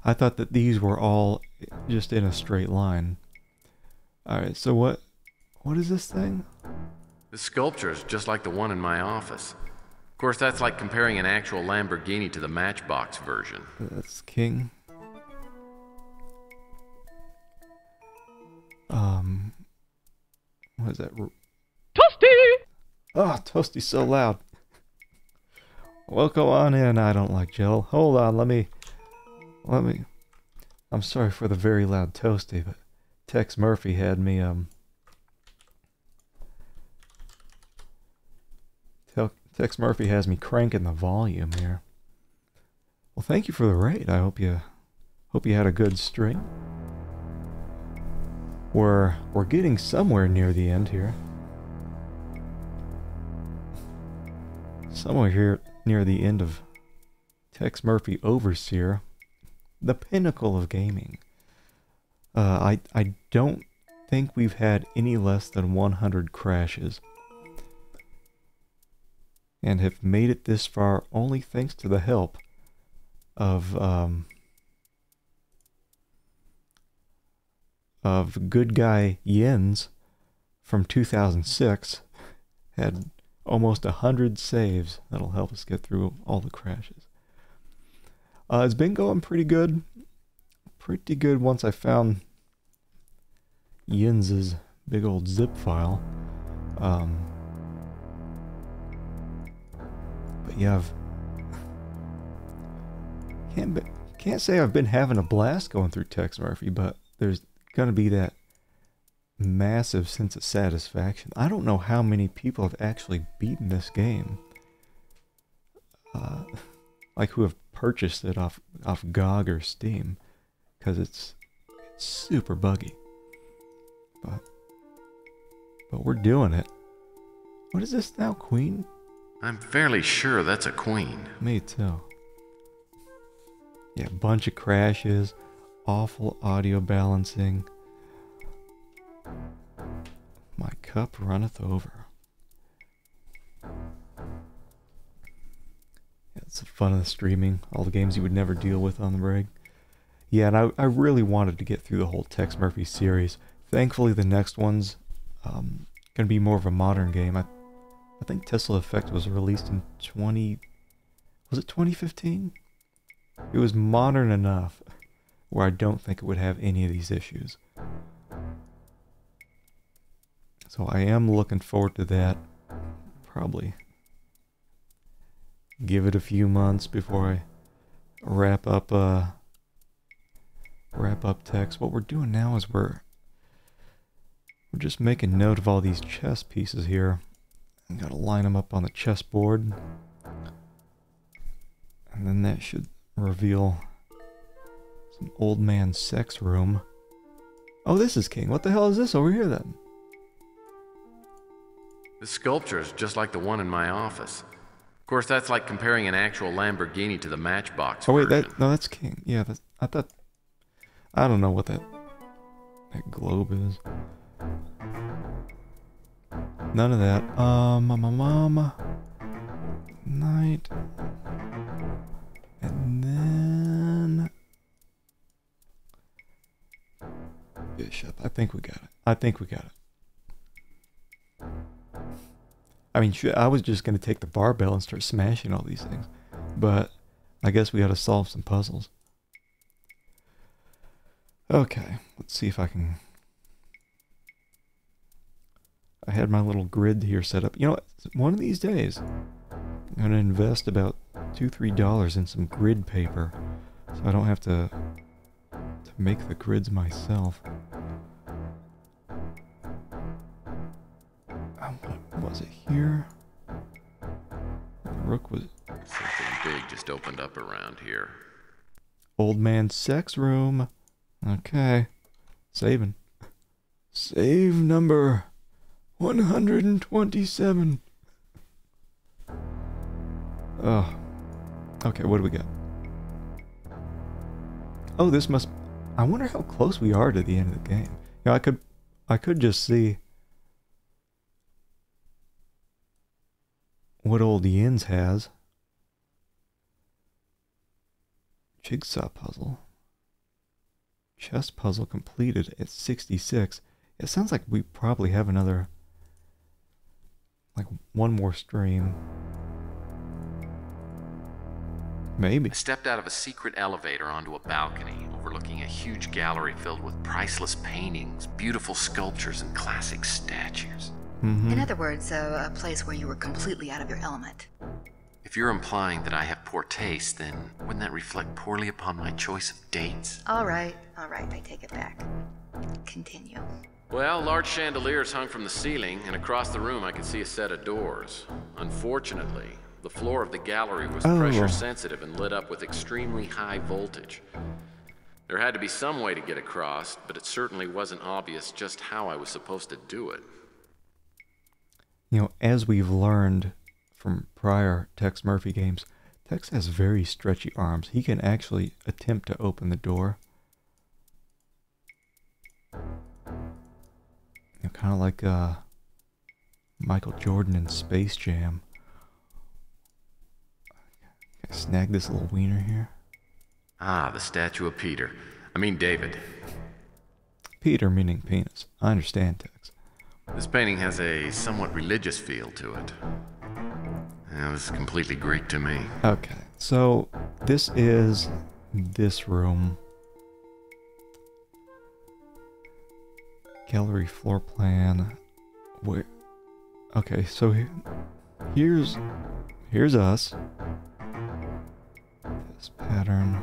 I thought that these were all just in a straight line. Alright, so what is this thing? The sculpture is just like the one in my office. Of course, that's like comparing an actual Lamborghini to the Matchbox version. That's King. What is that? Toasty! Oh, Toasty's so loud. Welcome on in. I don't like Jill. Hold on, let me... I'm sorry for the very loud Toasty, but Tex Murphy had me, Tex Murphy has me cranking the volume here. Well, thank you for the raid. I hope you had a good stream. We're getting somewhere near the end here. Somewhere here near the end of Tex Murphy Overseer, the pinnacle of gaming. I don't think we've had any less than 100 crashes, and have made it this far only thanks to the help of good guy Jens from 2006. Had almost 100 saves that'll help us get through all the crashes. It's been going pretty good. Pretty good once I found Jens's big old zip file. But yeah, can't say I've been having a blast going through Tex Murphy, but there's gonna be that massive sense of satisfaction. I don't know how many people have actually beaten this game, like who have purchased it off GOG or Steam, because it's super buggy. But we're doing it. What is this now, Queen? I'm fairly sure that's a queen. Me too. Yeah, bunch of crashes, awful audio balancing. My cup runneth over. Yeah, it's the fun of the streaming. All the games you would never deal with on the rig. Yeah, and I really wanted to get through the whole Tex Murphy series. Thankfully, the next one's gonna be more of a modern game. I think Tesla Effect was released in 2015? It was modern enough where I don't think it would have any of these issues. So I am looking forward to that. Probably give it a few months before I wrap up Tex. What we're doing now is we're just making note of all these chess pieces here. I gotta line them up on the chessboard, and then that should reveal some old man sex room. Oh, this is King. What the hell is this over here then? The sculpture is just like the one in my office. Of course, that's like comparing an actual Lamborghini to the Matchbox. Oh wait, that's King. Yeah, I don't know what that globe is. None of that. Mama. Knight. And then Bishop. I think we got it. I mean, I was just going to take the barbell and start smashing all these things. But I guess we got to solve some puzzles. Okay, let's see if I can I had my little grid here set up. You know, one of these days, I'm going to invest about $2-3 in some grid paper, so I don't have to make the grids myself. What was it here? The rook was... Something big just opened up around here. Old man's sex room. Okay. Saving. Save number 127. Oh. Okay, what do we got? Oh, this must... I wonder how close we are to the end of the game. You know, I could just see what old Yins has. Jigsaw puzzle. Chess puzzle completed at 66. It sounds like we probably have another, like, one more stream. Maybe. I stepped out of a secret elevator onto a balcony overlooking a huge gallery filled with priceless paintings, beautiful sculptures, and classic statues. In other words, a place where you were completely out of your element. If you're implying that I have poor taste, then wouldn't that reflect poorly upon my choice of dates? All right, I take it back. Continue. Well, large chandeliers hung from the ceiling, and across the room I could see a set of doors. Unfortunately, the floor of the gallery was pressure sensitive and lit up with extremely high voltage. There had to be some way to get across, but it certainly wasn't obvious just how I was supposed to do it. You know, as we've learned from prior Tex Murphy games, Tex has very stretchy arms. He can actually attempt to open the door. You know, kind of like Michael Jordan in Space Jam. Can I snag this little wiener here? Ah, the statue of Peter. I mean David. Peter meaning penis. I understand, Tex. This painting has a somewhat religious feel to it. It was completely Greek to me. Okay, so this is this room. Gallery floor plan. Where? Okay, so here's us. This pattern.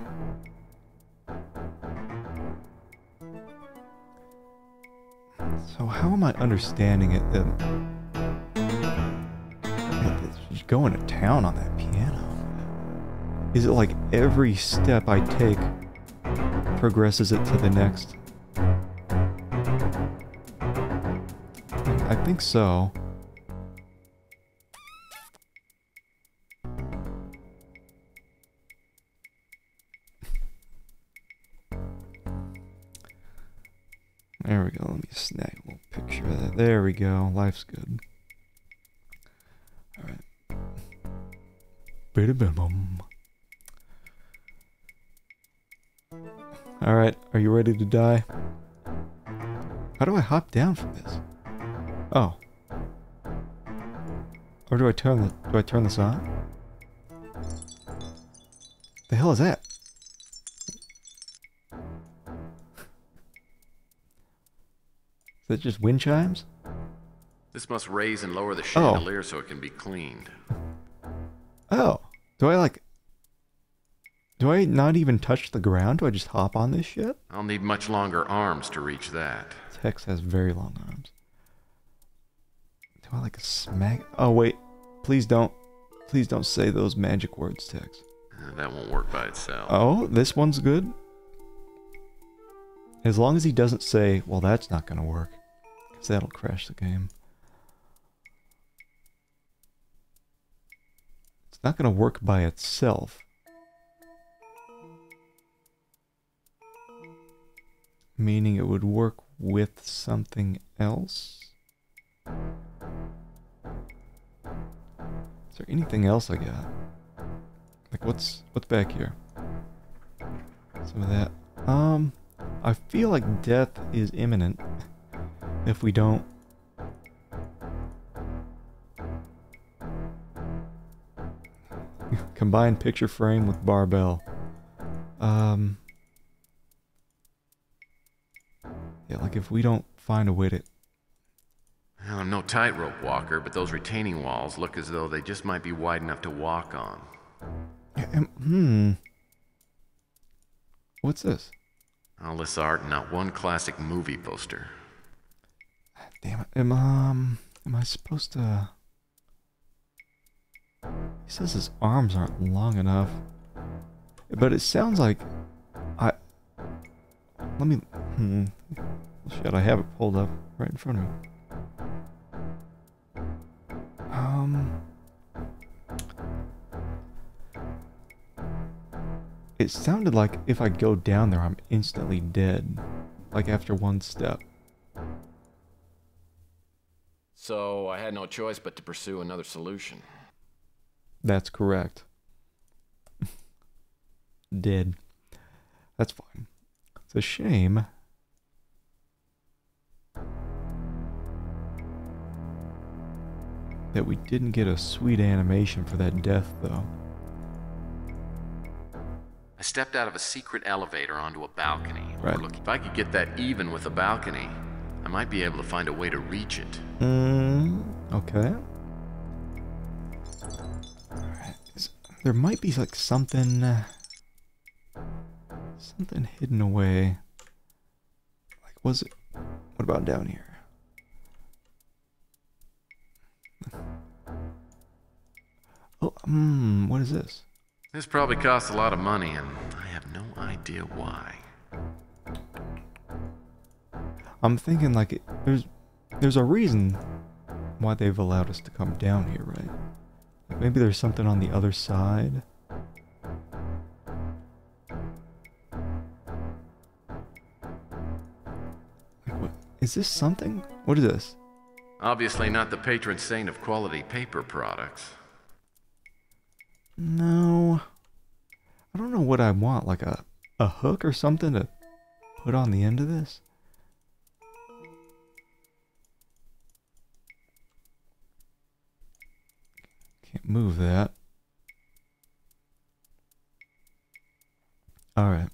So how am I understanding it? She's going to town on that piano. Is it like every step I take progresses it to the next? I think so. There we go. Let me snag a little picture of that. There we go. Life's good. Alright. Alright, are you ready to die? How do I hop down from this? Oh. Or do I turn this on? The hell is that? Is that just wind chimes? This must raise and lower the chandelier so it can be cleaned. Oh. Do I not even touch the ground? Do I just hop on this shit? I'll need much longer arms to reach that. Tex has very long arms. Do I like a smack? Oh wait. Please don't say those magic words, Tex. That won't work by itself. Oh, this one's good. As long as he doesn't say, well, that's not going to work. Because that'll crash the game. It's not going to work by itself. Meaning it would work with something else? Is there anything else I got? Like, what's back here? Some of that. I feel like death is imminent if we don't. Combine picture frame with barbell. Yeah, like if we don't find a way to... Well, I'm no tightrope walker, but those retaining walls look as though they just might be wide enough to walk on. What's this? All this art and not one classic movie poster. Damn it. Am I supposed to... He says his arms aren't long enough. But it sounds like... Let me... Shit, I have it pulled up right in front of me. It sounded like if I go down there, I'm instantly dead. Like after one step. So I had no choice but to pursue another solution. That's correct. Dead. That's fine. It's a shame. That we didn't get a sweet animation for that death, though. I stepped out of a secret elevator onto a balcony. Right. Overlooking. If I could get that even with the balcony, I might be able to find a way to reach it. Okay. Alright. There might be like something... something hidden away. Like, was it... What about down here? Oh, what is this? This probably costs a lot of money, and I have no idea why. I'm thinking like there's a reason why they've allowed us to come down here, right? Like maybe there's something on the other side. Like what? Is this something? What is this? Obviously not the patron saint of quality paper products. No. I don't know what I want, like a hook or something to put on the end of this. Can't move that. Alright.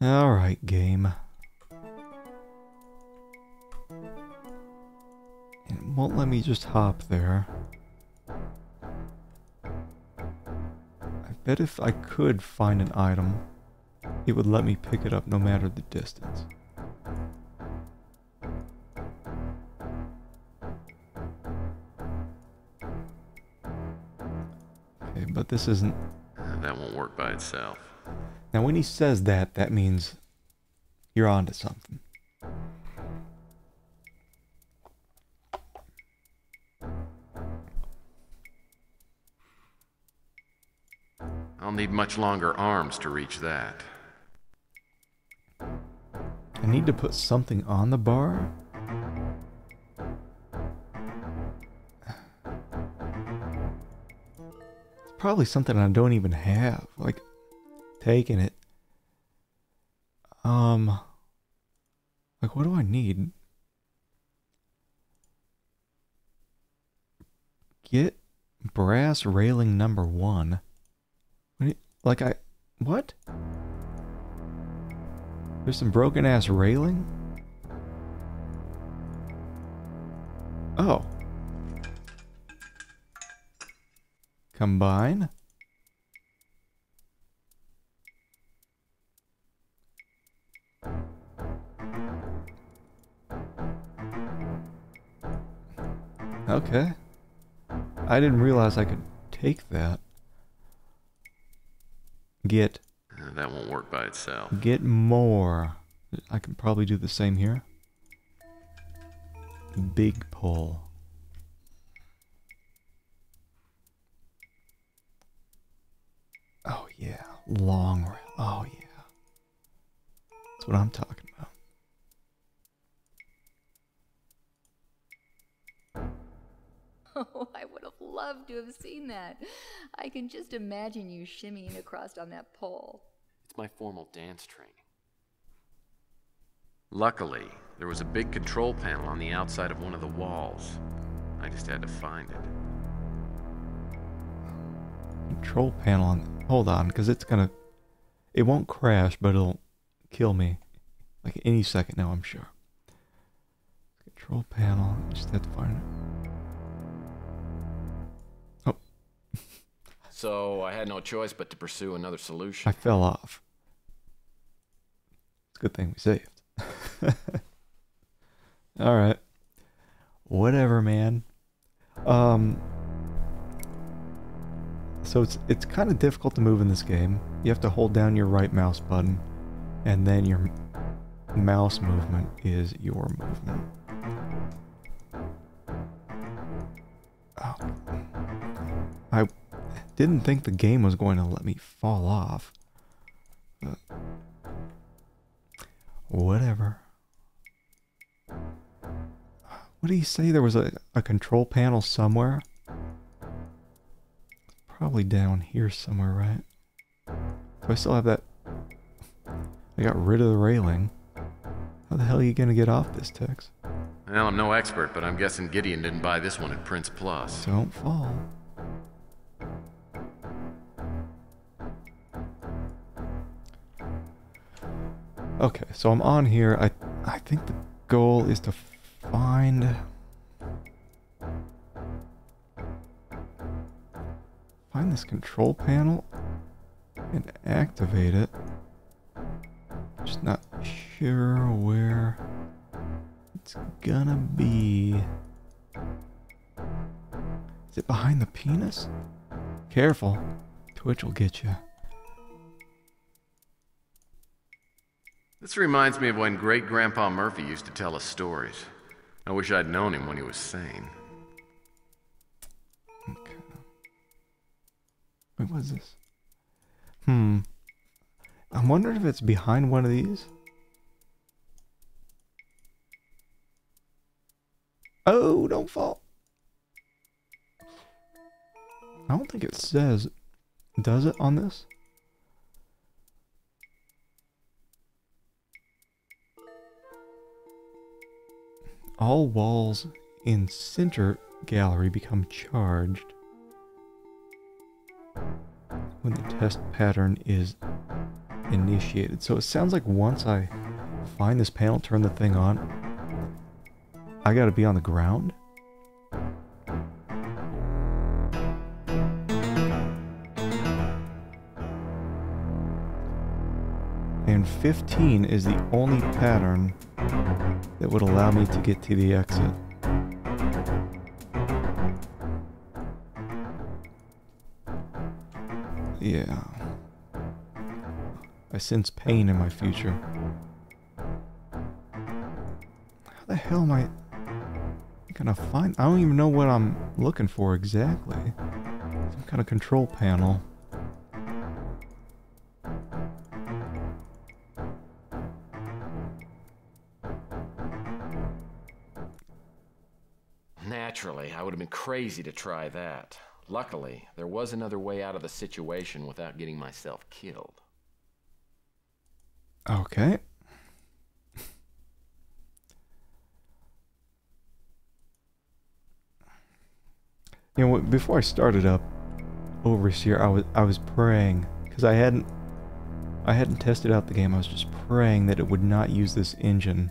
Alright, game. And it won't let me just hop there. I bet if I could find an item, it would let me pick it up no matter the distance. Okay, but this isn't... That won't work by itself. Now when he says that, that means you're onto something. I'll need much longer arms to reach that. I need to put something on the bar? It's probably something I don't even have. Like, taking it. Like, what do I need? Get brass railing number 1. Like what? There's some broken ass railing? Oh. Combine? Okay. I didn't realize I could take that. Get. That won't work by itself. Get more. I can probably do the same here. Big pull. Oh yeah. Long rail. Oh yeah. That's what I'm talking about. Oh, I would have loved to have seen that. I can just imagine you shimmying across on that pole. It's my formal dance training. Luckily, there was a big control panel on the outside of one of the walls. I just had to find it. Control panel on... Hold on, because it's gonna... It won't crash, but it'll kill me. Like any second now, I'm sure. Control panel. Just have to find it. Oh. So I had no choice but to pursue another solution. I fell off. It's a good thing we saved. Alright. Whatever, man. So it's kind of difficult to move in this game. You have to hold down your right mouse button, and then your mouse movement is your movement. Oh. I didn't think the game was going to let me fall off. But whatever. What did he say? There was a control panel somewhere? Probably down here somewhere, right? Do I still have that? I got rid of the railing. How the hell are you gonna get off this, Tex? Well, I'm no expert, but I'm guessing Gideon didn't buy this one at Prince Plus. Don't fall. Okay, so I'm on here. I think the goal is to find this control panel and activate it. Just not sure where it's gonna be. Is it behind the penis? Careful. Twitch will get you. This reminds me of when Great-Grandpa Murphy used to tell us stories. I wish I'd known him when he was sane. Okay. Wait, what's this? I'm wondering if it's behind one of these. Oh, don't fall. I don't think it says, does it on this? All walls in center gallery become charged when the test pattern is initiated. So it sounds like once I find this panel, turn the thing on, I gotta be on the ground. And 15 is the only pattern that would allow me to get to the exit. Yeah. I sense pain in my future. How the hell am I gonna find? I don't even know what I'm looking for exactly. Some kind of control panel. Naturally, I would have been crazy to try that. Luckily, there was another way out of the situation without getting myself killed. Okay. You know, before I started up Overseer, I was praying because I hadn't tested out the game. I was just praying that it would not use this engine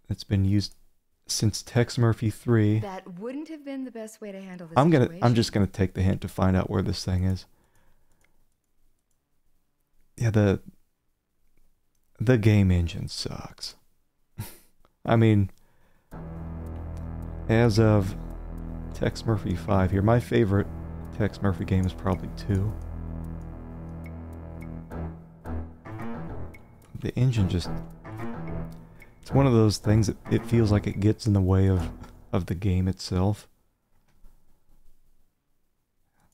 that's been used since Tex Murphy 3. That wouldn't have been the best way to handle this situation. I'm just gonna take the hint to find out where this thing is. Yeah, the game engine sucks. I mean, as of Tex Murphy 5 here, my favorite Tex Murphy game is probably 2. The engine just... It's one of those things that it feels like it gets in the way of the game itself.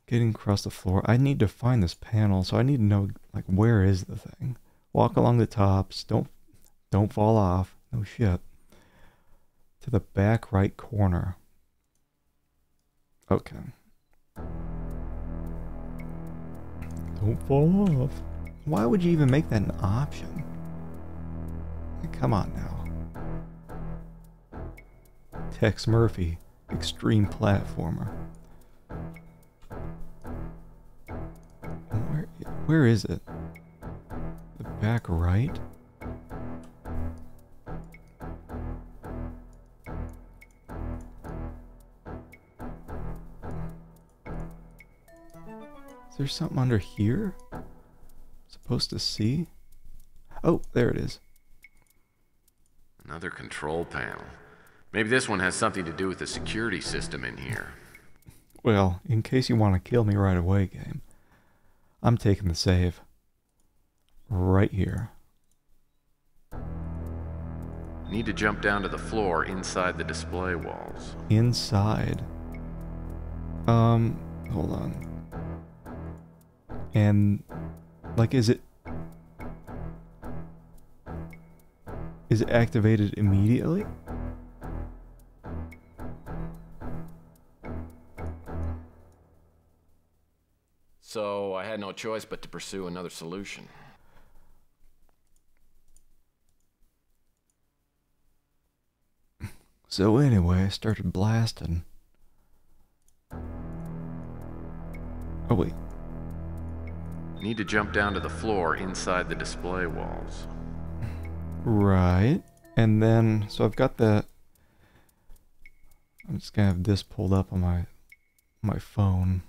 Getting across the floor. I need to find this panel, so I need to know, like, where is the thing? Walk along the tops. Don't fall off. No shit. To the back right corner. Okay. Don't fall off. Why would you even make that an option? Come on now. Tex Murphy, extreme platformer. Where is it? The back right? Is there something under here? Supposed to see? Oh, there it is. Another control panel. Maybe this one has something to do with the security system in here. Well, in case you want to kill me right away, game, I'm taking the save. Right here. Need to jump down to the floor inside the display walls. Inside. Hold on. And, like, is it activated immediately? So I had no choice but to pursue another solution. So anyway, I started blasting. Oh wait. Need to jump down to the floor inside the display walls. Right. And then, so I've got the... I'm just gonna have this pulled up on my phone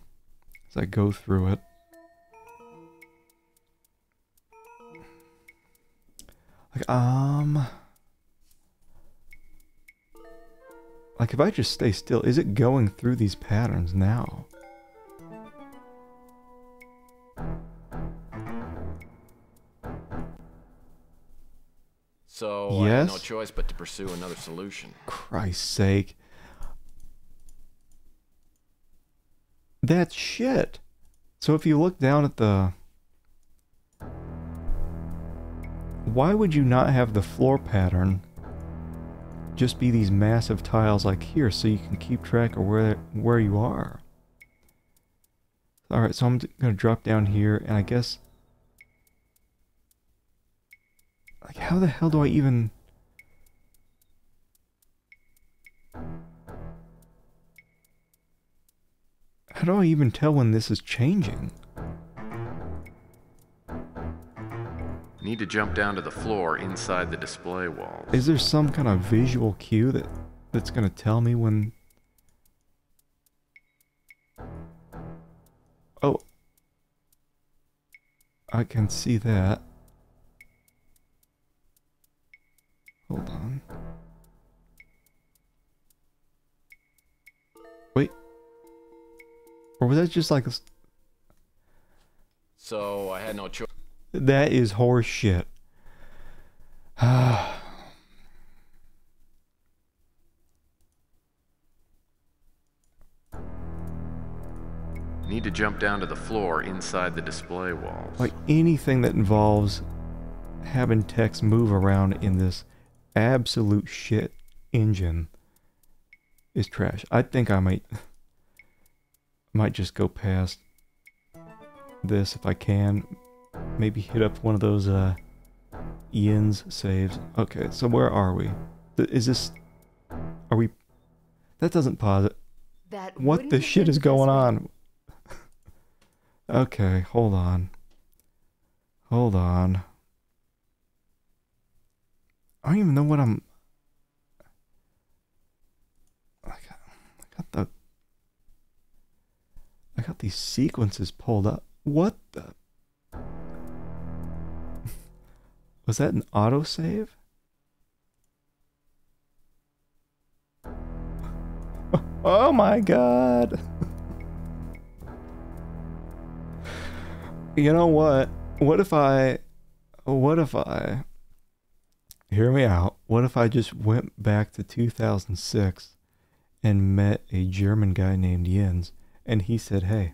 as I go through it. Like if I just stay still, is it going through these patterns now? So I had no choice but to pursue another solution. Christ's sake. That's shit. So if you look down at the... Why would you not have the floor pattern just be these massive tiles like here so you can keep track of where you are? Alright, so I'm going to drop down here and I guess... Like, how the hell do I even... How do I even tell when this is changing? Need to jump down to the floor inside the display walls. Is there some kind of visual cue that's going to tell me when... Oh. I can see that. Hold on. Wait. Or was that just like a... So I had no choice. That is horse shit. Need to jump down to the floor inside the display walls. Like anything that involves having text move around in this absolute shit engine is trash. I think I might just go past this if I can. Maybe hit up one of those Ian's saves. Okay, so where are we? Is this... Are we... That doesn't pause it. What the shit is going on? Okay, hold on. Hold on. I don't even know what I'm... I got these sequences pulled up. What the... Was that an autosave? Oh my god! You know what? What if I... Hear me out. What if I just went back to 2006 and met a German guy named Jens, and he said, hey,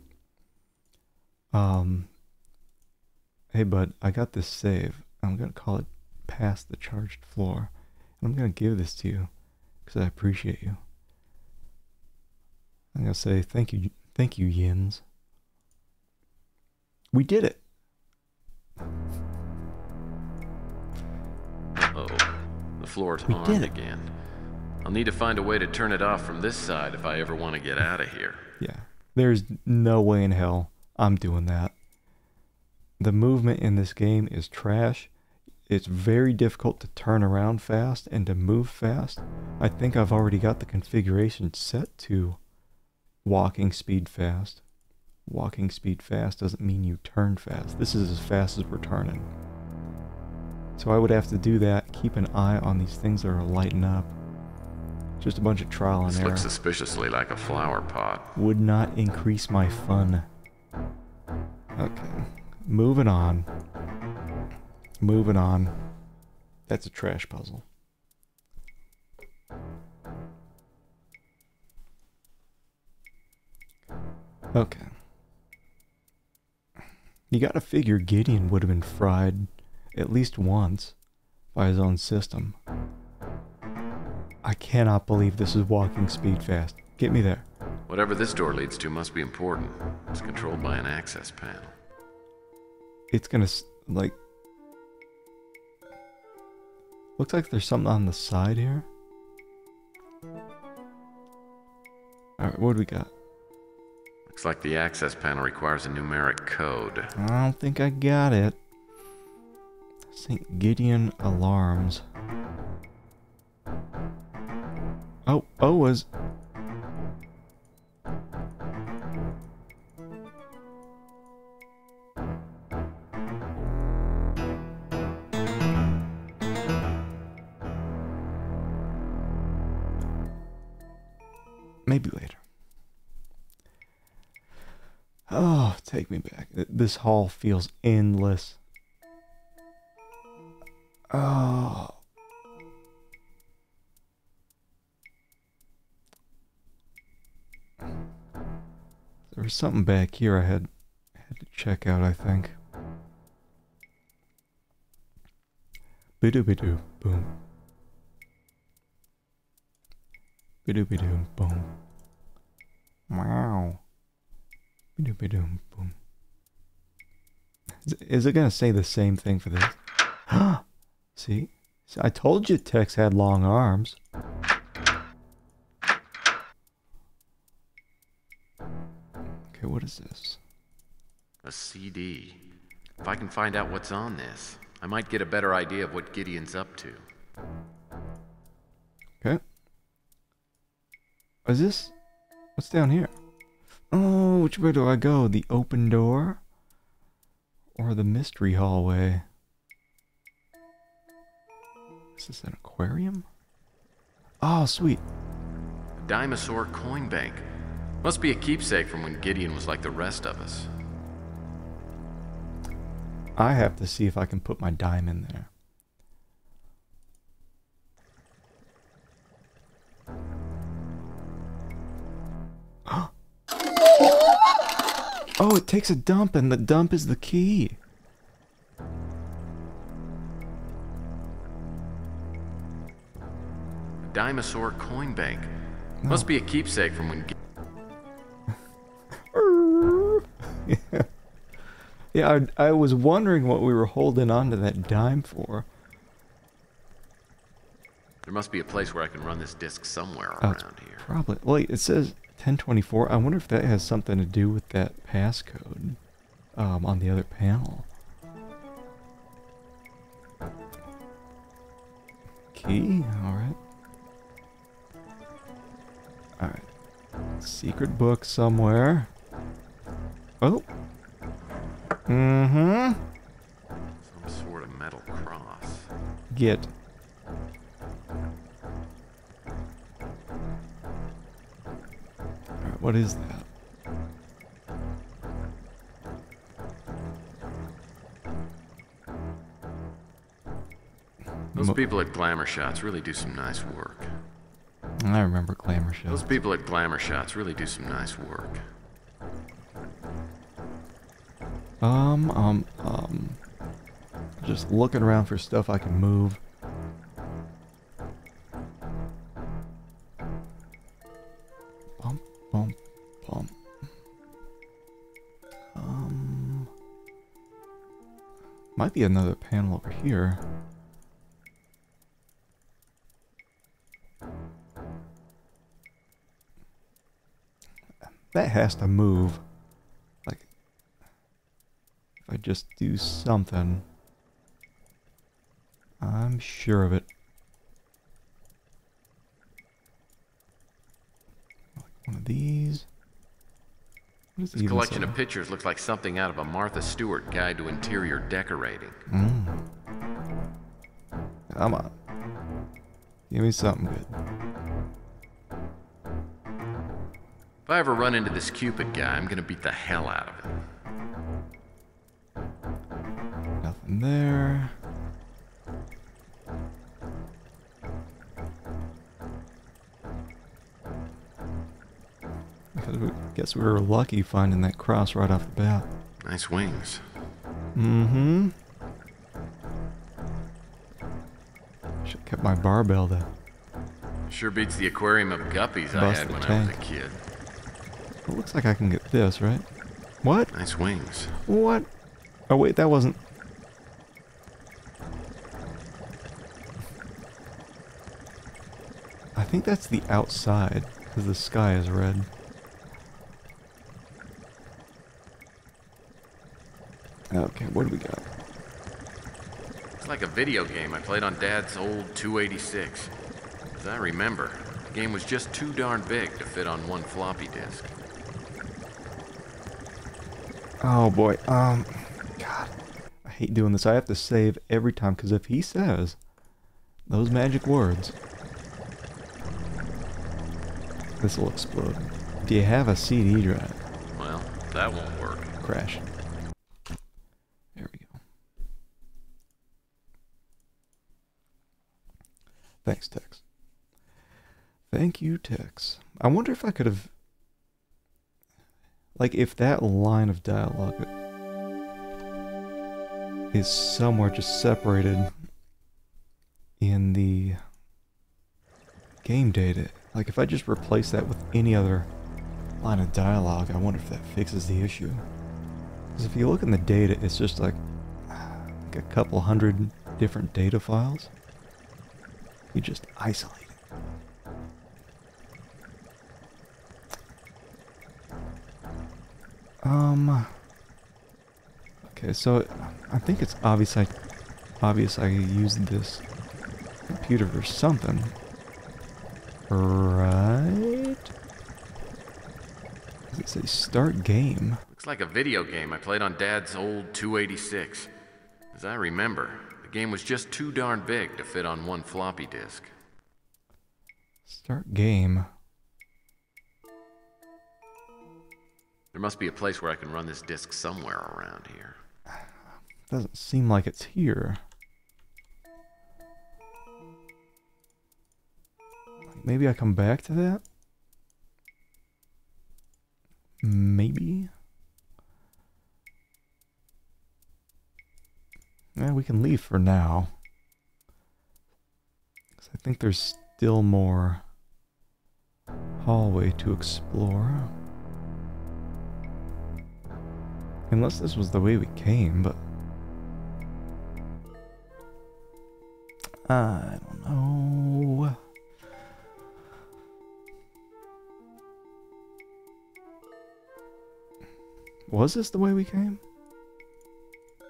hey bud, I got this save. I'm going to call it Past the Charged Floor. And I'm going to give this to you because I appreciate you. I'm going to say thank you, Jens. We did it. Oh, the floor's on again. I'll need to find a way to turn it off from this side if I ever want to get out of here. Yeah, there's no way in hell I'm doing that. The movement in this game is trash. It's very difficult to turn around fast and to move fast. I think I've already got the configuration set to walking speed fast. walking speed fast doesn't mean you turn fast. This is as fast as we're turning. So I would have to do that, keep an eye on these things that are lighting up. Just a bunch of trial and This error. looks suspiciously like a flower pot. Would not increase my fun. Okay. Moving on. Moving on. That's a trash puzzle. Okay. You gotta figure Gideon would have been fried at least once by his own system. I cannot believe this is walking speed fast. Get me there. Whatever this door leads to must be important. It's controlled by an access panel. It's gonna, like... Looks like there's something on the side here. Alright, what do we got? Looks like the access panel requires a numeric code. I don't think I got it. St. Gideon Alarms. Oh, was... Maybe later. Oh, take me back. This hall feels endless. Oh. There was something back here I had to check out, I think. Bidoo-bidoo, boom. Bidoo-bidoo, boom. Wow. Bidoo-bidoo, boom. Is it gonna say the same thing for this? See? I told you Tex had long arms. Okay, what is this? A CD. If I can find out what's on this, I might get a better idea of what Gideon's up to. Okay. Is this... What's down here? Oh, which way do I go? The open door? Or the mystery hallway? Is this an aquarium? Oh, sweet. A Dinosaur coin bank. Must be a keepsake from when Gideon was like the rest of us. I have to see if I can put my dime in there. Oh, it takes a dump, and the dump is the key. A Dinosaur coin bank. Must be a keepsake from when Yeah, yeah. I was wondering what we were holding on to that dime for. There must be a place where I can run this disc somewhere around here. Probably. Wait, it says 1024. I wonder if that has something to do with that passcode on the other panel. Key? Alright. Alright. Secret book somewhere. Oh. Mm-hmm. Some sort of metal cross. Get. Alright, what is that? Those people at Glamour Shots really do some nice work. I remember Glamour Shots. Those people at Glamour Shots really do some nice work. Just looking around for stuff I can move. Bump, bump, bump. Might be another panel over here. That has to move. Like, if I just do something, I'm sure of it. Like one of these. What is This even collection so? of pictures looks like something out of a Martha Stewart guide to interior decorating. Come on. Give me something good. If I ever run into this Cupid guy, I'm gonna beat the hell out of him. Nothing there. Guess we were lucky finding that cross right off the bat. Nice wings. Mm-hmm. Should have kept my barbell to Sure beats the aquarium of guppies I bust had the when I tank. was a kid. It looks like I can get this, right? What? Nice wings. What? Oh wait, that wasn't... I think that's the outside, because the sky is red. Okay, what do we got? It's like a video game I played on Dad's old 286. As I remember, the game was just too darn big to fit on one floppy disk. Oh boy, God, I hate doing this. I have to save every time, because if he says those magic words, this will explode. Do you have a CD drive? Well, that won't work. Crash. There we go. Thanks, Tex. Thank you, Tex. I wonder if I could have... Like, if that line of dialogue is somewhere just separated in the game data. Like, if I just replace that with any other line of dialogue, I wonder if that fixes the issue. Because if you look in the data, it's just like a couple hundred different data files. You just isolate it. Okay, so I think it's obvious I used this computer for something. Right? Does it say start game? Looks like a video game I played on Dad's old 286. As I remember, the game was just too darn big to fit on one floppy disk. Start game. There must be a place where I can run this disk somewhere around here. Doesn't seem like it's here. Maybe I come back to that? Maybe? Yeah, we can leave for now. 'Cause I think there's still more hallway to explore. Unless this was the way we came, but... I don't know. Was this the way we came?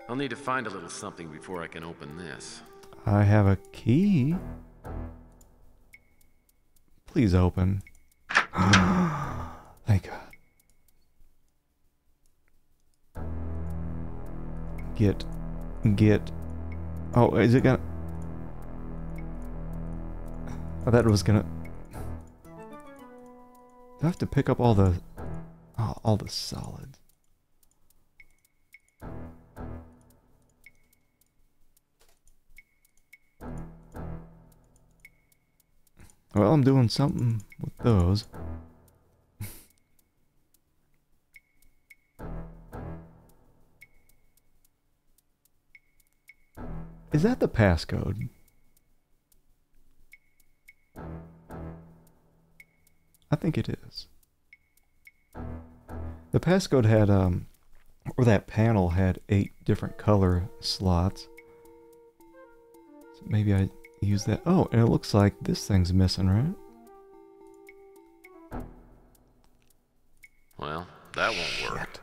I'll need to find a little something before I can open this. I have a key. Please open. Thank God. Get. Oh, is it gonna... I thought it was gonna... Do I have to pick up all the solids? Well, I'm doing something with those. Is that the passcode? I think it is. The passcode had, or that panel had 8 different color slots. So maybe I use that. Oh, and it looks like this thing's missing, right? Well, that won't work.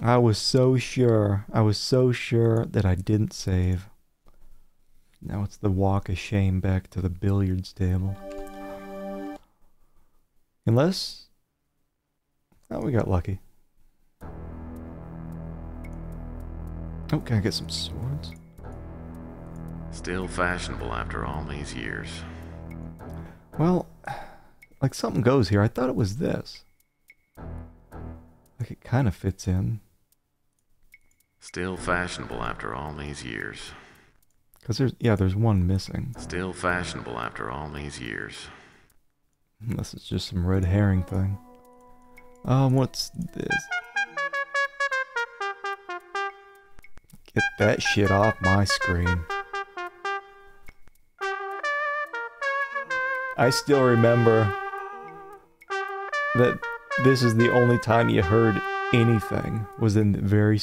I was so sure. I was so sure that I didn't save. Now it's the walk of shame back to the billiards table. Unless Oh, we got lucky. Oh, can I get some swords? Still fashionable after all these years. Well, like something goes here. I thought it was this. Like it kind of fits in. Still fashionable after all these years. Because there's one missing. Still fashionable after all these years. Unless it's just some red herring thing. What's this? Get that shit off my screen. I still remember that this is the only time you heard anything was in the very...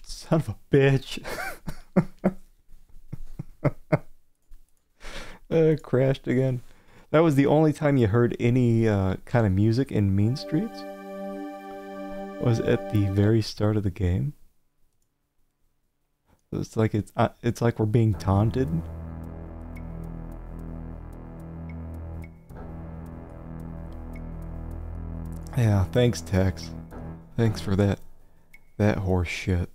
Son of a bitch. Crashed again. That was the only time you heard any kind of music in Mean Streets. Was at the very start of the game. It's like it's like we're being taunted. Yeah, thanks, Tex. Thanks for that horse shit.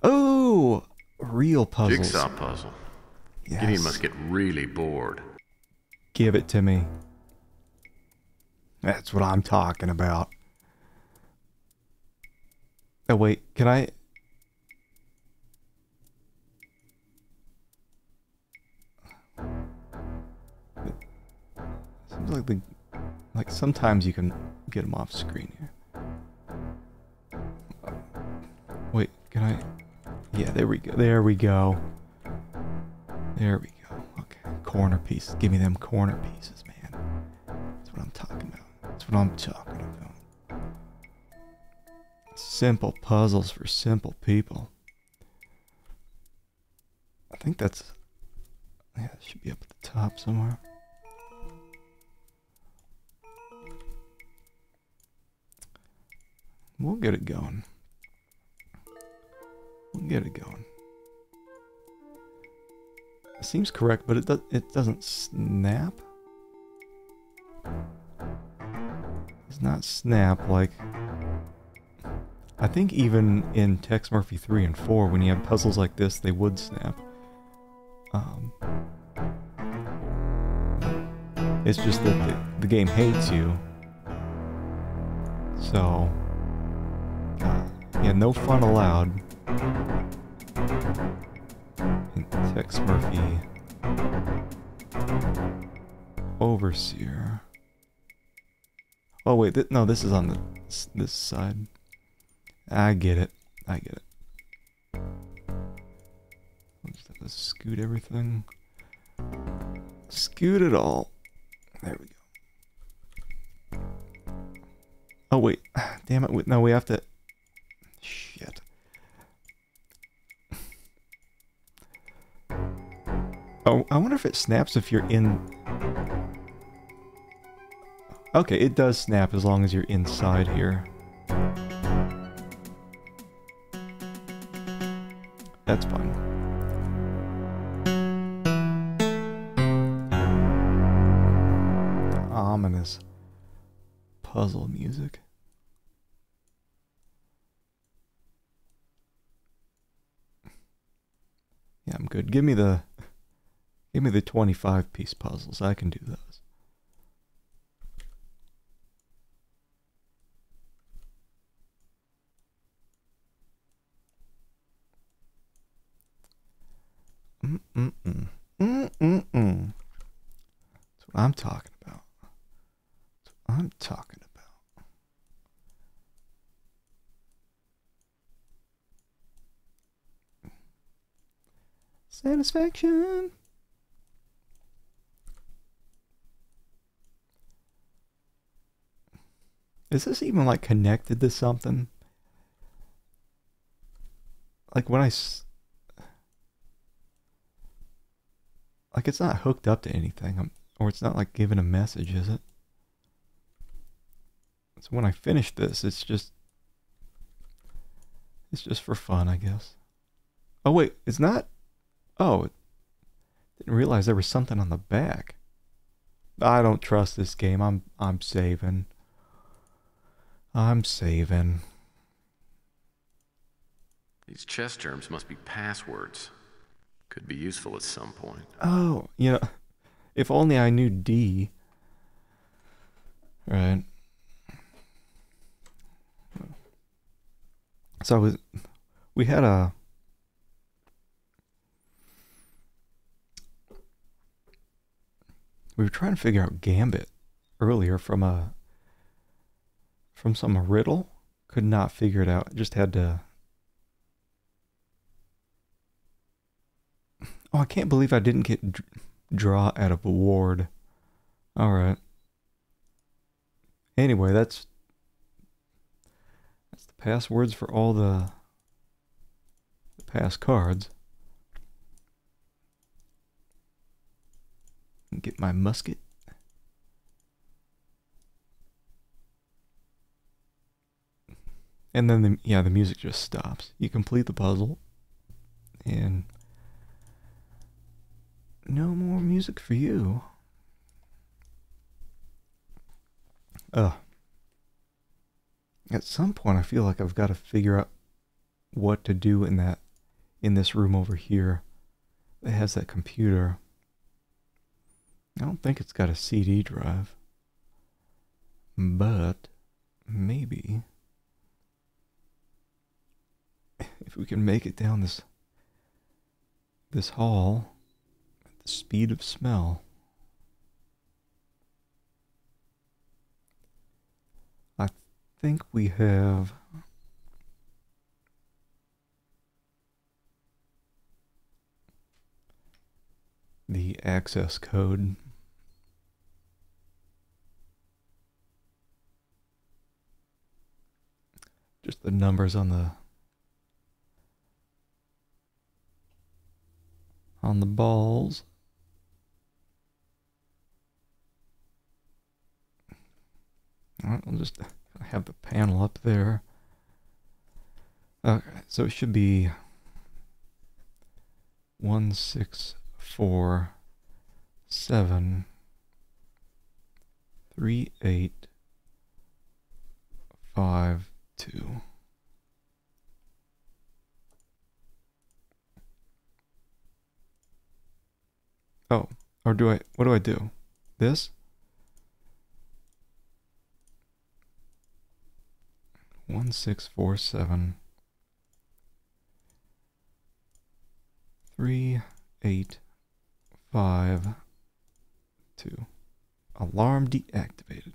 Oh, real puzzles. Jigsaw puzzle. Yes. Gideon must get really bored. Give it to me. That's what I'm talking about. Oh wait, can I... Seems like sometimes you can get them off screen here. Wait, can I... Yeah, there we go. There we go. There we go. Okay, corner pieces. Give me them corner pieces, man. That's what I'm talking about. That's what I'm talking about. Simple puzzles for simple people. I think that's... Yeah, it should be up at the top somewhere. We'll get it going. We'll get it going. It seems correct, but it doesn't snap. It's not snap like... I think even in Tex Murphy 3 and 4, when you have puzzles like this, they would snap. It's just that the game hates you. So... yeah, no fun allowed. In Tex Murphy Overseer. Oh wait, no, this is on this side. I get it. I get it. I'll just have to scoot everything. Scoot it all. There we go. Oh wait, damn it! No, we have to. Shit. Oh, I wonder if it snaps if you're in... Okay, it does snap as long as you're inside here. That's fine. Ominous puzzle music. Yeah, I'm good. Give me the 25-piece puzzles. I can do those. That's what I'm talking about. That's what I'm talking about. Satisfaction. Is this even like connected to something? Like when like it's not hooked up to anything, or it's not like giving a message, is it? So when I finish this, it's just for fun, I guess. Oh wait, it's not. Oh, didn't realize there was something on the back. I don't trust this game. I'm saving. I'm saving. These chess terms must be passwords. Could be useful at some point. Oh, you know, if only I knew D. Right. So we had a we were trying to figure out Gambit earlier from some riddle. Could not figure it out. Just had to. Oh, I can't believe I didn't get draw out of a ward. All right. Anyway, that's the passwords for all the past cards. Get my musket. And then the music just stops. You complete the puzzle and no more music for you. At some point I feel like I've got to figure out what to do in this room over here that has that computer. I don't think it's got a CD drive, but maybe if we can make it down this hall at the speed of smell. I think we have the access code. Just the numbers on the balls. Alright, I'll just have the panel up there. Okay, so it should be 1647 3852. Oh, or what do I do? This? 1647 3852. Alarm deactivated.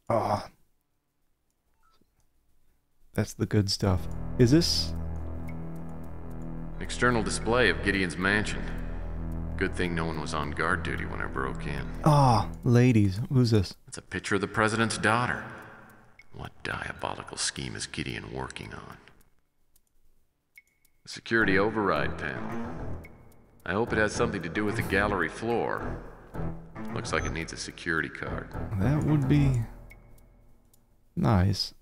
Ah. That's the good stuff. Is this External display of Gideon's mansion. Good thing no one was on guard duty when I broke in. Ah, ladies, who's this? It's a picture of the president's daughter. What diabolical scheme is Gideon working on? The security override panel. I hope it has something to do with the gallery floor. Looks like it needs a security card. That would be nice.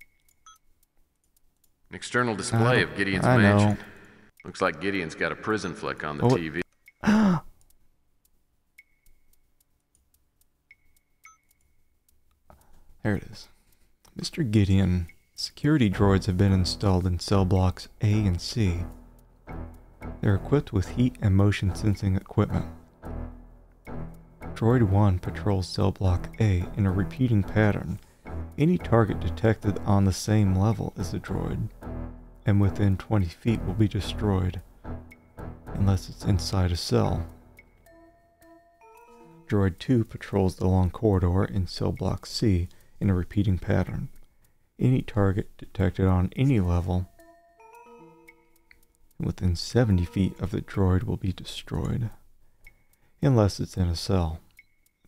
An external display of Gideon's I mansion. know. Looks like Gideon's got a prison flick on the Oh. TV. There it is. Mr. Gideon, security droids have been installed in cell blocks A and C. They're equipped with heat and motion sensing equipment. Droid 1 patrols cell block A in a repeating pattern. Any target detected on the same level as the droid and within 20 feet will be destroyed unless it's inside a cell. Droid 2 patrols the long corridor in cell block C in a repeating pattern. Any target detected on any level within 70 feet of the droid will be destroyed unless it's in a cell.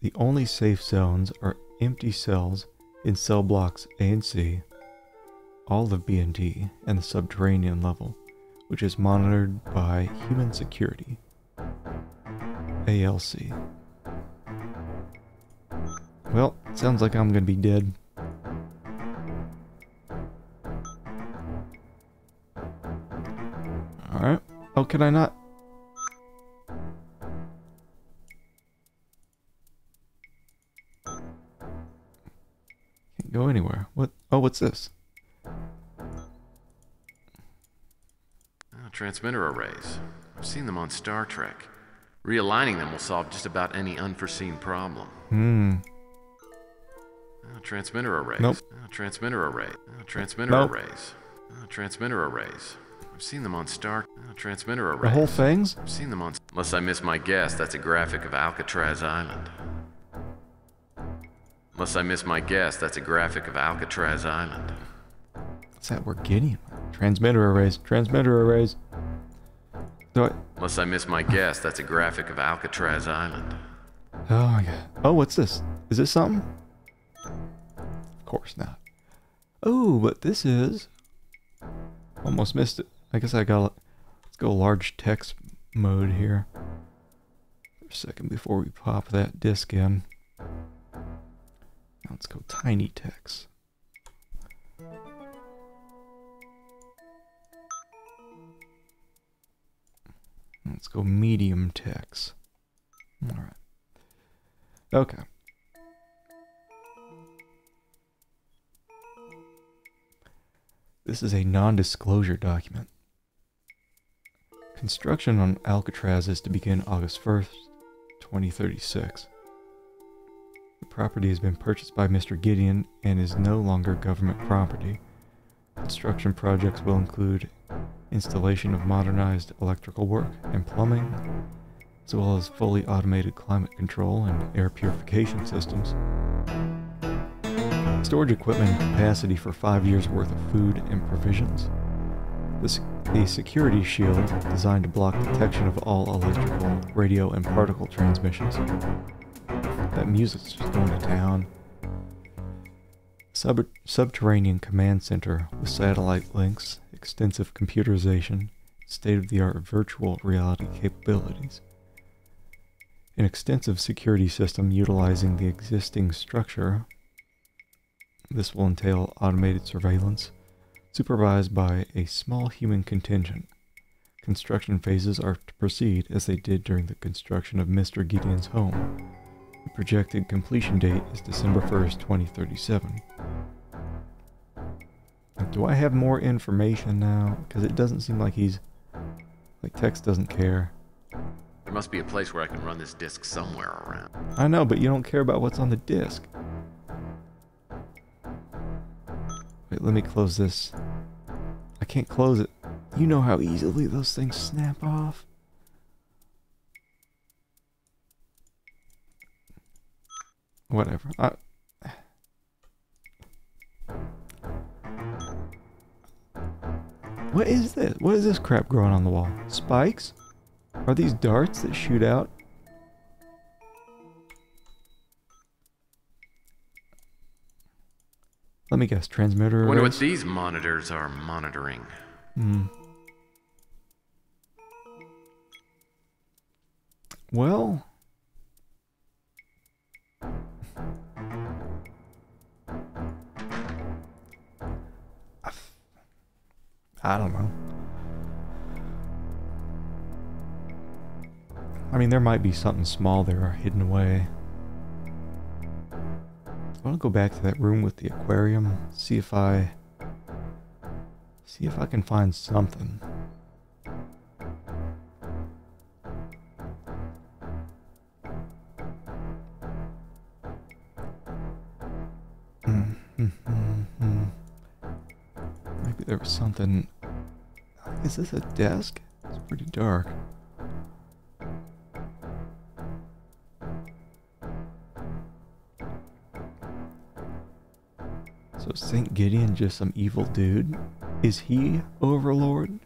The only safe zones are empty cells in cell blocks A and C, all of B and D, and the subterranean level, which is monitored by Human Security, ALC. Well, sounds like I'm gonna be dead. Alright. Oh, can I not? what's this? Transmitter arrays. I've seen them on Star Trek. Realigning them will solve just about any unforeseen problem. Transmitter arrays. Nope. Transmitter array. Transmitter Nope. arrays. Transmitter arrays. I've seen them on Star. Transmitter arrays. The whole things? I've seen them on. Unless I miss my guess, that's a graphic of Alcatraz Island. Unless I miss my guess, that's a graphic of Alcatraz Island. What's that word? Gideon. Transmitter arrays. Transmitter arrays. Unless I miss my guess, that's a graphic of Alcatraz Island. Oh my god. Oh, what's this? Is this something? Of course not. Oh, but this is... Almost missed it. I guess I got... Let's go large text mode here. For a second before we pop that disc in. Now let's go tiny text. Let's go medium text. Alright. Okay. This is a non-disclosure document. Construction on Alcatraz is to begin August 1st, 2036. The property has been purchased by Mr. Gideon and is no longer government property. Construction projects will include installation of modernized electrical work and plumbing, as well as fully automated climate control and air purification systems. Storage equipment and capacity for 5 years' worth of food and provisions. A security shield designed to block detection of all electrical, radio, and particle transmissions. That music's just going to town. Subterranean command center with satellite links, extensive computerization, state-of-the-art virtual reality capabilities. An extensive security system utilizing the existing structure. This will entail automated surveillance, supervised by a small human contingent. Construction phases are to proceed as they did during the construction of Mr. Gideon's home. The projected completion date is December 1st, 2037. Do I have more information now? Because it doesn't seem like he's... Like, Tex doesn't care. There must be a place where I can run this disc somewhere around. I know, but you don't care about what's on the disc. Wait, let me close this. I can't close it. You know how easily those things snap off. Whatever. What is this? What is this crap growing on the wall? Spikes? Are these darts that shoot out? Let me guess. Transmitter. I wonder what these monitors are monitoring. Well... I don't know. I mean, there might be something small there hidden away. I want to go back to that room with the aquarium, see if I can find something. Maybe there was something. Is this a desk? It's pretty dark. So St. Gideon just some evil dude? Is he Overlord?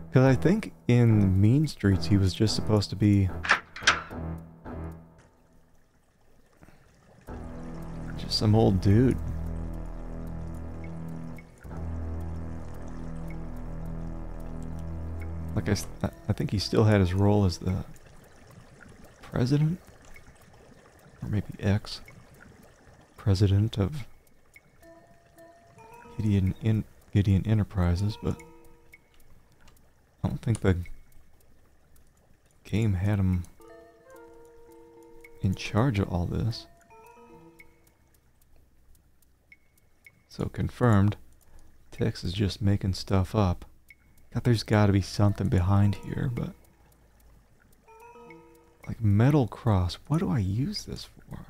Because I think in Mean Streets he was just supposed to be just some old dude. Like I think he still had his role as the president? Or maybe ex-president of Gideon Enterprises, but I don't think the game had him in charge of all this. So confirmed. Tex is just making stuff up. God, there's gotta be something behind here, but... Like metal cross, what do I use this for?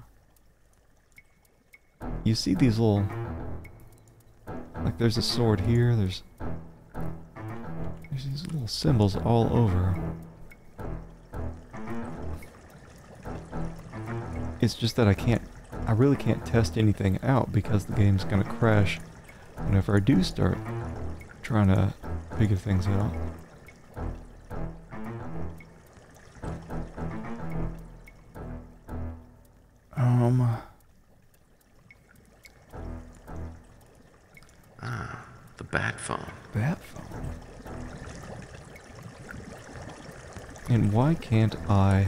You see these little... Like there's a sword here, there's these little symbols all over. It's just that I really can't test anything out because the game's gonna crash whenever I do start trying to figure things out. The bat phone. Bat phone? And why can't I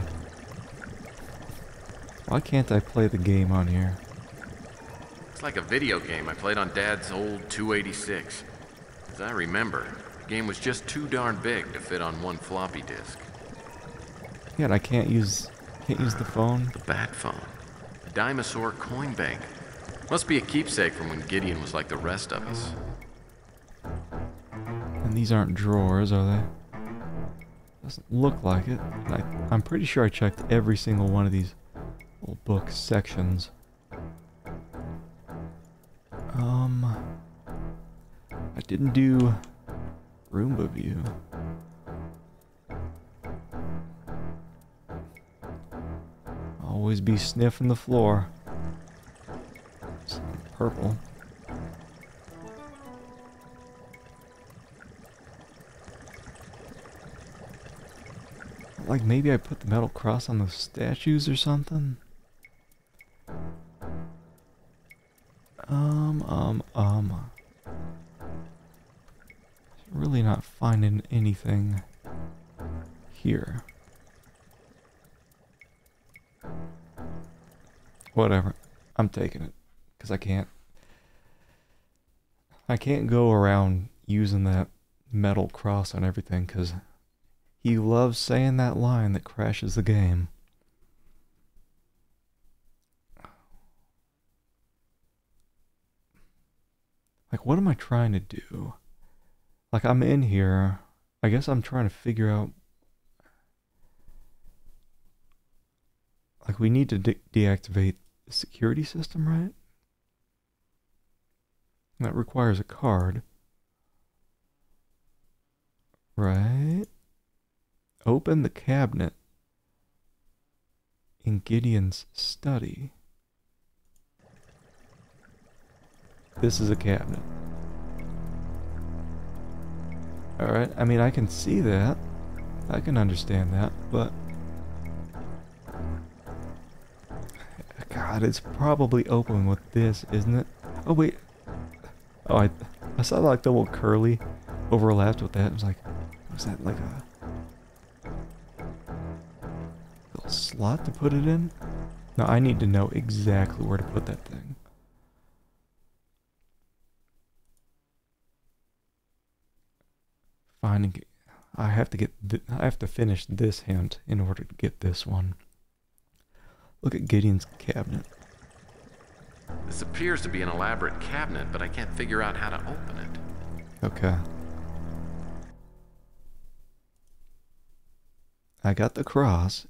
play the game on here? It's like a video game I played on Dad's old 286. As I remember, the game was just too darn big to fit on one floppy disk. Yeah, and I can't use the phone. The bat phone. A dinosaur coin bank. Must be a keepsake from when Gideon was like the rest of us. And these aren't drawers, are they? Doesn't look like it. And I'm pretty sure I checked every single one of these little book sections. I didn't do Roomba view. Always be sniffing the floor. It's purple. Like maybe I put the metal cross on those statues or something? Really not finding anything here. Whatever. I'm taking it. Because I can't go around using that metal cross on everything, because he loves saying that line that crashes the game. Like, what am I trying to do? Like, I'm in here. I guess I'm trying to figure out... Like, we need to deactivate the security system, right? That requires a card. Right? Open the cabinet in Gideon's study. This is a cabinet. Alright, I mean, I can see that. I can understand that, but... God, it's probably open with this, isn't it? Oh, wait. Oh, I saw like the little curly overlapped with that. It was like, was that like a little slot to put it in? No, I need to know exactly where to put that thing. Finding, I have to finish this hint in order to get this one. Look at Gideon's cabinet. This appears to be an elaborate cabinet, but I can't figure out how to open it. Okay. I got the cross.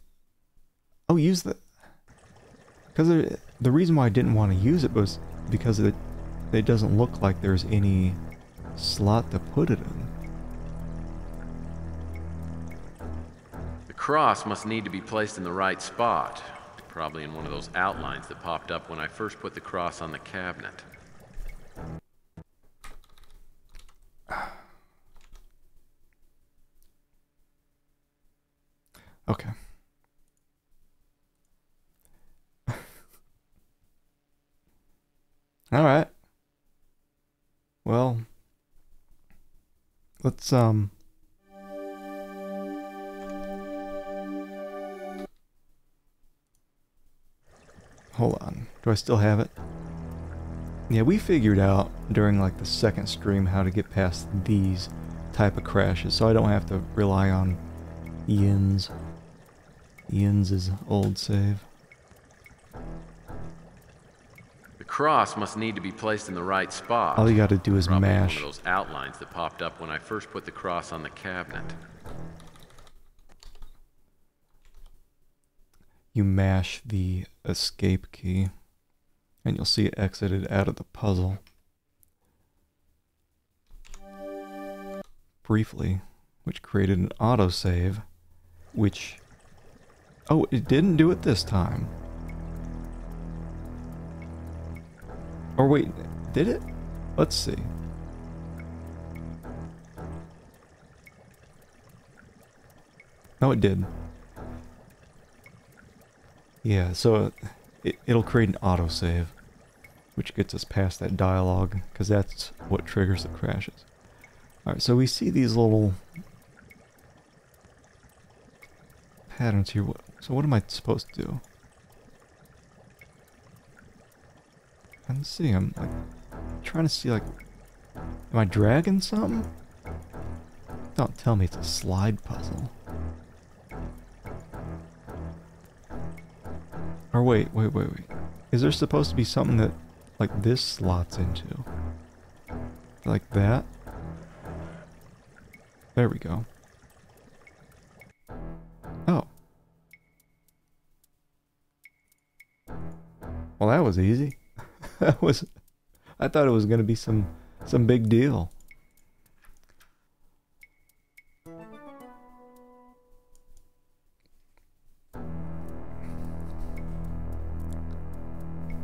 Oh, use the... Because the reason why I didn't want to use it was because it doesn't look like there's any slot to put it in. The cross must need to be placed in the right spot. Probably in one of those outlines that popped up when I first put the cross on the cabinet. Okay. Alright. Well, let's, hold on. Do I still have it? Yeah, we figured out during like the second stream how to get past these type of crashes, so I don't have to rely on Yin's old save. The cross must need to be placed in the right spot. All you gotta do is Probably mash. one of those outlines that popped up when I first put the cross on the cabinet. You mash the escape key, and you'll see it exited out of the puzzle. Briefly, which created an autosave, which... Oh, it didn't do it this time. Or wait, did it? Let's see. No, it did. Yeah, so it'll create an autosave, which gets us past that dialogue, because that's what triggers the crashes. Alright, so we see these little patterns here. So what am I supposed to do? I can see, I'm like trying to see, like, am I dragging something? Don't tell me it's a slide puzzle. Or wait. Is there supposed to be something that, like, this slots into? Like that? There we go. Oh. Well, that was easy. That was... I thought it was gonna be some big deal.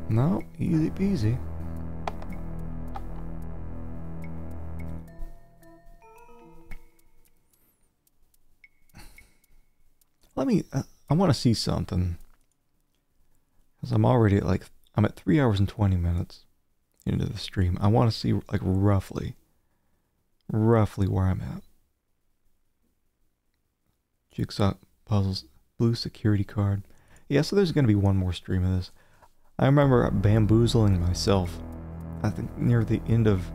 No, easy peasy. Let me, I want to see something. Because I'm already at like, I'm at 3 hours and 20 minutes into the stream. I want to see like roughly where I'm at. Jigsaw puzzles, blue security card. Yeah, so there's going to be one more stream of this. I remember bamboozling myself, I think near the end of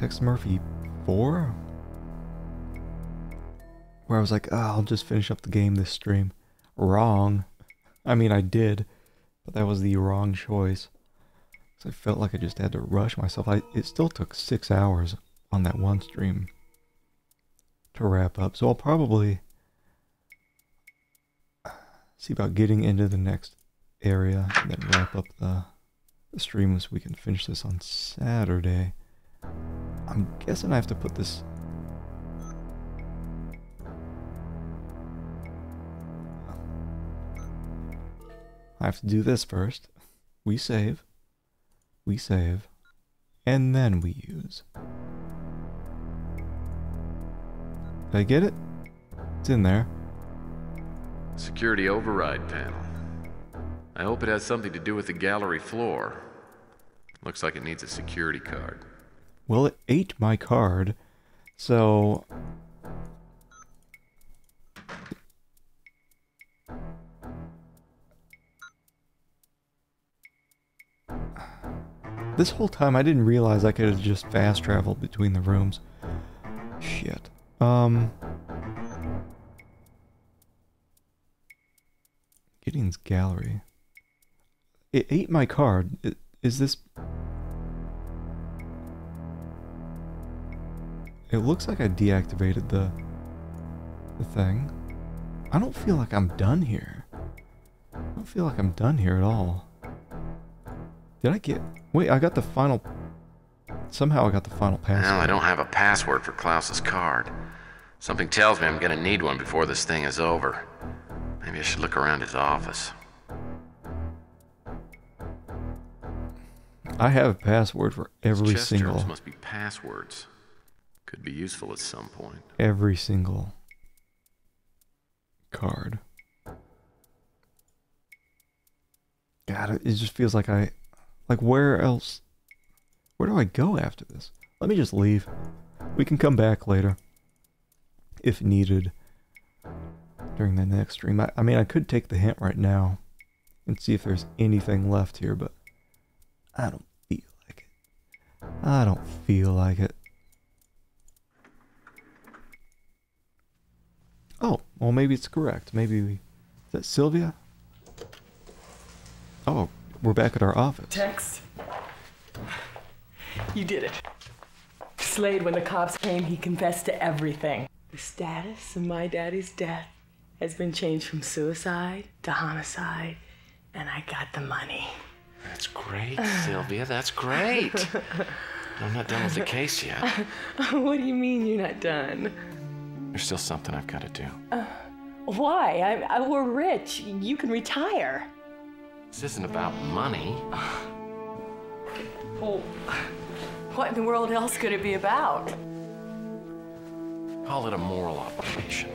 Tex Murphy 4? Where I was like, oh, I'll just finish up the game this stream. Wrong. I mean, I did, but that was the wrong choice. So I felt like I just had to rush myself. It still took 6 hours on that one stream to wrap up. So I'll probably see about getting into the next area and then wrap up the stream so we can finish this on Saturday. I'm guessing I have to put this... I have to do this first. We save, and then we use. Did I get it? It's in there. Security override panel. I hope it has something to do with the gallery floor. Looks like it needs a security card. Well, it ate my card, so... This whole time I didn't realize I could have just fast traveled between the rooms. Shit. Gideon's gallery. It ate my card. Is this... It looks like I deactivated the thing. I don't feel like I'm done here. I don't feel like I'm done here at all. Did I get... Wait, I got the final... Somehow I got the final password. Well, I don't have a password for Klaus's card. Something tells me I'm gonna need one before this thing is over. Maybe I should look around his office. I have a password for every Chess single... terms must be passwords. Could be useful at some point. Every single card. God, it just feels like I... Like, where else... Where do I go after this? Let me just leave. We can come back later. If needed. During the next stream. I mean, I could take the hint right now. And see if there's anything left here, but... I don't feel like it. I don't feel like it. Oh, well maybe it's correct. Maybe we... Is that Sylvia? Oh, we're back at our office. Tex, you did it. Slade, when the cops came, he confessed to everything. The status of my daddy's death has been changed from suicide to homicide, and I got the money. That's great, Sylvia. That's great. I'm not done with the case yet. What do you mean you're not done? There's still something I've got to do. Why? We're rich. You can retire. This isn't about money. Well, what in the world else could it be about? Call it a moral obligation.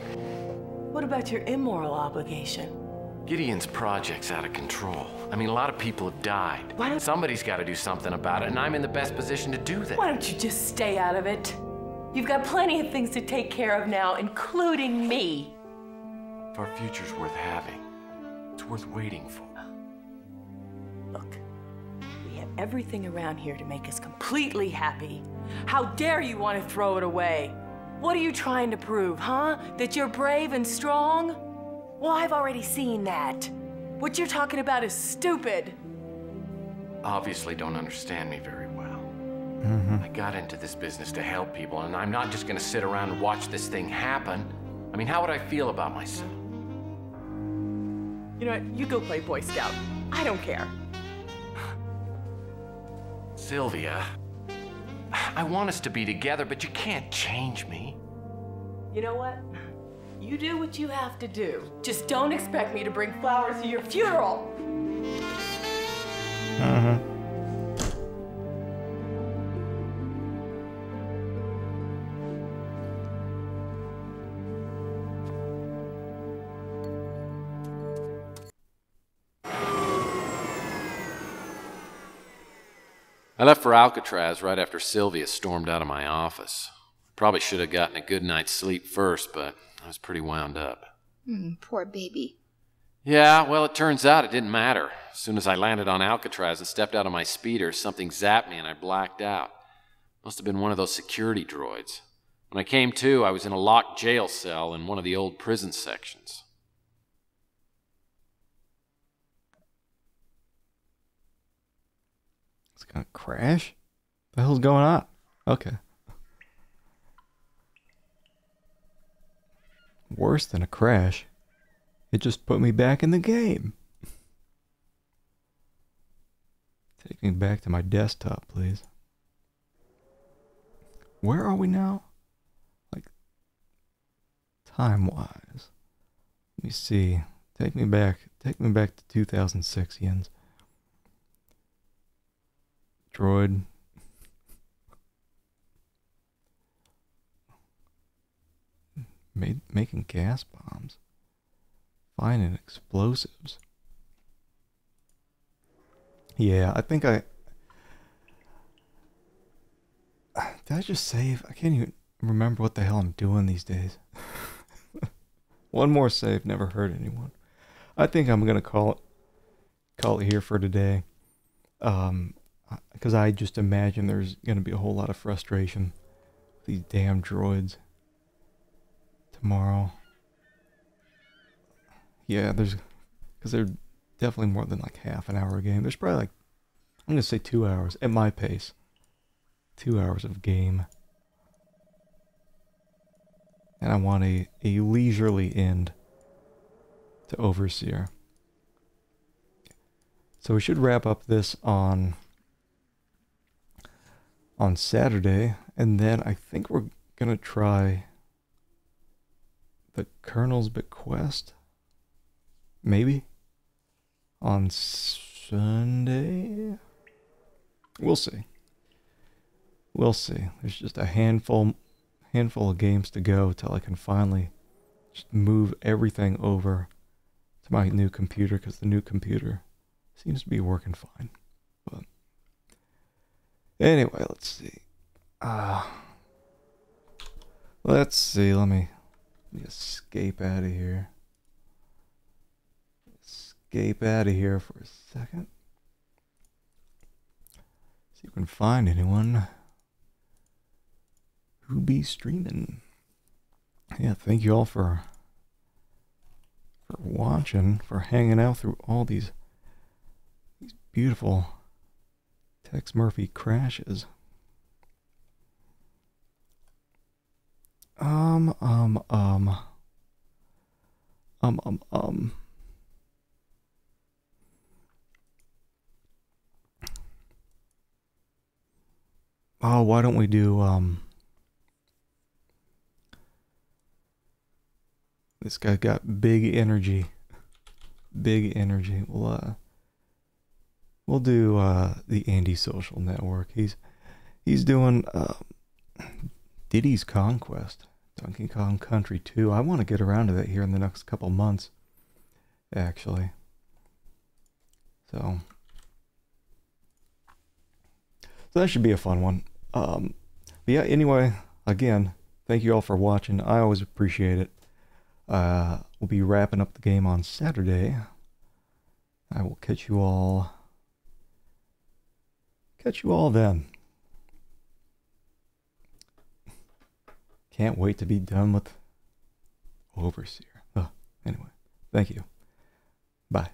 What about your immoral obligation? Gideon's project's out of control. I mean, a lot of people have died. Somebody's got to do something about it, and I'm in the best position to do that. Why don't you just stay out of it? You've got plenty of things to take care of now, including me. If our future's worth having, it's worth waiting for. Look, we have everything around here to make us completely happy. How dare you want to throw it away? What are you trying to prove, huh? That you're brave and strong? Well, I've already seen that. What you're talking about is stupid. Obviously don't understand me very well. I got into this business to help people, and I'm not just gonna sit around and watch this thing happen. I mean, how would I feel about myself? You know what? You go play Boy Scout. I don't care. Sylvia, I want us to be together, but you can't change me. You know what? You do what you have to do. Just don't expect me to bring flowers to your funeral. I left for Alcatraz right after Sylvia stormed out of my office. Probably should have gotten a good night's sleep first, but I was pretty wound up. Poor baby. Yeah, well, it turns out it didn't matter. As soon as I landed on Alcatraz and stepped out of my speeder, something zapped me and I blacked out. Must have been one of those security droids. When I came to, I was in a locked jail cell in one of the old prison sections. It's gonna crash? What the hell's going on? Okay. Worse than a crash. It just put me back in the game. Take me back to my desktop, please. Where are we now? Like, time-wise. Let me see. Take me back to 2006, Jens. Droid. Making gas bombs. Finding explosives. Yeah, I think did I just save? I can't even remember what the hell I'm doing these days. One more save, never hurt anyone. I think I'm gonna call it here for today. Because I just imagine there's gonna be a whole lot of frustration with these damn droids tomorrow. Yeah, because they're definitely more than like half an hour a game. There's probably like, I'm gonna say 2 hours at my pace. 2 hours of game. And I want a leisurely end to Overseer. So we should wrap up this on Saturday, and then I think we're gonna try the Colonel's Bequest, maybe on Sunday. We'll see. We'll see. There's just a handful of games to go till I can finally just move everything over to my new computer, because the new computer seems to be working fine. But anyway, let's see. Let's see. Let me escape out of here. Escape out of here for a second. See if we can find anyone who be streaming. Yeah, thank you all for watching, for hanging out through all these beautiful Tex Murphy crashes. Oh, why don't we do, this guy got big energy. Big energy. We'll do, the Anti-Social Network. He's doing, Diddy's Conquest. Donkey Kong Country 2. I want to get around to that here in the next couple months, actually. So that should be a fun one. But yeah, anyway, again, thank you all for watching. I always appreciate it. We'll be wrapping up the game on Saturday. I will catch you all then. Can't wait to be done with Overseer. Anyway, thank you. Bye.